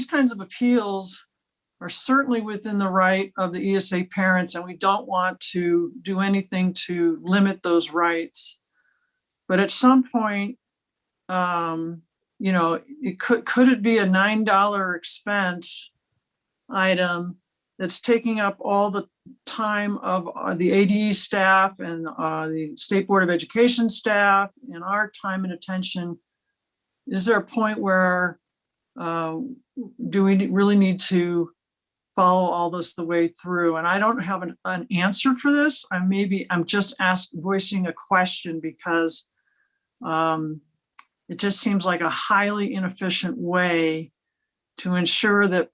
S10: kinds of appeals are certainly within the right of the ESA parents, and we don't want to do anything to limit those rights. But at some point, could it be a $9 expense item that's taking up all the time of the ADE staff and the State Board of Education staff and our time and attention? Is there a point where do we really need to follow all this the way through? And I don't have an answer for this. I'm just voicing a question because it just seems like a highly inefficient way to ensure that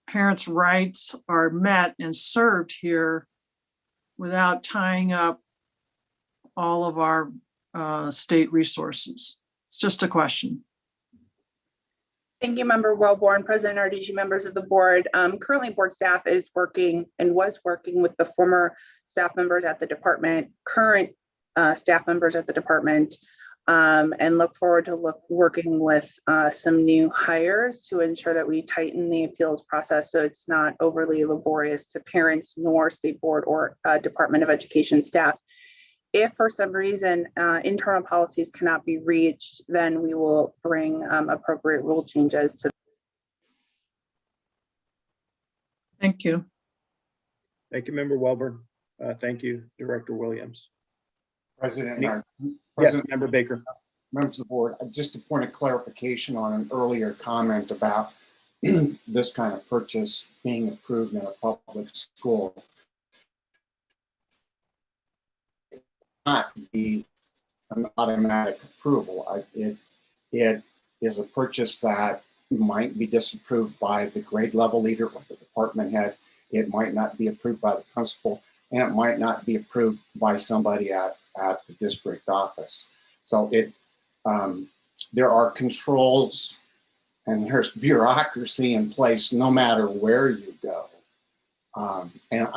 S10: parents' rights are met and served here without tying up all of our state resources. It's just a question.
S2: Thank you, Member Wellborn, President Narducci, members of the board. Currently, board staff is working and was working with the former staff members at the department, current staff members at the department, and look forward to working with some new hires to ensure that we tighten the appeals process so it's not overly laborious to parents nor state board or Department of Education staff. If for some reason internal policies cannot be reached, then we will bring appropriate rule changes to.
S10: Thank you.
S3: Thank you, Member Welborn. Thank you, Director Williams.
S11: President,
S3: Yes, Member Baker.
S11: Members of the board, just a point of clarification on an earlier comment about this kind of purchase being approved in a public school. Not be an automatic approval. It is a purchase that might be disapproved by the grade level leader or the department head. It might not be approved by the principal, and it might not be approved by somebody at the district office. So there are controls and there's bureaucracy in place no matter where you go. And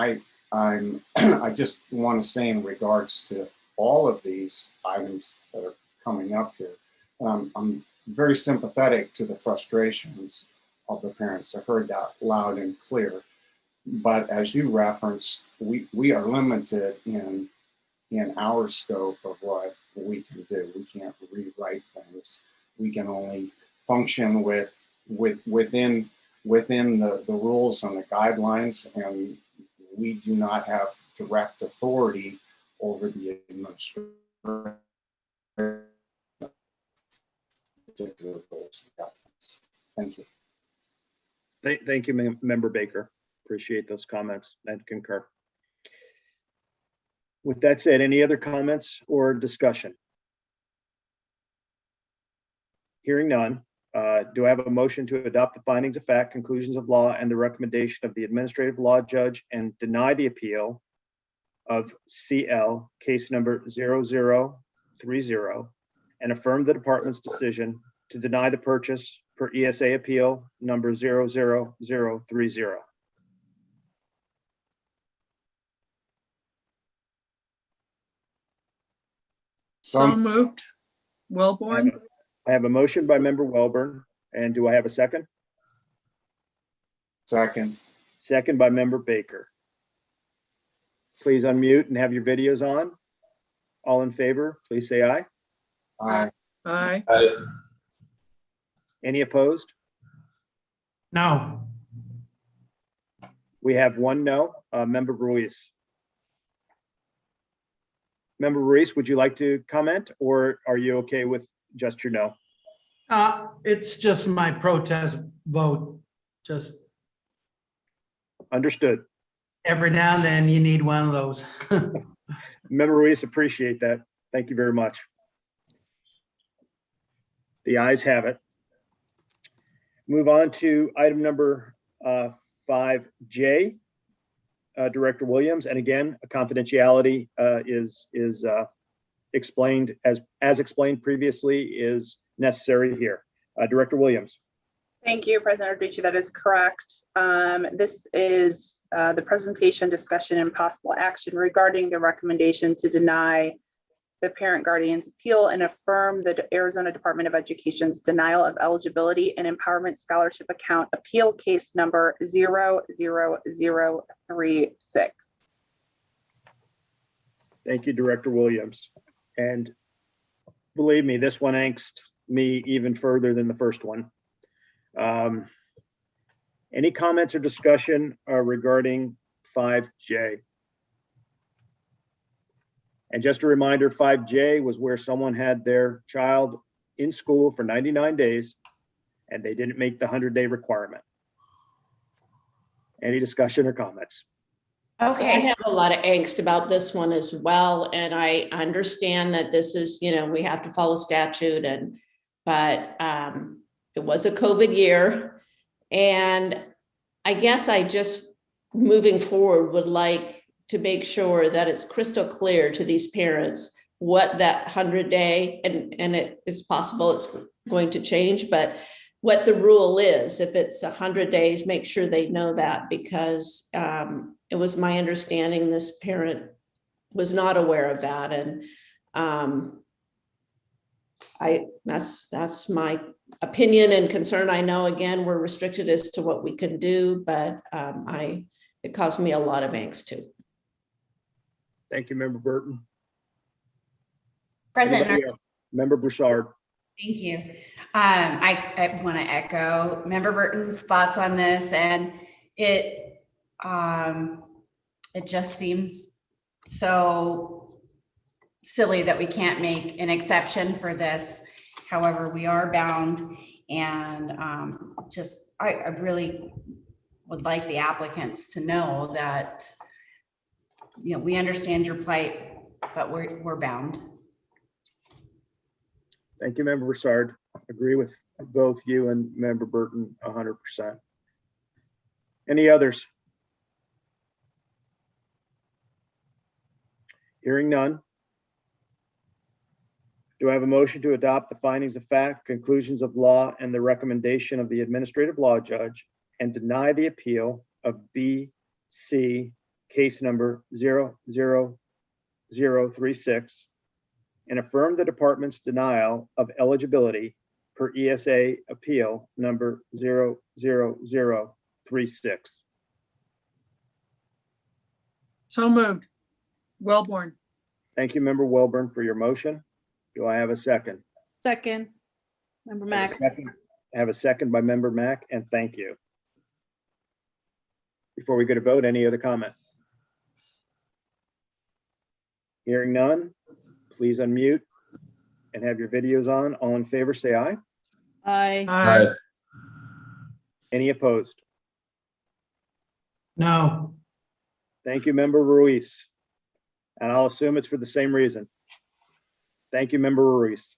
S11: I just want to say in regards to all of these items that are coming up here, I'm very sympathetic to the frustrations of the parents. I heard that loud and clear. But as you referenced, we are limited in our scope of what we can do. We can't rewrite things. We can only function within the rules and the guidelines, and we do not have direct authority over the administration. Thank you.
S3: Thank you, Member Baker. Appreciate those comments and concur. With that said, any other comments or discussion? Hearing none, do I have a motion to adopt the findings of fact, conclusions of law, and the recommendation of the administrative law judge and deny the appeal of CL case number 0030 and affirm the department's decision to deny the purchase per ESA appeal number 00030?
S10: So moved. Wellborn.
S3: I have a motion by Member Welborn, and do I have a second?
S11: Second.
S3: Second by Member Baker. Please unmute and have your videos on. All in favor, please say aye.
S11: Aye.
S10: Aye.
S15: Aye.
S3: Any opposed?
S6: No.
S3: We have one no. Member Ruiz. Member Ruiz, would you like to comment, or are you okay with just your no?
S6: It's just my protest vote. Just
S3: understood.
S6: Every now and then you need one of those.
S3: Member Ruiz, appreciate that. Thank you very much. The ayes have it. Move on to item number 5J. Director Williams, and again, a confidentiality is explained as explained previously is necessary here. Director Williams.
S2: Thank you, President Narducci. That is correct. This is the presentation, discussion, and possible action regarding the recommendation to deny the parent guardian's appeal and affirm the Arizona Department of Education's denial of eligibility and empowerment scholarship account appeal case number 00036.
S3: Thank you, Director Williams. And believe me, this one angst me even further than the first one. Any comments or discussion regarding 5J? And just a reminder, 5J was where someone had their child in school for 99 days and they didn't make the 100-day requirement. Any discussion or comments?
S14: Okay. So I have a lot of angst about this one as well. And I understand that this is, we have to follow statute but it was a COVID year. And I guess I just moving forward would like to make sure that it's crystal clear to these parents what that 100-day, and it's possible it's going to change, but what the rule is. If it's 100 days, make sure they know that, because it was my understanding this parent was not aware of that. And that's my opinion and concern. I know, again, we're restricted as to what we can do, but it caused me a lot of angst too.
S3: Thank you, Member Burton.
S9: President.
S3: Anybody else? Member Broussard.
S9: Thank you. I want to echo Member Burton's thoughts on this, and it just seems so silly that we can't make an exception for this. However, we are bound, and I really would like the applicants to know that, you know, we understand your plight, but we're bound.
S3: Thank you, Member Broussard. Agree with both you and Member Burton 100%. Any others? Hearing none. Do I have a motion to adopt the findings of fact, conclusions of law, and the recommendation of the administrative law judge and deny the appeal of BC case number 00036 and affirm the department's denial of eligibility per ESA appeal number 00036?
S10: So moved. Wellborn.
S3: Thank you, Member Welborn, for your motion. Do I have a second?
S5: Second, Member Mack.
S3: I have a second by Member Mack, and thank you. Before we go to vote, any other comment? Hearing none, please unmute and have your videos on. All in favor, say aye.
S5: Aye.
S15: Aye.
S3: Any opposed?
S6: No.
S3: Thank you, Member Ruiz. And I'll assume it's for the same reason. Thank you, Member Ruiz.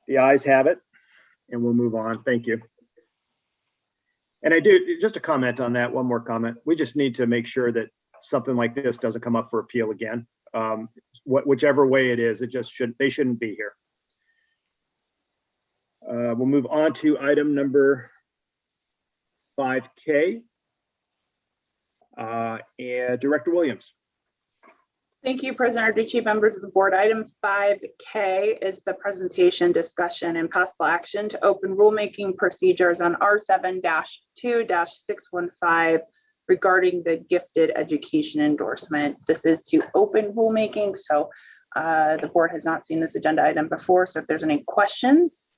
S3: The ayes have it, and we'll move on. Thank you. And I do, just a comment on that, one more comment. We just need to make sure that something like this doesn't come up for appeal again. Whichever way it is, they shouldn't be here. We'll move on to item number 5K. And Director Williams.
S2: Thank you, President Arducci, members of the board. Item 5K is the presentation, discussion, and possible action to open rulemaking procedures on R7-2-615 regarding the gifted education endorsement. This is to open rulemaking, so the board has not seen this agenda item before, so if there's any questions,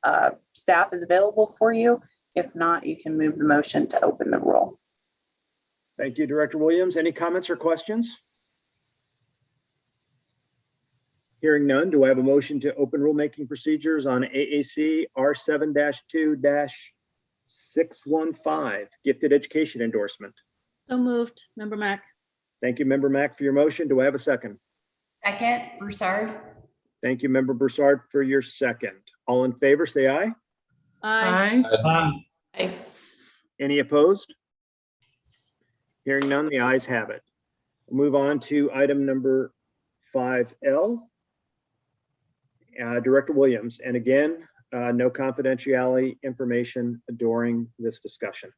S2: staff is available for you. If not, you can move the motion to open the rule.
S3: Thank you, Director Williams. Any comments or questions? Hearing none, do I have a motion to open rulemaking procedures on AAC R7-2-615 gifted education endorsement?
S5: So moved, Member Mack.
S3: Thank you, Member Mack, for your motion. Do I have a second?
S9: Second, Broussard.
S3: Thank you, Member Broussard, for your second. All in favor, say aye.
S5: Aye.
S6: Aye.
S3: Any opposed? Hearing none, the ayes have it. We'll move on to item number 5L. Director Williams, and again, no confidentiality information during this discussion.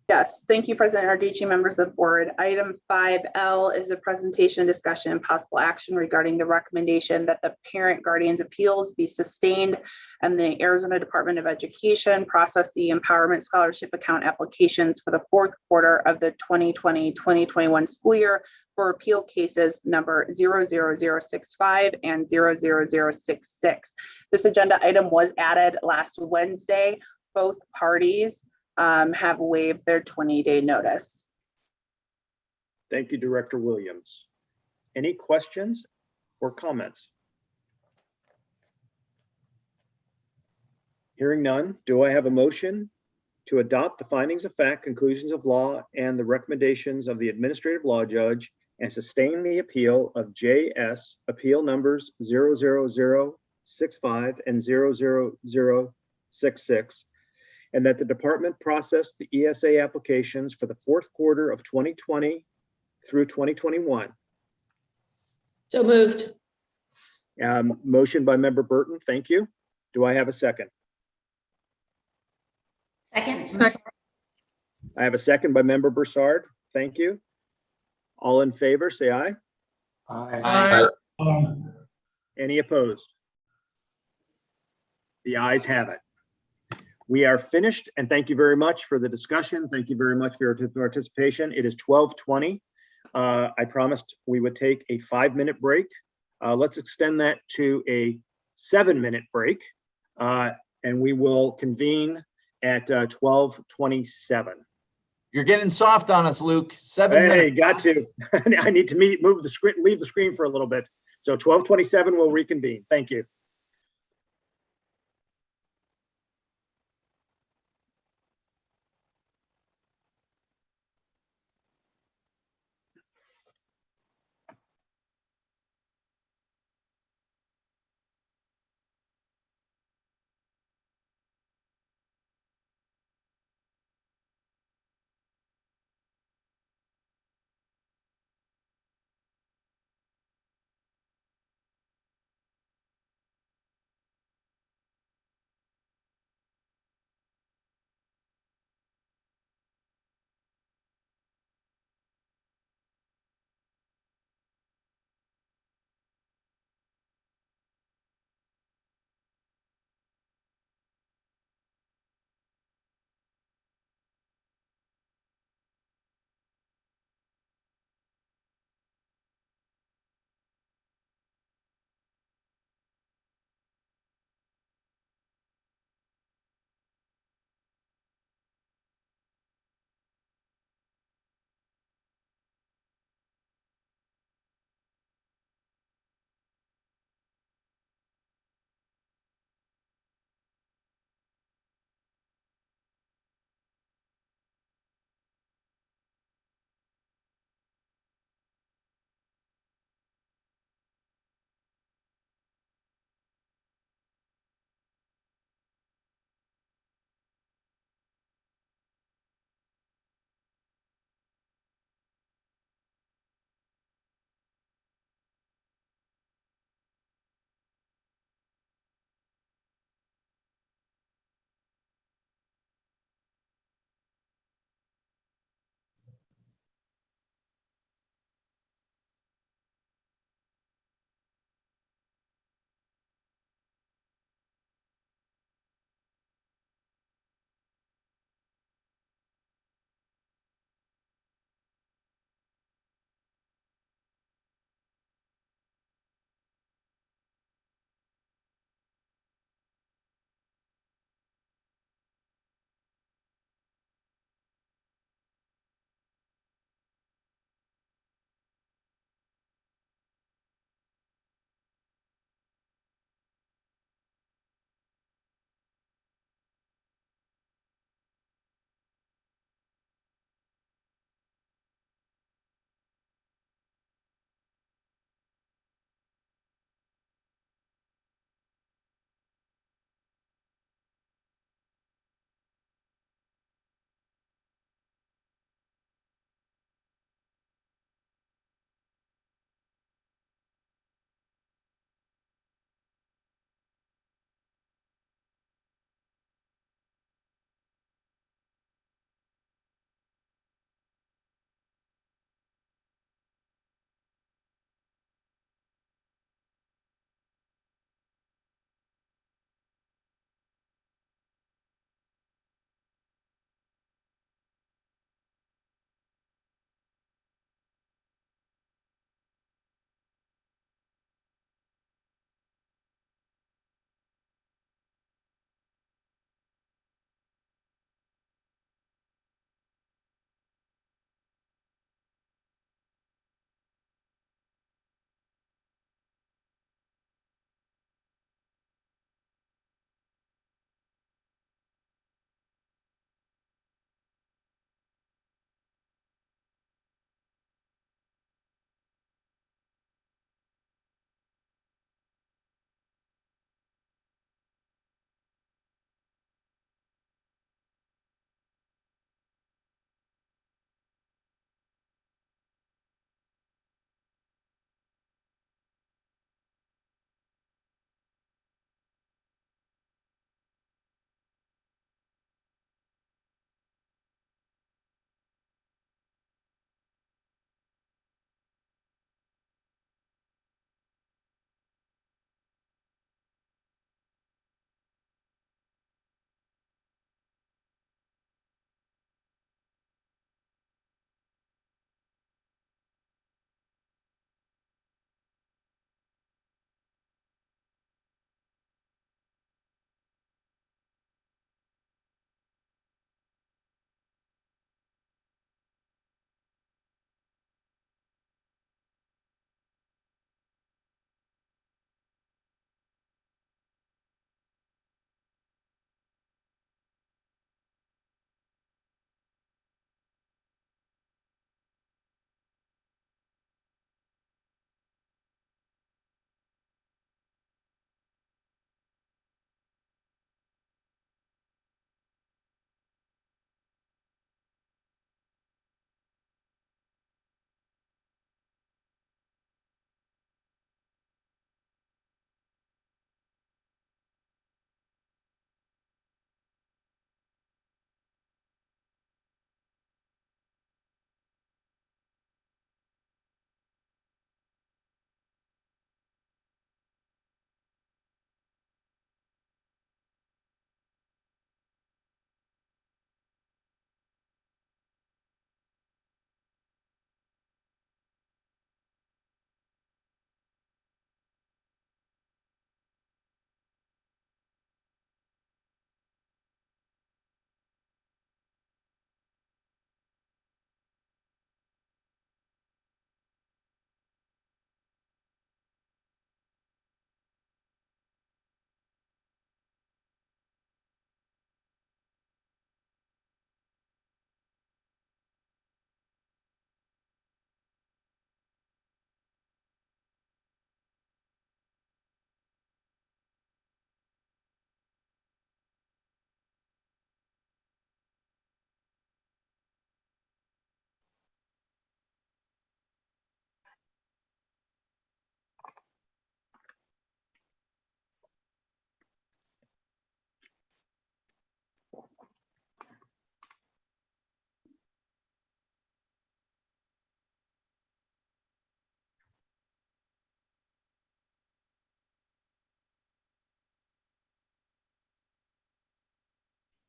S2: Yes, thank you, President Arducci, members of the board. Item 5L is a presentation, discussion, and possible action regarding the recommendation that the parent guardian's appeals be sustained and the Arizona Department of Education process the Empowerment Scholarship Account applications for the fourth quarter of the 2020-2021 school year for appeal cases number 00065 and 00066. This agenda item was added last Wednesday. Both parties have waived their 20-day notice.
S3: Thank you, Director Williams. Any questions or comments? Hearing none, do I have a motion to adopt the findings of fact, conclusions of law, and the recommendations of the administrative law judge and sustain the appeal of JS appeal numbers 00065 and 00066, and that the department process the ESA applications for the fourth quarter of 2020 through 2021?
S14: So moved.
S3: Motion by Member Burton, thank you. Do I have a second?
S9: Second.
S3: I have a second by member Broussard. Thank you. All in favor, say aye.
S15: Aye.
S3: Any opposed? The ayes have it. We are finished, and thank you very much for the discussion. Thank you very much for your participation. It is 12:20. I promised we would take a 5-minute break. Let's extend that to a 7-minute break, and we will convene at 12:27.
S13: You're getting soft on us, Luke. 7
S3: Hey,
S13: minutes.
S3: got to. I need to move the screen, leave the screen for a little bit. So 12:27 we'll reconvene. Thank you.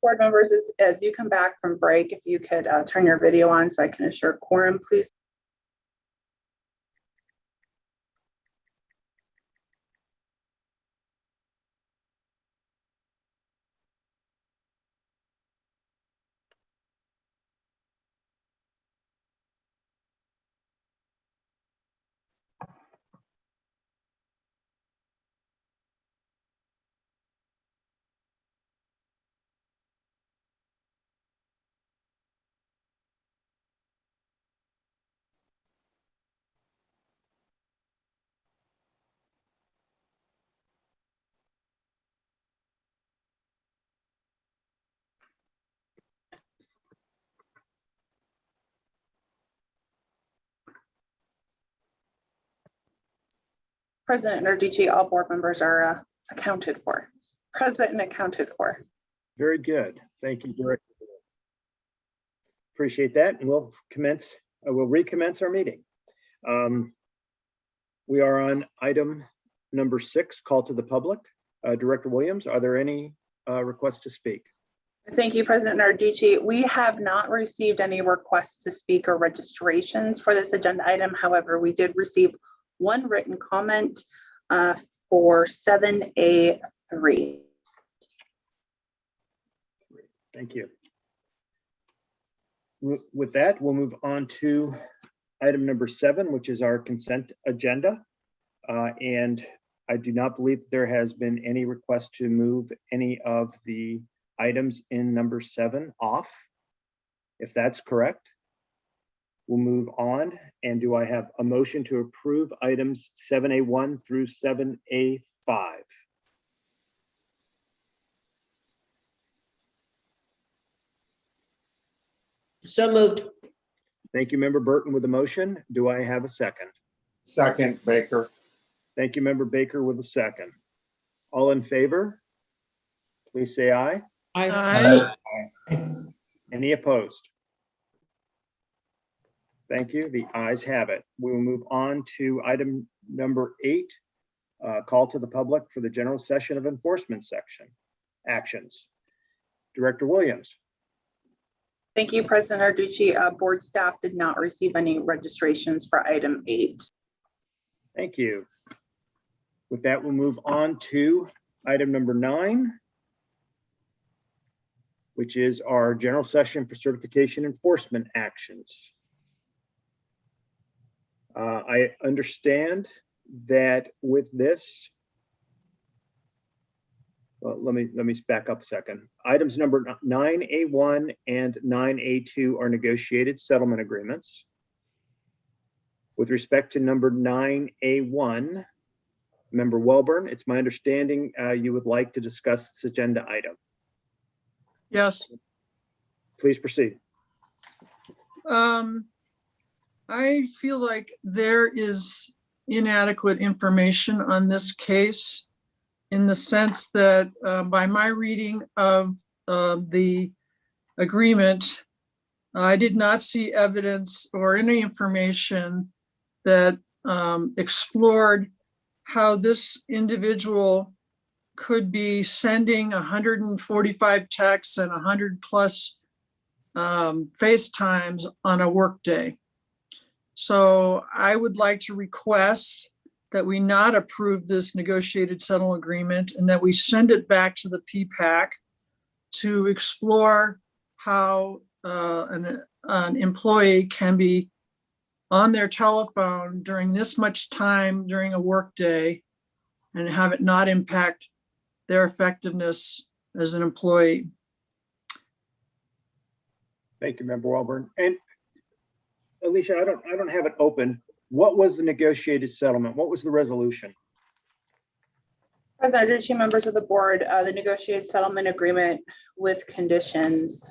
S2: Board members, as you come back from break, if you could turn your video on so I can assure quorum, please. President Narducci, all board members are accounted for. Present and accounted for.
S3: Very good. Thank you, Director. Appreciate that. And we'll recommence our meeting. We are on item number 6, call to the public. Director Williams, are there any requests to speak?
S2: Thank you, President Narducci. We have not received any requests to speak or registrations for this agenda item. However, we did receive one written comment for 7A3.
S3: Thank you. With that, we'll move on to item number 7, which is our consent agenda. And I do not believe that there has been any request to move any of the items in number 7 off. If that's correct, we'll move on. And do I have a motion to approve items 7A1 through 7A5?
S14: So moved.
S3: Thank you, Member Burton with the motion. Do I have a second?
S11: Second, Baker.
S3: Thank you, Member Baker with a second. All in favor, please say aye.
S7: Aye.
S3: Any opposed? Thank you. The ayes have it. We will move on to item number 8, call to the public for the general session of enforcement section actions. Director Williams.
S2: Thank you, President Narducci. Board staff did not receive any registrations for item 8.
S3: Thank you. With that, we'll move on to item number 9, which is our general session for certification enforcement actions. I understand that with this, well, let me back up a second. Items number 9A1 and 9A2 are negotiated settlement agreements. With respect to number 9A1, Member Welborn, it's my understanding you would like to discuss this agenda item.
S10: Yes.
S3: Please proceed.
S10: I feel like there is inadequate information on this case in the sense that by my reading of the agreement, I did not see evidence or any information that explored how this individual could be sending 145 texts and 100+ FaceTimes on a workday. So I would like to request that we not approve this negotiated settlement agreement and that we send it back to the PPAC to explore how an employee can be on their telephone during this much time during a workday and have it not impact their effectiveness as an employee.
S3: Thank you, Member Welborn. And Alicia, I don't have it open. What was the negotiated settlement? What was the resolution?
S2: President Narducci, members of the board, the negotiated settlement agreement with conditions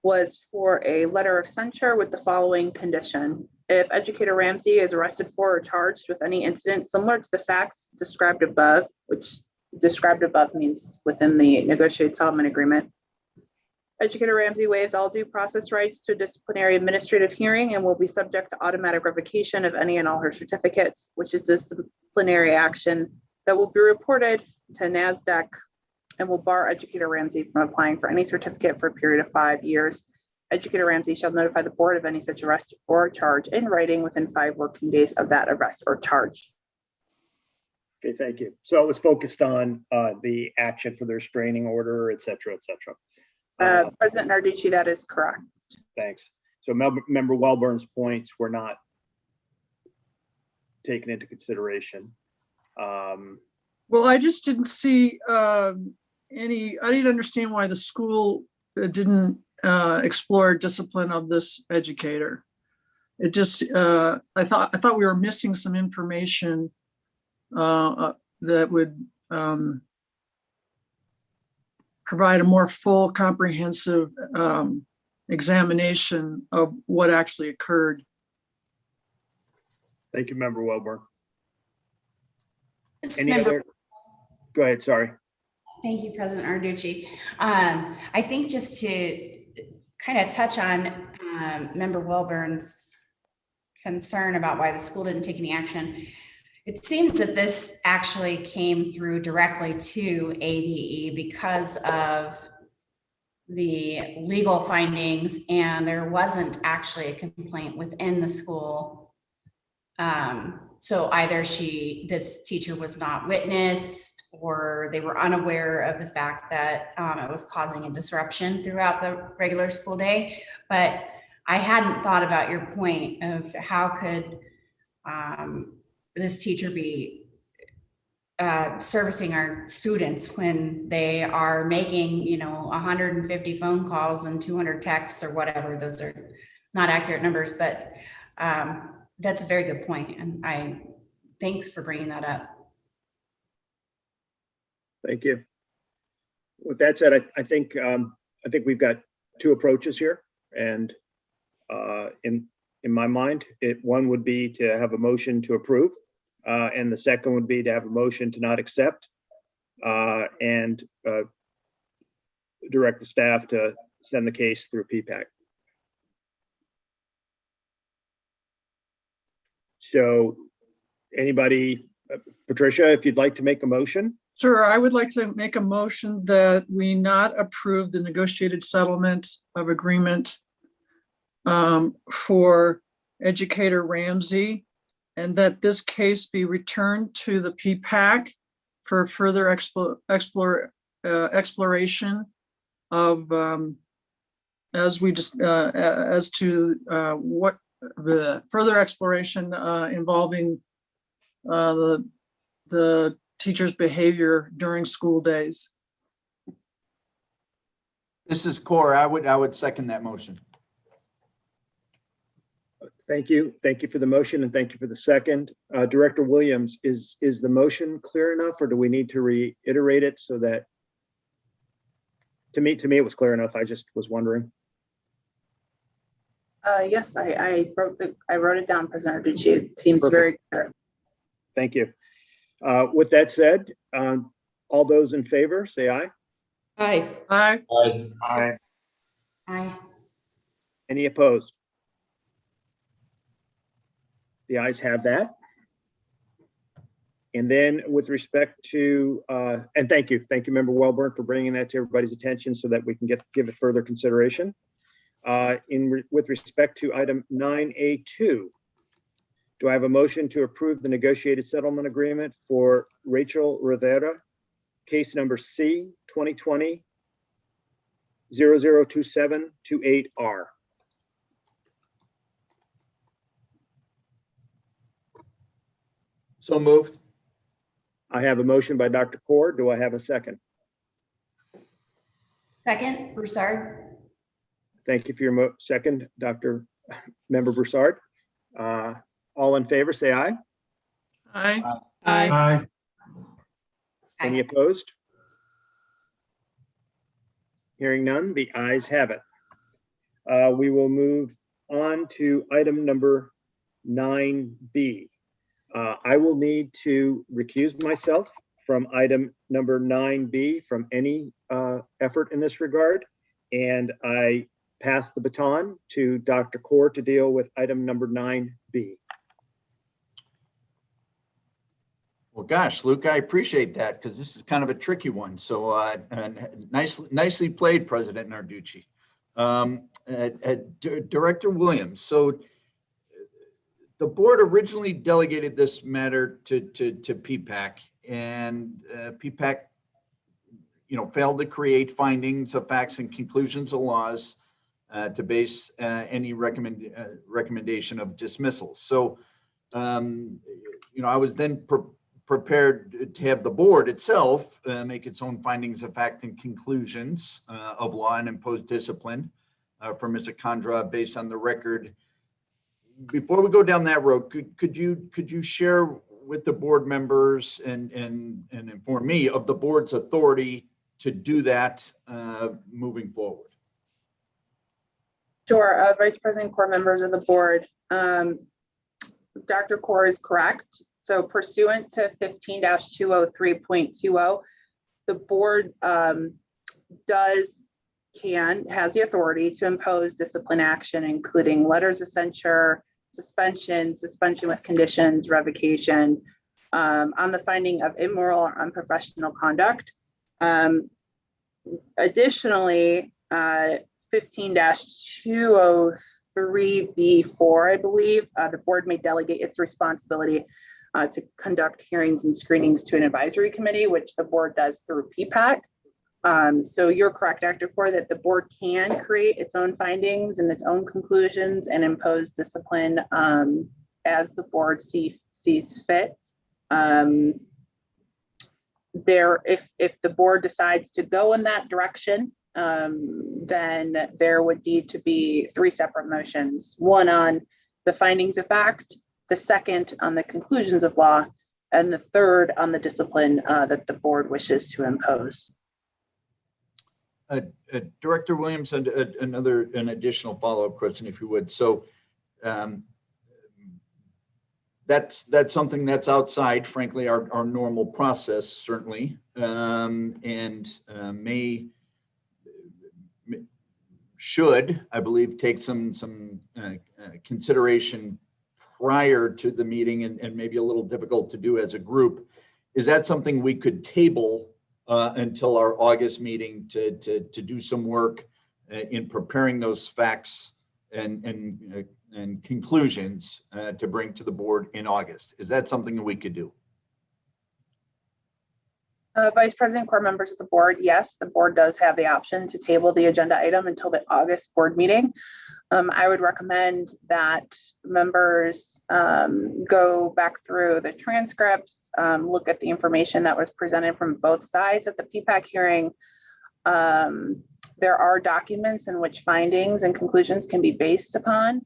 S2: was for a letter of censure with the following condition. If Educator Ramsey is arrested for or charged with any incident similar to the facts described above, which described above means within the negotiated settlement agreement, Educator Ramsey waives all due process rights to a disciplinary administrative hearing and will be subject to automatic revocation of any and all her certificates, which is disciplinary action that will be reported to NASDAQ and will bar Educator Ramsey from applying for any certificate for a period of 5 years. Educator Ramsey shall notify the board of any such arrest or charge in writing within 5 working days of that arrest or charge.
S3: Okay, thank you. So it was focused on the action for the restraining order, et cetera, et cetera.
S2: President Narducci, that is correct.
S3: Thanks. So Member Welborn's points were not taken into consideration.
S10: Well, I just didn't see I didn't understand why the school didn't explore discipline of this educator. It just, I thought we were missing some information that would provide a more full, comprehensive examination of what actually occurred.
S3: Thank you, Member Welborn.
S9: This
S3: Any
S9: member-
S3: other? Go ahead, sorry.
S9: Thank you, President Narducci. I think just to kind of touch on Member Welborn's concern about why the school didn't take any action, it seems that this actually came through directly to ADE because of the legal findings, and there wasn't actually a complaint within the school. So either this teacher was not witnessed, or they were unaware of the fact that it was causing a disruption throughout the regular school day. But I hadn't thought about your point of how could this teacher be servicing our students when they are making, 150 phone calls and 200 texts or whatever. Those are not accurate numbers, but that's a very good point. And thanks for bringing that up.
S3: Thank you. With that said, I think we've got two approaches here, and in my mind, one would be to have a motion to approve, and the second would be to have a motion to not accept, and direct the staff to send the case through PPAC. So, anybody, Patricia, if you'd like to make a motion.
S10: Sure, I would like to make a motion that we not approve the negotiated settlement of agreement for Educator Ramsey, and that this case be returned to the PPAC for further exploration of as to what the further exploration involving the teacher's behavior during school days.
S13: This is Core. I would second that motion.
S3: Thank you. Thank you for the motion, and thank you for the second. Director Williams, is the motion clear enough, or do we need to reiterate it so that, to me it was clear enough. I just was wondering.
S2: Yes, I wrote it down, President Narducci. It seems
S3: Perfect.
S2: very clear.
S3: Thank you. With that said, all those in favor, say aye.
S14: Aye.
S10: Aye.
S15: Aye.
S3: Aye.
S9: Aye.
S3: Any opposed? The ayes have that. And then with respect to, and thank you, Member Welborn, for bringing that to everybody's attention so that we can give it further consideration. With respect to item 9A2, do I have a motion to approve the negotiated settlement agreement for Rachel Rivera, case number C 2020-002728R?
S13: So moved.
S3: I have a motion by Dr. Kaur. Do I have a second?
S9: Second, Broussard.
S3: Thank you for your second, Member Broussard. All in favor, say aye.
S10: Aye.
S14: Aye.
S6: Aye.
S3: Any opposed? Hearing none, the ayes have it. We will move on to item number 9B. I will need to recuse myself from item number 9B from any effort in this regard, and I pass the baton to Dr. Kaur to deal with item number 9B.
S13: Well, gosh, Luke, I appreciate that because this is kind of a tricky one. So nicely played, President Narducci. Director Williams, so the board originally delegated this matter to PPAC, and PPAC, failed to create findings of facts and conclusions of laws to base any recommendation of dismissal. So, I was then prepared to have the board itself make its own findings of fact and conclusions of law and impose discipline for Mr. Condra based on the record. Before we go down that road, could you share with the board members and inform me of the board's authority to do that moving forward?
S2: Sure, Vice President, core members of the board. Dr. Core is correct. So pursuant to 15-203.20, the board has the authority to impose discipline action, including letters of censure, suspension with conditions, revocation, on the finding of immoral or unprofessional conduct. Additionally, 15-203B4, I believe, the board may delegate its responsibility to conduct hearings and screenings to an advisory committee, which the board does through PPAC. So you're correct, Dr. Core, that the board can create its own findings and its own conclusions and impose discipline as the board sees fit. If the board decides to go in that direction, then there would need to be 3 separate motions: one on the findings of fact, the second on the conclusions of law, and the third on the discipline that the board wishes to impose.
S13: Director Williams, an additional follow-up question, if you would. So that's something that's outside, frankly, our normal process, certainly, and should, I believe, take some consideration prior to the meeting, and maybe a little difficult to do as a group. Is that something we could table until our August meeting to do some work in preparing those facts and conclusions to bring to the board in August? Is that something that we could do?
S2: Vice President, core members of the board, yes, the board does have the option to table the agenda item until the August board meeting. I would recommend that members go back through the transcripts, look at the information that was presented from both sides at the PPAC hearing. There are documents in which findings and conclusions can be based upon.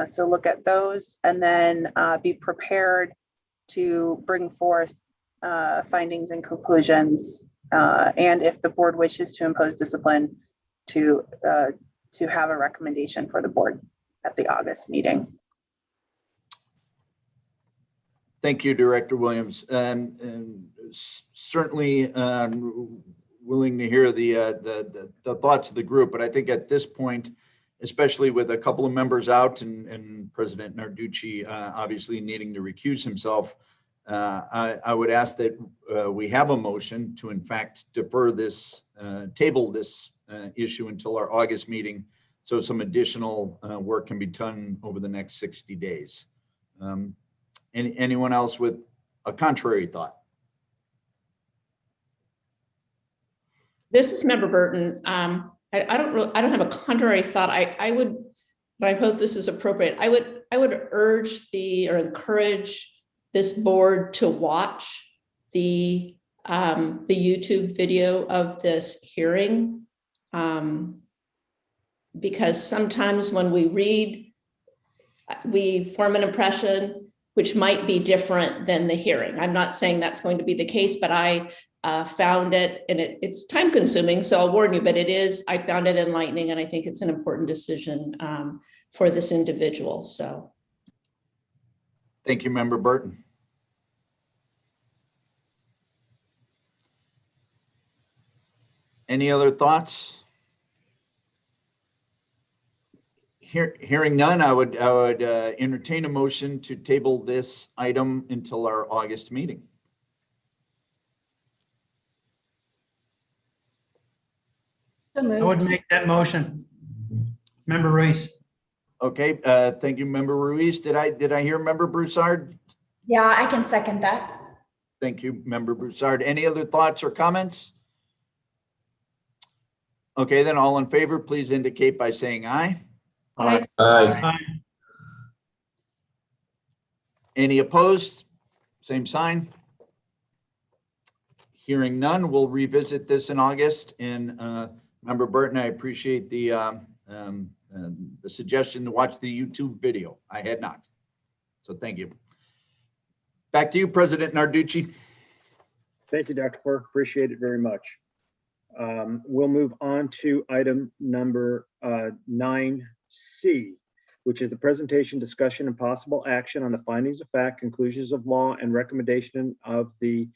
S2: So look at those and then be prepared to bring forth findings and conclusions. And if the board wishes to impose discipline, to have a recommendation for the board at the August meeting.
S13: Thank you, Director Williams. And certainly willing to hear the thoughts of the group, but I think at this point, especially with a couple of members out and President Narducci obviously needing to recuse himself, I would ask that we have a motion to, in fact, defer this, table this issue until our August meeting, so some additional work can be done over the next 60 days. Anyone else with a contrary thought?
S14: This is Member Burton. I don't have a contrary thought. I would, but I hope this is appropriate. I would urge or encourage this board to watch the YouTube video of this hearing, because sometimes when we read, we form an impression which might be different than the hearing. I'm not saying that's going to be the case, but I found it, and it's time consuming, so I'll warn you, but I found it enlightening, and I think it's an important decision for this individual, so.
S13: Thank you, Member Burton. Any other thoughts? Hearing none, I would entertain a motion to table this item until our August meeting.
S6: I would make that motion. Member Ruiz.
S13: Okay, thank you, Member Ruiz. Did I hear Member Broussard?
S9: Yeah, I can second that.
S13: Thank you, Member Broussard. Any other thoughts or comments? Okay, then all in favor, please indicate by saying aye.
S9: Aye.
S15: Aye.
S13: Any opposed? Same sign. Hearing none, we'll revisit this in August. And Member Burton, I appreciate the suggestion to watch the YouTube video. I had not. So thank you. Back to you, President Narducci.
S3: Thank you, Dr. Quirk. Appreciate it very much. We'll move on to item number 9C, which is the presentation, discussion, and possible action on the findings of fact, conclusions of law, and recommendation of the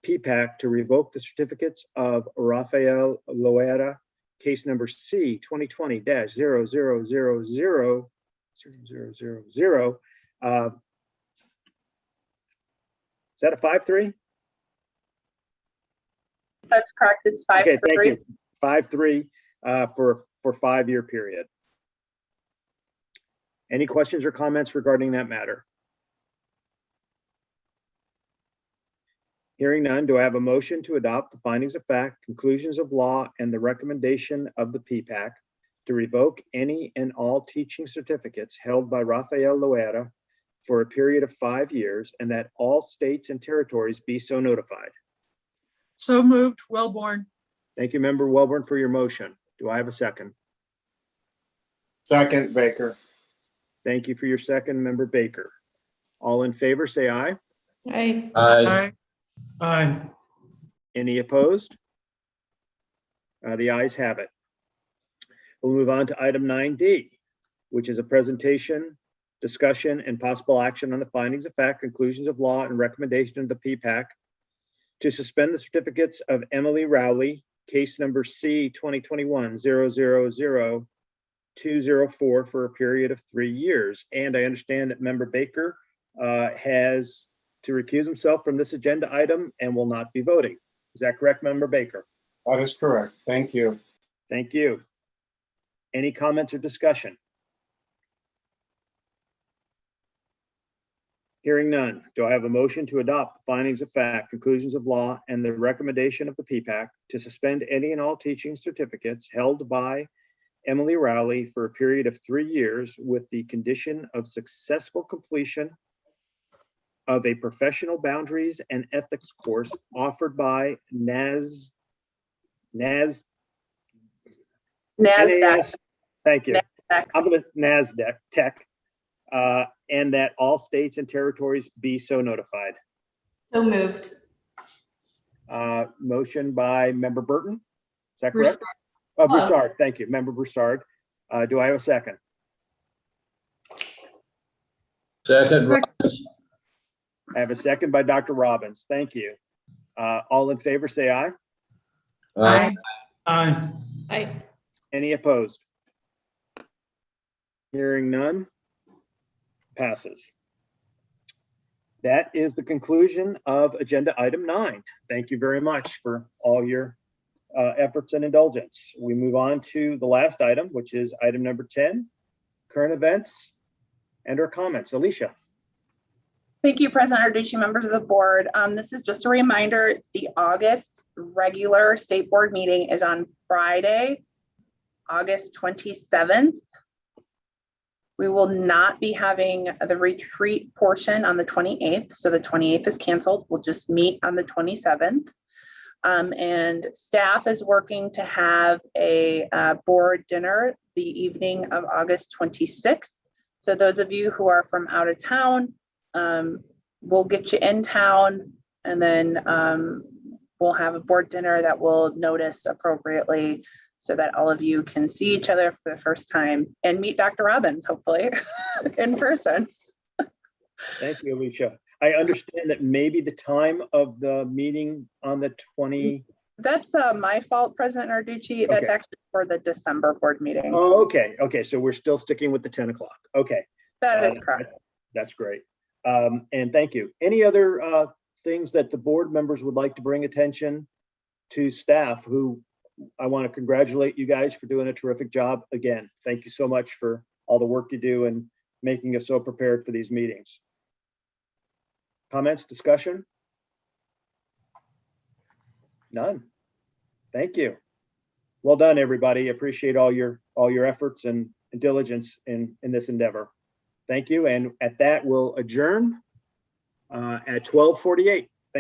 S3: PPAC to revoke the certificates of Rafael Loera, case number C 2020-000000. Is that a 5-3?
S2: That's correct. It's 5-3.
S3: Okay, thank you. 5-3 for 5-year period. Any questions or comments regarding that matter? Hearing none, do I have a motion to adopt the findings of fact, conclusions of law, and the recommendation of the PPAC to revoke any and all teaching certificates held by Rafael Loera for a period of 5 years, and that all states and territories be so notified?
S10: So moved. Wellborn.
S3: Thank you, Member Welborn, for your motion. Do I have a second?
S11: Second, Baker.
S3: Thank you for your second, Member Baker. All in favor, say aye.
S14: Aye.
S15: Aye.
S6: Aye.
S3: Any opposed? The ayes have it. We'll move on to item 9D, which is a presentation, discussion, and possible action on the findings of fact, conclusions of law, and recommendation of the PPAC to suspend the certificates of Emily Rowley, case number C 2021-000204 for a period of 3 years. And I understand that Member Baker has to recuse himself from this agenda item and will not be voting. Is that correct, Member Baker?
S11: That is correct. Thank you.
S3: Thank you. Any comments or discussion? Hearing none, do I have a motion to adopt the findings of fact, conclusions of law, and the recommendation of the PPAC to suspend any and all teaching certificates held by Emily Rowley for a period of 3 years with the condition of successful completion of a professional boundaries and ethics course offered by NASDAQ. Thank you.
S2: NASDAQ.
S3: I'm going to NASDAQ Tech. And that all states and territories be so notified.
S9: So moved.
S3: Motion by Member Burton. Is that correct? Broussard. Thank you, Member Broussard. Do I have a second?
S15: Second, Robbins.
S3: I have a second by Dr. Robbins. Thank you. All in favor, say aye.
S15: Aye.
S6: Aye.
S14: Aye.
S3: Any opposed? Hearing none. Passes. That is the conclusion of agenda item 9. Thank you very much for all your efforts and indulgence. We move on to the last item, which is item number 10, current events and our comments. Alicia.
S2: Thank you, President Narducci, members of the board. This is just a reminder, the August regular state board meeting is on Friday, August 27th. We will not be having the retreat portion on the 28th. So the 28th is canceled. We'll just meet on the 27th. And staff is working to have a board dinner the evening of August 26th. So those of you who are from out of town, we'll get you in town, and then we'll have a board dinner that we'll notice appropriately so that all of you can see each other for the first time and meet Dr. Robbins, hopefully, in person.
S3: Thank you, Alicia. I understand that maybe the time of the meeting on the 20.
S2: That's my fault, President Narducci. That's
S3: Okay.
S2: actually for the December board meeting.
S3: Oh, okay. Okay. So we're still sticking with the 10 o'clock. Okay.
S2: That is correct.
S3: That's great. And thank you. Any other things that the board members would like to bring attention to staff who I want to congratulate you guys for doing a terrific job. Again, thank you so much for all the work you do and making us so prepared for these meetings. Comments, discussion? None. Thank you. Well done, everybody. Appreciate all your efforts and diligence in this endeavor. Thank you. And at that, we'll adjourn at 12:48.